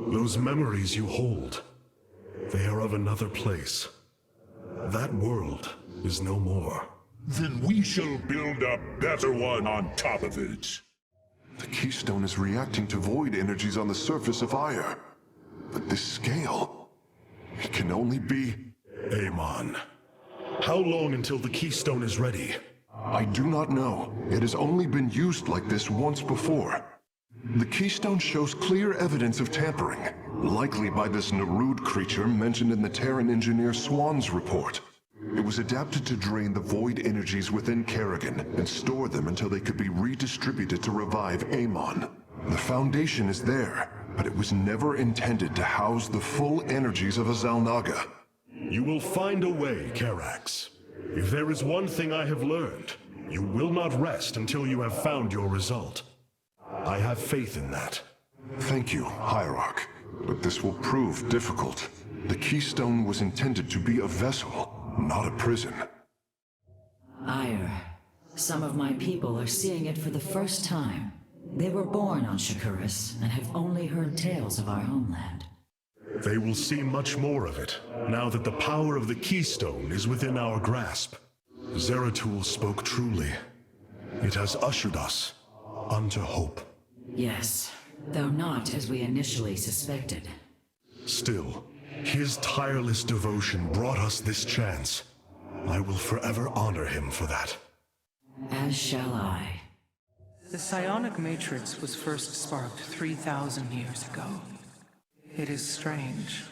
Those memories you hold, they are of another place. That world is no more. Then we shall build a better one on top of it. The keystone is reacting to void energies on the surface of Aiur. But this scale, it can only be... Amon. How long until the keystone is ready? I do not know. It has only been used like this once before. The keystone shows clear evidence of tampering, likely by this Narud creature mentioned in the Terran engineer Swan's report. It was adapted to drain the void energies within Kerrigan and store them until they could be redistributed to revive Amon. The foundation is there, but it was never intended to house the full energies of a Xel'Naga. You will find a way, Karax. If there is one thing I have learned, you will not rest until you have found your result. I have faith in that. Thank you, Hierarch, but this will prove difficult. The keystone was intended to be a vessel, not a prison. Aiur. Some of my people are seeing it for the first time. They were born on Shakuras and have only heard tales of our homeland. They will see much more of it, now that the power of the keystone is within our grasp. Zeratul spoke truly. It has ushered us unto hope. Yes, though not as we initially suspected. Still, his tireless devotion brought us this chance. I will forever honor him for that. As shall I. The psionic matrix was first sparked 3,000 years ago. It is strange.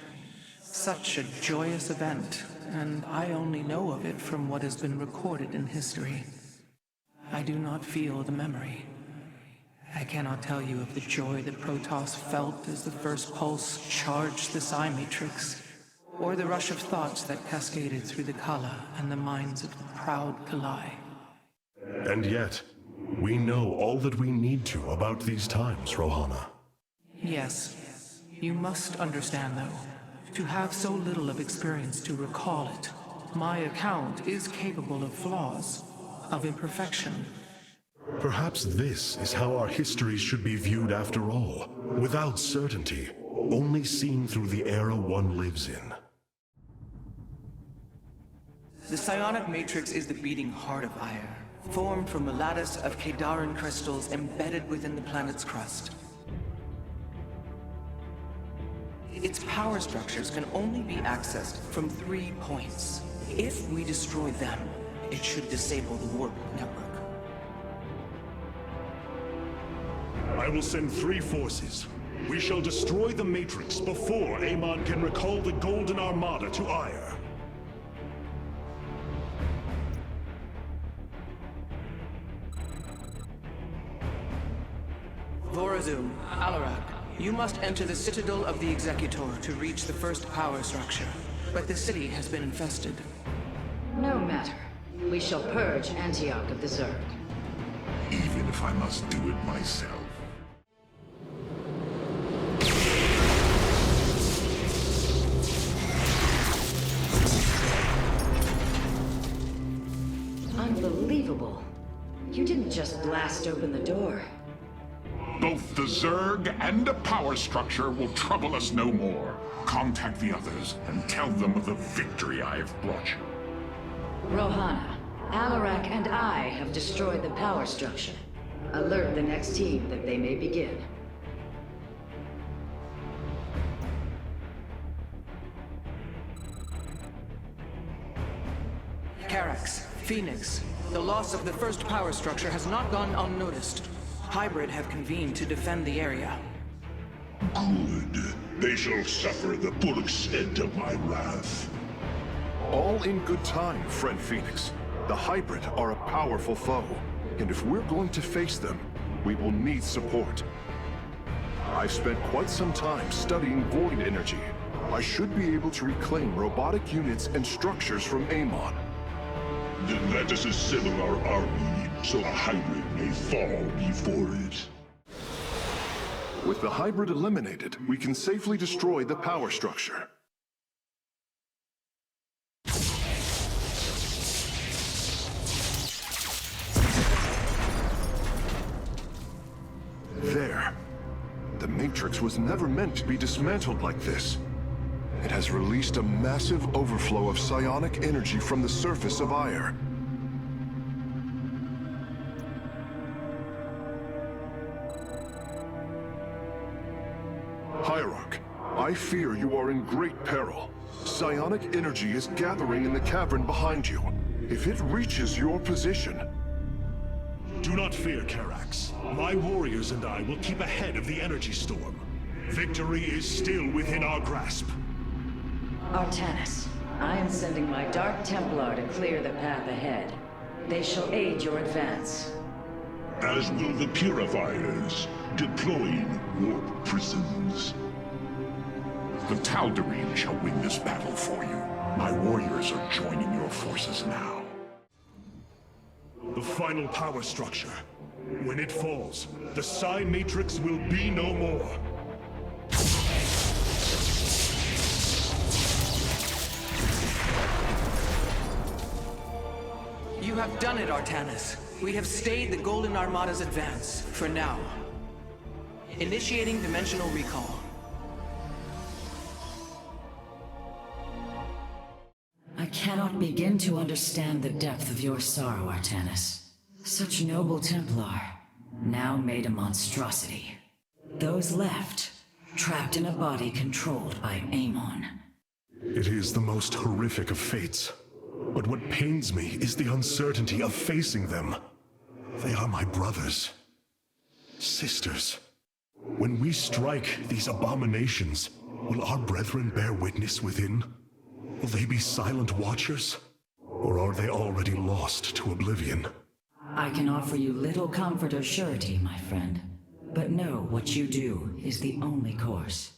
Such a joyous event, and I only know of it from what has been recorded in history. I do not feel the memory. I cannot tell you of the joy that Protoss felt as the first pulse charged the psi matrix, or the rush of thoughts that cascaded through the Kala and the minds of the proud Kalai. And yet, we know all that we need to about these times, Rohana. Yes. You must understand, though, to have so little of experience to recall it, my account is capable of flaws, of imperfection. Perhaps this is how our histories should be viewed after all, without certainty, only seen through the era one lives in. The psionic matrix is the beating heart of Aiur, formed from a lattice of Kadaran crystals embedded within the planet's crust. its power structures can only be accessed from 3 points. If we destroy them, it should disable the warp network. I will send 3 forces. We shall destroy the Matrix before Amon can recall the Golden Armada to Aiur. Vorazun, Alarak, you must enter the Citadel of the Executor to reach the first power structure. But the city has been infested. No matter. We shall purge Antioch of the Zerg. Even if I must do it myself. Unbelievable. You didn't just blast open the door. Both the Zerg and the power structure will trouble us no more. Contact the others and tell them of the victory I have brought you. Rohana, Alarak and I have destroyed the power structure. Alert the next team that they may begin. Karax, Phoenix, the loss of the first power structure has not gone unnoticed. Hybrid have convened to defend the area. Good. They shall suffer the full extent of my wrath. All in good time, friend Phoenix. The Hybrid are a powerful foe, and if we're going to face them, we will need support. I've spent quite some time studying void energy. I should be able to reclaim robotic units and structures from Amon. Then let us assemble our army, so a Hybrid may fall before it. With the Hybrid eliminated, we can safely destroy the power structure. There. The Matrix was never meant to be dismantled like this. It has released a massive overflow of psionic energy from the surface of Aiur. Hierarch, I fear you are in great peril. Psionic energy is gathering in the cavern behind you. If it reaches your position... Do not fear, Karax. My warriors and I will keep ahead of the energy storm. Victory is still within our grasp. Artanis, I am sending my Dark Templar to clear the path ahead. They shall aid your advance. As will the Purifiers, deploying warp prisons. The Tal'Darim shall win this battle for you. My warriors are joining your forces now. The final power structure. When it falls, the Psi Matrix will be no more. You have done it, Artanis. We have stayed the Golden Armada's advance, for now. Initiating dimensional recall. I cannot begin to understand the depth of your sorrow, Artanis. Such noble Templar, now made a monstrosity. Those left, trapped in a body controlled by Amon. It is the most horrific of fates. But what pains me is the uncertainty of facing them. They are my brothers. Sisters. When we strike these abominations, will our brethren bear witness within? Will they be silent watchers? Or are they already lost to oblivion? I can offer you little comfort or surety, my friend. But know what you do is the only course.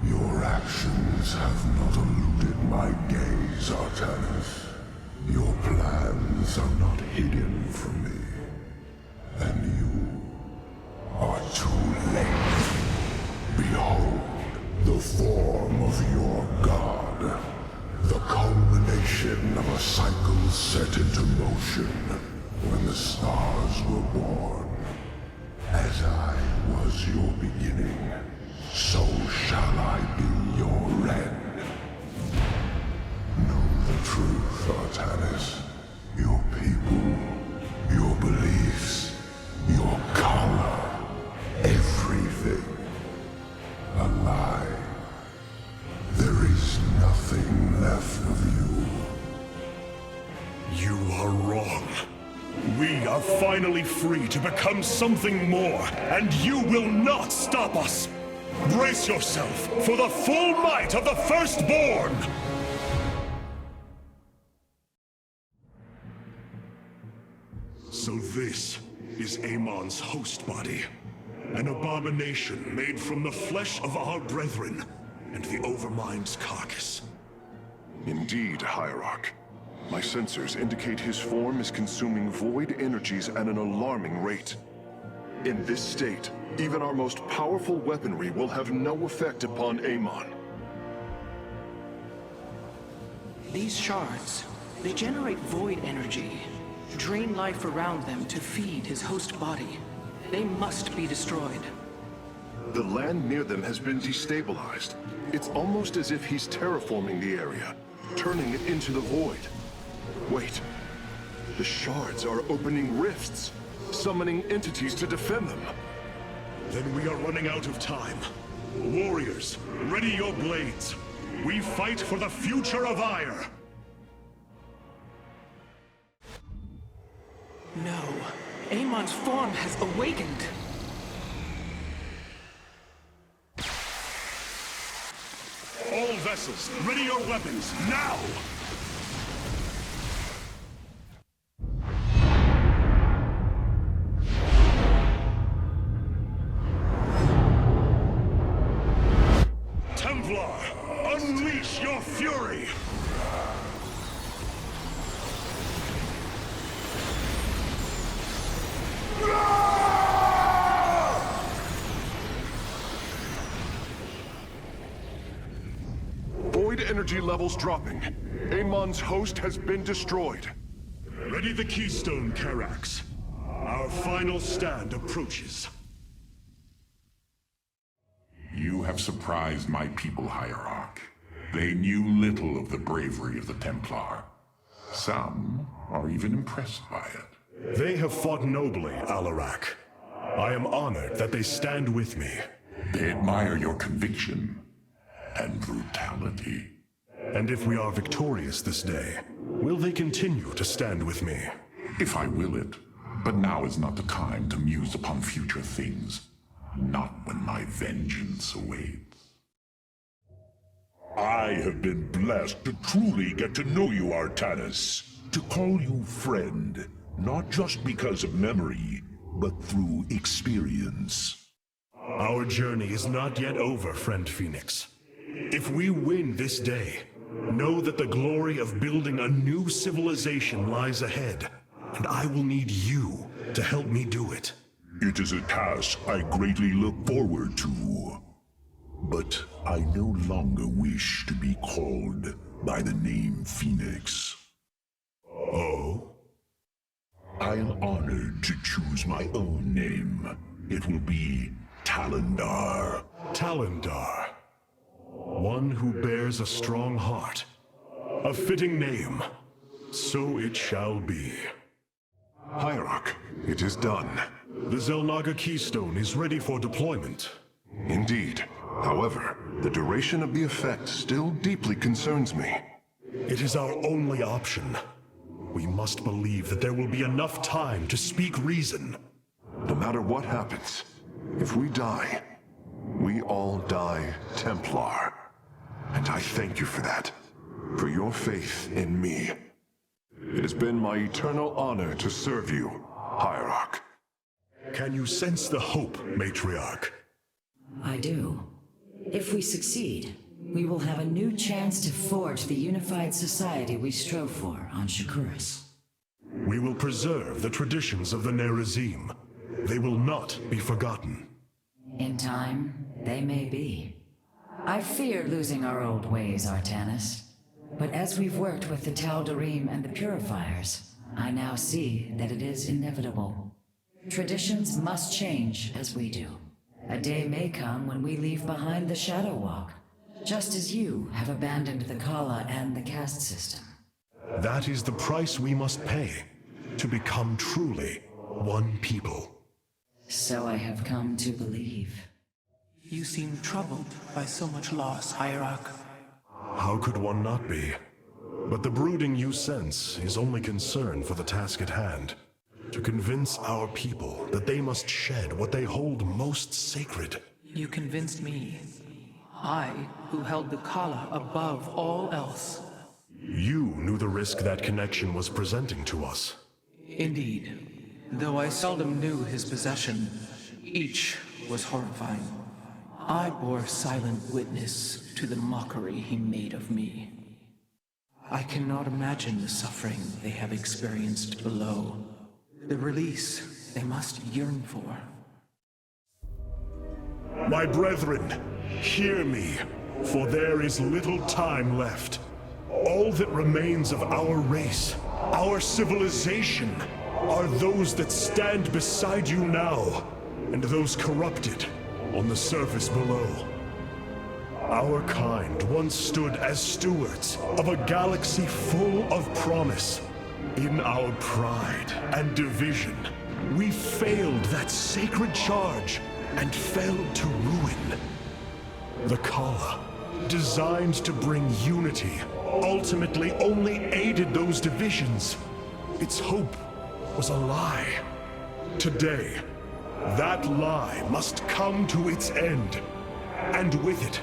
Your actions have not eluded my gaze, Artanis. Your plans are not hidden from me. And you are too late. Behold, the form of your god. The culmination of a cycle set into motion when the stars were born. As I was your beginning, so shall I be your end. Know the truth, Artanis. Your people, are wrong. We are finally free to become something more, and you will not stop us! Brace yourself for the full might of the Firstborn! So this is Amon's host body. An abomination made from the flesh of our brethren and the Overmind's carcass. Indeed, Hierarch. My sensors indicate his form is consuming void energies at an alarming rate. In this state, even our most powerful weaponry will have no effect upon Amon. These shards, they generate void energy, drain life around them to feed his host body. They must be destroyed. The land near them has been destabilized. It's almost as if he's terraforming the area, turning it into the void. Wait. The shards are opening rifts, summoning entities to defend them. Then we are running out of time. Warriors, ready your blades. We fight for the future of Aiur. No. Amon's form has awakened. All vessels, ready your weapons, now! Templar, unleash your fury! Void energy levels dropping. Amon's host has been destroyed. Ready the keystone, Karax. Our final stand approaches. You have surprised my people, Hierarch. They knew little of the bravery of the Templar. Some are even impressed by it. They have fought nobly, Alarak. I am honored that they stand with me. They admire your conviction and brutality. And if we are victorious this day, will they continue to stand with me? If I will it, but now is not the time to muse upon future things. Not when my vengeance awaits. I have been blessed to truly get to know you, Artanis. To call you friend, not just because of memory, but through experience. Our journey is not yet over, friend Phoenix. If we win this day, know that the glory of building a new civilization lies ahead, and I will need you to help me do it. It is a task I greatly look forward to. But I no longer wish to be called by the name Phoenix. Oh? I am honored to choose my own name. It will be Talendar. Talendar. One who bears a strong heart. A fitting name. So it shall be. Hierarch, it is done. The Xel'Naga keystone is ready for deployment. Indeed. However, the duration of the effect still deeply concerns me. It is our only option. We must believe that there will be enough time to speak reason. No matter what happens, if we die, we all die Templar. And I thank you for that. For your faith in me. It has been my eternal honor to serve you, Hierarch. Can you sense the hope, Matriarch? I do. If we succeed, we will have a new chance to forge the unified society we strove for on Shakuras. We will preserve the traditions of the Nerazim. They will not be forgotten. In time, they may be. I fear losing our old ways, Artanis. But as we've worked with the Tal'Darim and the Purifiers, I now see that it is inevitable. Traditions must change as we do. A day may come when we leave behind the Shadow Walk, just as you have abandoned the Kala and the caste system. That is the price we must pay, to become truly one people. So I have come to believe. You seem troubled by so much loss, Hierarch. How could one not be? But the brooding you sense is only concern for the task at hand. To convince our people that they must shed what they hold most sacred. You convinced me. I, who held the Kala above all else. You knew the risk that connection was presenting to us. Indeed. Though I seldom knew his possession, each was horrifying. I bore silent witness to the mockery he made of me. I cannot imagine the suffering they have experienced below. The release they must yearn for. My brethren, hear me, for there is little time left. All that remains of our race, our civilization, are those that stand beside you now, and those corrupted on the surface below. Our kind once stood as stewards of a galaxy full of promise. In our pride and division, we failed that sacred charge and failed to ruin. The Kala, designed to bring unity, ultimately only aided those divisions. Its hope was a lie. Today, that lie must come to its end. And with it,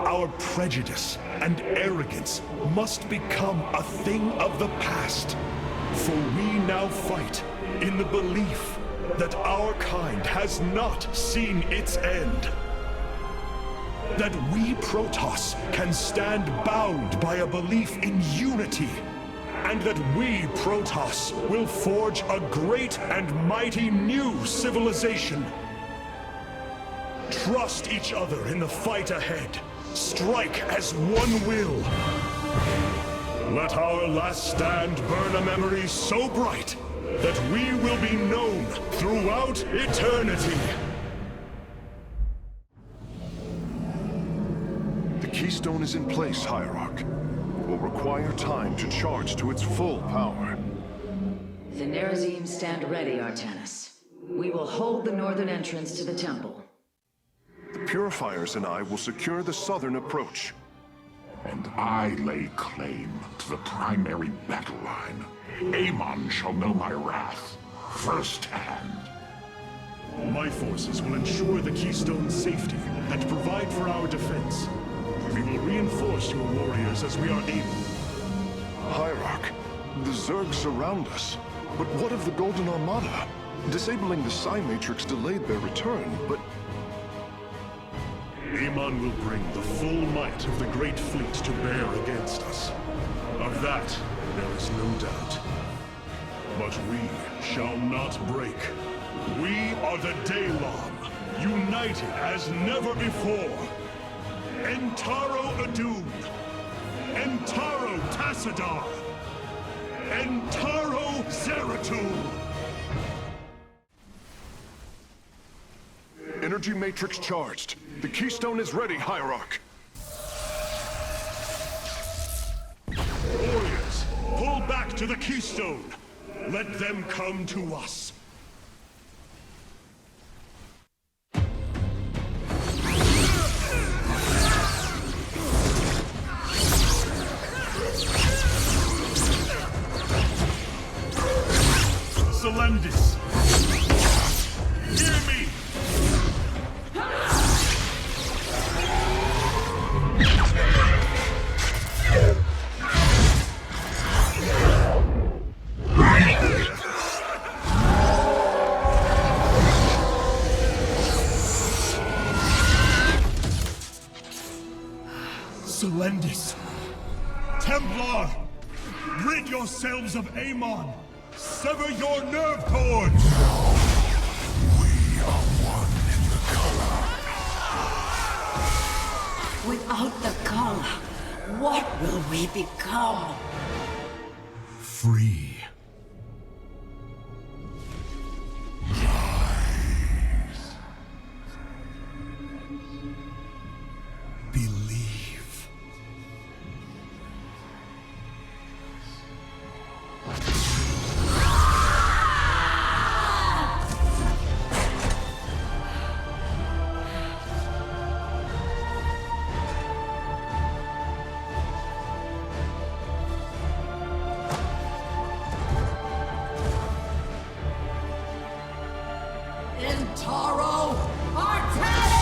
our prejudice and arrogance must become a thing of the past. For we now fight in the belief that our kind has not seen its end. That we Protoss can stand bound by a belief in unity. And that we Protoss will forge a great and mighty new civilization. Trust each other in the fight ahead. Strike as one will. Let our last stand burn a memory so bright that we will be known throughout eternity. The keystone is in place, Hierarch. It will require time to charge to its full power. The Nerazim stand ready, Artanis. We will hold the northern entrance to the temple. The Purifiers and I will secure the southern approach. And I lay claim to the primary battle line. Amon shall know my wrath firsthand. My forces will ensure the keystone's safety and provide for our defense. We will reinforce your warriors as we are able. Hierarch, the Zerg surround us. But what of the Golden Armada? Disabling the Psi Matrix delayed their return, but... Amon will bring the full might of the Great Fleet to bear against us. Of that, there is no doubt. But we shall not break. We are the Daylon, united as never before. Entaro Adun, Entaro Tassadar, Entaro Zeratul. Energy Matrix charged. The keystone is ready, Hierarch. Warriors, pull back to the keystone. Let them come to us. Selendis! Hear me! Selendis! Templar! Rid yourselves of Amon! Sever your nerve cords! We are one in the Kala. Without the Kala, what will we become? Free. Believe. Taro! Artanis!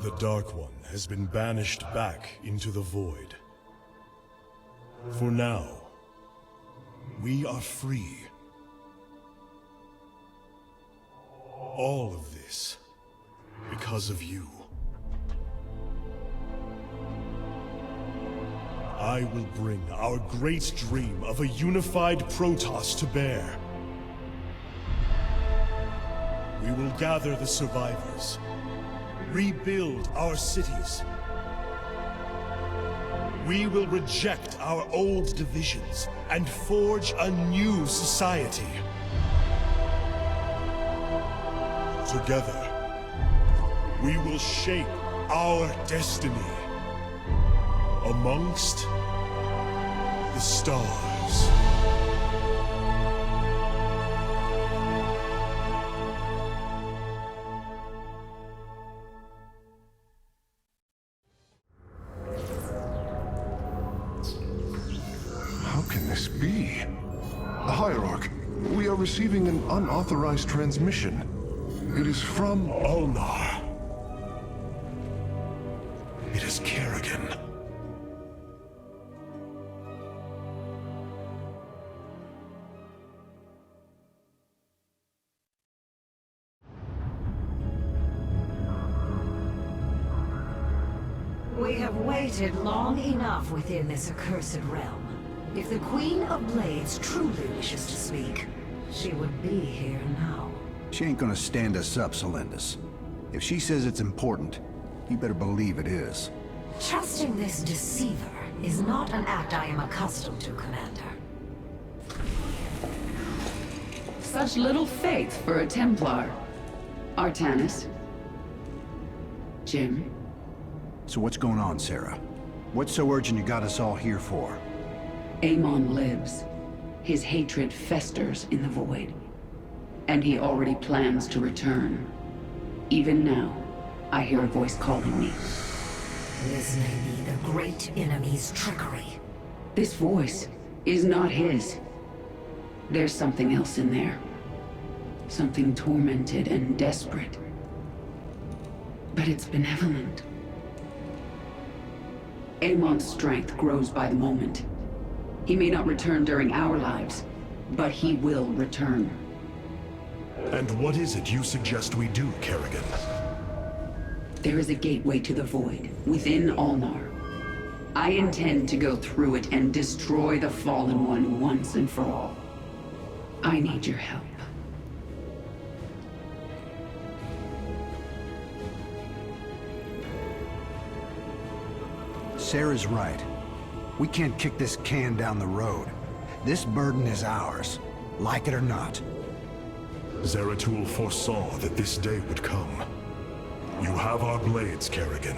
The Dark One has been banished back into the Void. For now, we are free. All of this because of you. I will bring our great dream of a unified Protoss to bear. We will gather the survivors, rebuild our cities. We will reject our old divisions and forge a new society. Together, we will shape our destiny amongst the stars. How can this be? Hierarch, we are receiving an unauthorized transmission. It is from Ulnar. It is Kerrigan. We have waited long enough within this accursed realm. If the Queen of Blades truly wishes to speak, she would be here now. She ain't gonna stand us up, Celendis. If she says it's important, you better believe it is. Trusting this deceiver is not an act I am accustomed to, Commander. Such little faith for a Templar. Artanis. Jim. So what's going on, Sarah? What's so urgent you got us all here for? Amon lives. His hatred festers in the Void. And he already plans to return. Even now, I hear a voice calling me. This may be the great enemy's trickery. This voice is not his. There's something else in there. Something tormented and desperate. But it's benevolent. Amon's strength grows by the moment. He may not return during our lives, but he will return. And what is it you suggest we do, Kerrigan? There is a gateway to the Void, within Ulnar. I intend to go through it and destroy the Fallen One once and for all. I need your help. Sarah's right. We can't kick this can down the road. This burden is ours, like it or not. Zeratul foresaw that this day would come. You have our blades, Kerrigan.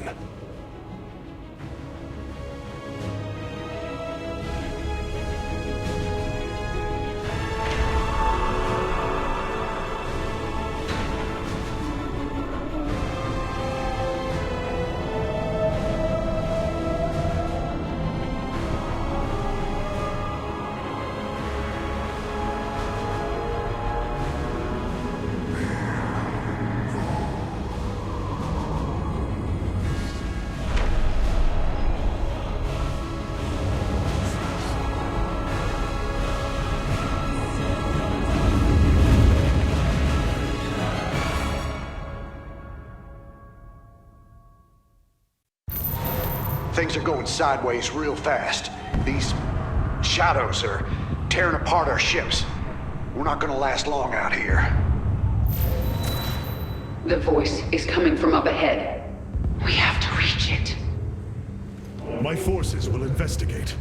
Things are going sideways real fast. These shadows are tearing apart our ships. We're not gonna last long out here. The voice is coming from up ahead. We have to reach it. My forces will investigate.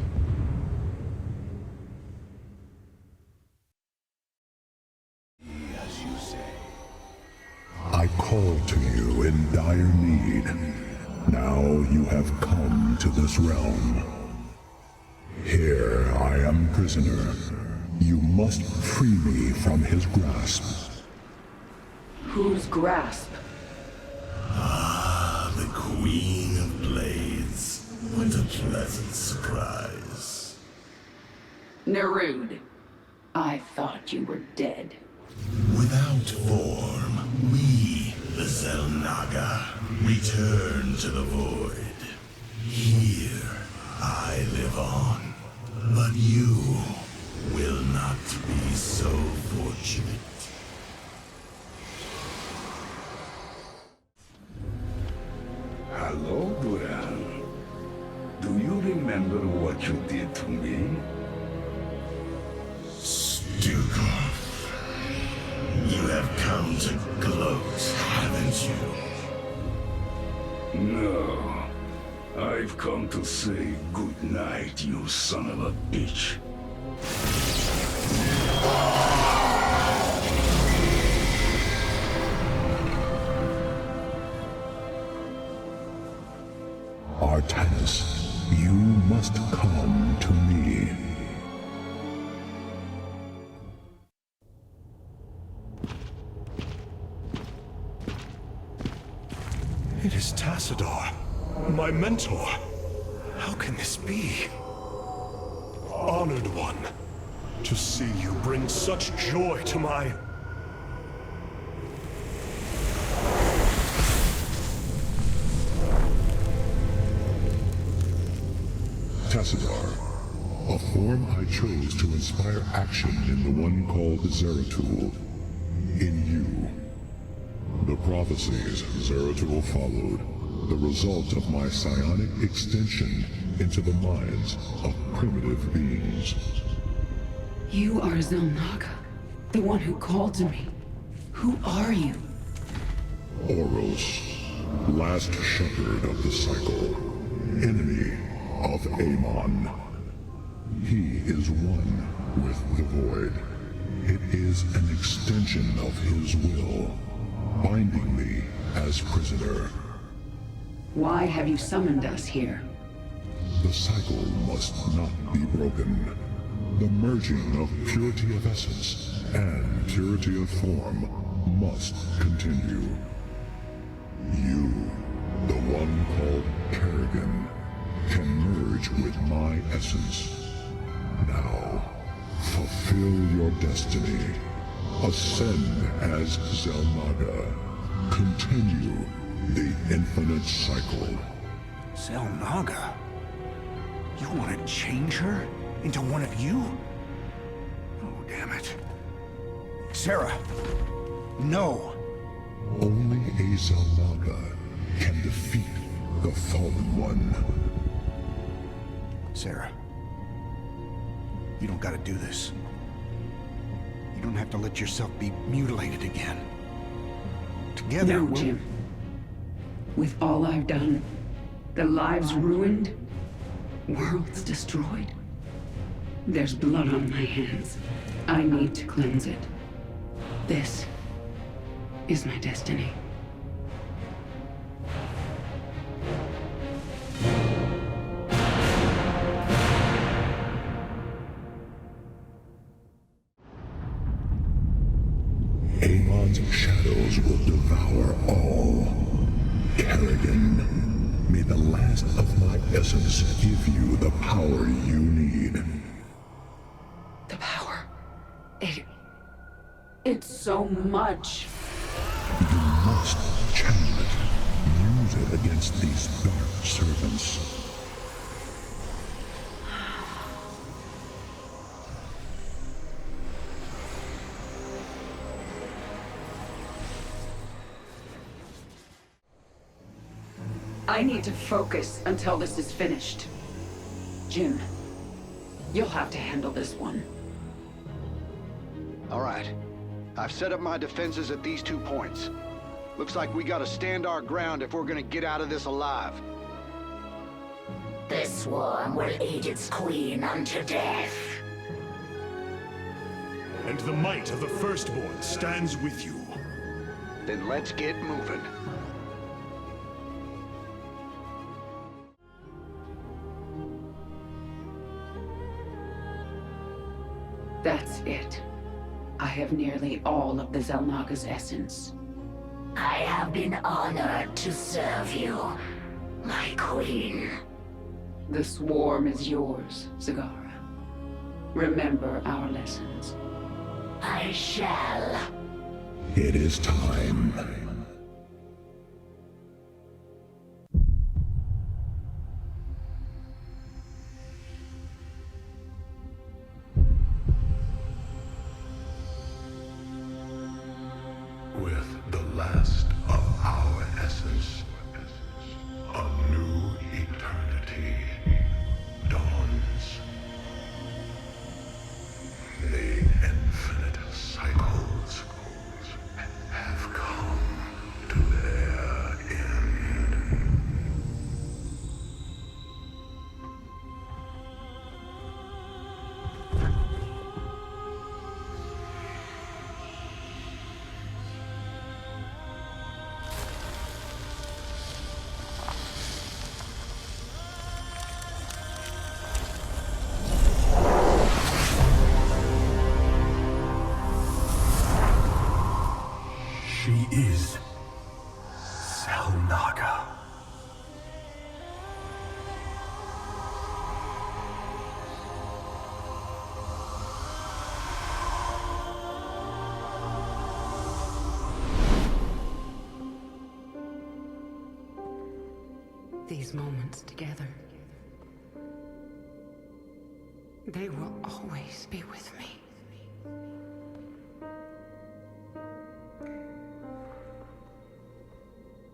As you say. I called to you in dire need. Now you have come to this realm. Here I am prisoner. You must free me from his grasp. Whose grasp? Ah, the Queen of Blades. What a pleasant surprise. Nerud. I thought you were dead. Without form, we, the Xel'Naga, return to the void. Here, I live on. But you will not be so fortunate. Hello, Duran. Do you remember what you did to me? Stukov, you have come to gloat, haven't you? No. I've come to say good night, you son of a bitch. Artanis, you must come to me. It is Tassadar, my mentor. How can this be? Honored one, to see you bring such joy to my... Tassadar, a form I chose to inspire action in the one called Zeratul. In you. The prophecies Zeratul followed, the result of my psionic extension into the minds of primitive beings. You are Xel'Naga, the one who called to me. Who are you? Oros, last shepherd of the cycle, enemy of Amon. He is one with the void. It is an extension of his will, binding me as prisoner. Why have you summoned us here? The cycle must not be broken. The merging of purity of essence and purity of form must continue. You, the one called Kerrigan, can merge with my essence. Now, fulfill your destiny. Ascend as Xel'Naga. Continue the infinite cycle. Xel'Naga? You want to change her into one of you? Oh, damn it. Sarah, no. Only a Xel'Naga can defeat the Fallen One. Sarah, you don't gotta do this. You don't have to let yourself be mutilated again. Together, No, Jim. With all I've done, the lives ruined, worlds destroyed, there's blood on my hands. I need to cleanse it. This is my destiny. Amon's shadows will devour all. Kerrigan, may the last of my essence give you the power you need. The power. It's so much. You must channel it. Use it against these dark servants. I need to focus until this is finished. Jim, you'll have to handle this one. All right. I've set up my defenses at these 2 points. Looks like we gotta stand our ground if we're gonna get out of this alive. The swarm will eat its queen unto death. And the might of the Firstborn stands with you. Then let's get moving. That's it. I have nearly all of the Xel'Naga's essence. I have been honored to serve you, my queen. The swarm is yours, Zagara. Remember our lessons. I shall. It is time. With the last of our essence, a new eternity dawns. The infinite cycles have come to their end. She is Xel'Naga. These moments together, they will always be with me.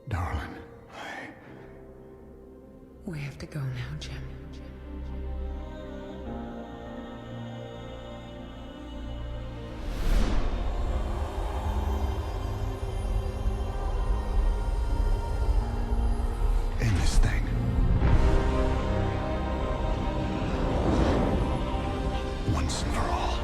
Darling. We have to go now, Jim. In this thing. Once and for all.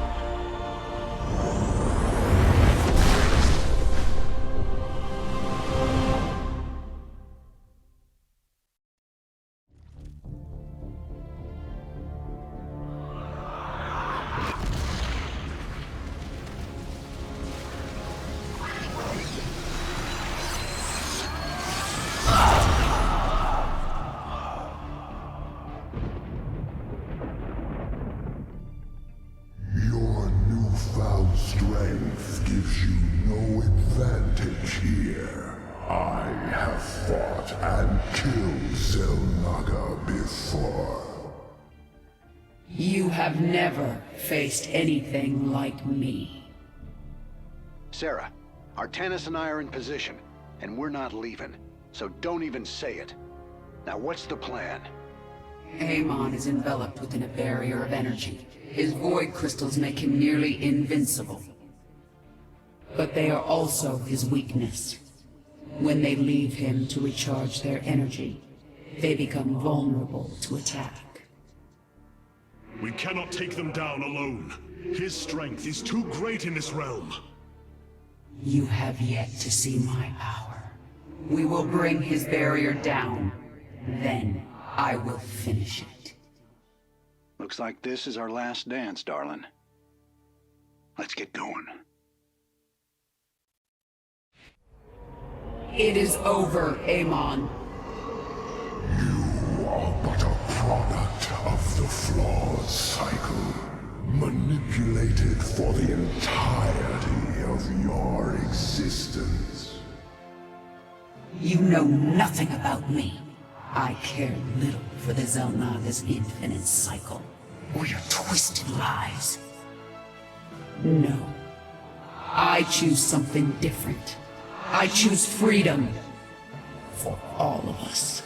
Your newfound strength gives you no advantage here. I have fought and killed Xel'Naga before. You have never faced anything like me. Sarah, Artanis and I are in position, and we're not leaving, so don't even say it. Now what's the plan? Amon is enveloped within a barrier of energy. His void crystals make him nearly invincible. But they are also his weakness. When they leave him to recharge their energy, they become vulnerable to attack. We cannot take them down alone. His strength is too great in this realm. You have yet to see my power. We will bring his barrier down. Then I will finish it. Looks like this is our last dance, darling. Let's get going. It is over, Amon. You are but a product of the flawed cycle, manipulated for the entirety of your existence. You know nothing about me. I care little for the Xel'Naga's infinite cycle, or your twisted lies. No. I choose something different. I choose freedom. For all of us.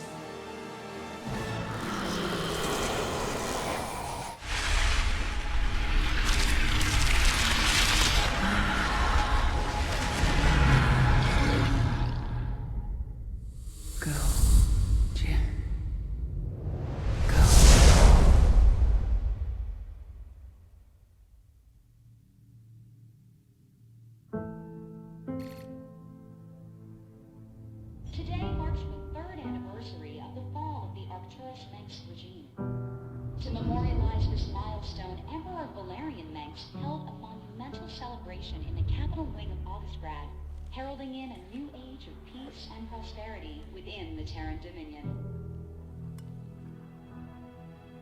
Alliance held a monumental celebration in the capital wing of Augustgrad, heralding in a new age of peace and prosperity within the Terran Dominion.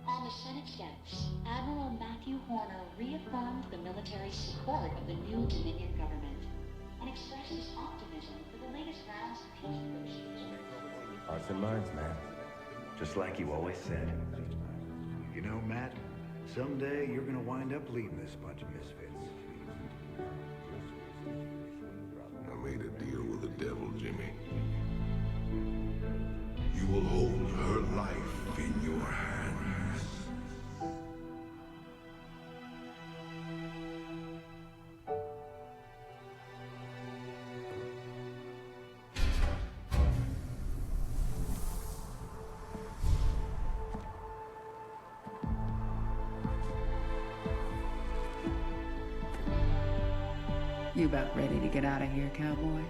On the Senate steps, Admiral Matthew Horner reaffirmed the military support of the new Dominion government and expressed his optimism for the latest rounds of peace negotiations. Hearts and minds, man. Just like you always said. You know, Matt, someday you're gonna wind up leading this bunch of misfits. I made a deal with the devil, Jimmy. You will hold her life in your hands. You about ready to get out of here, cowboy?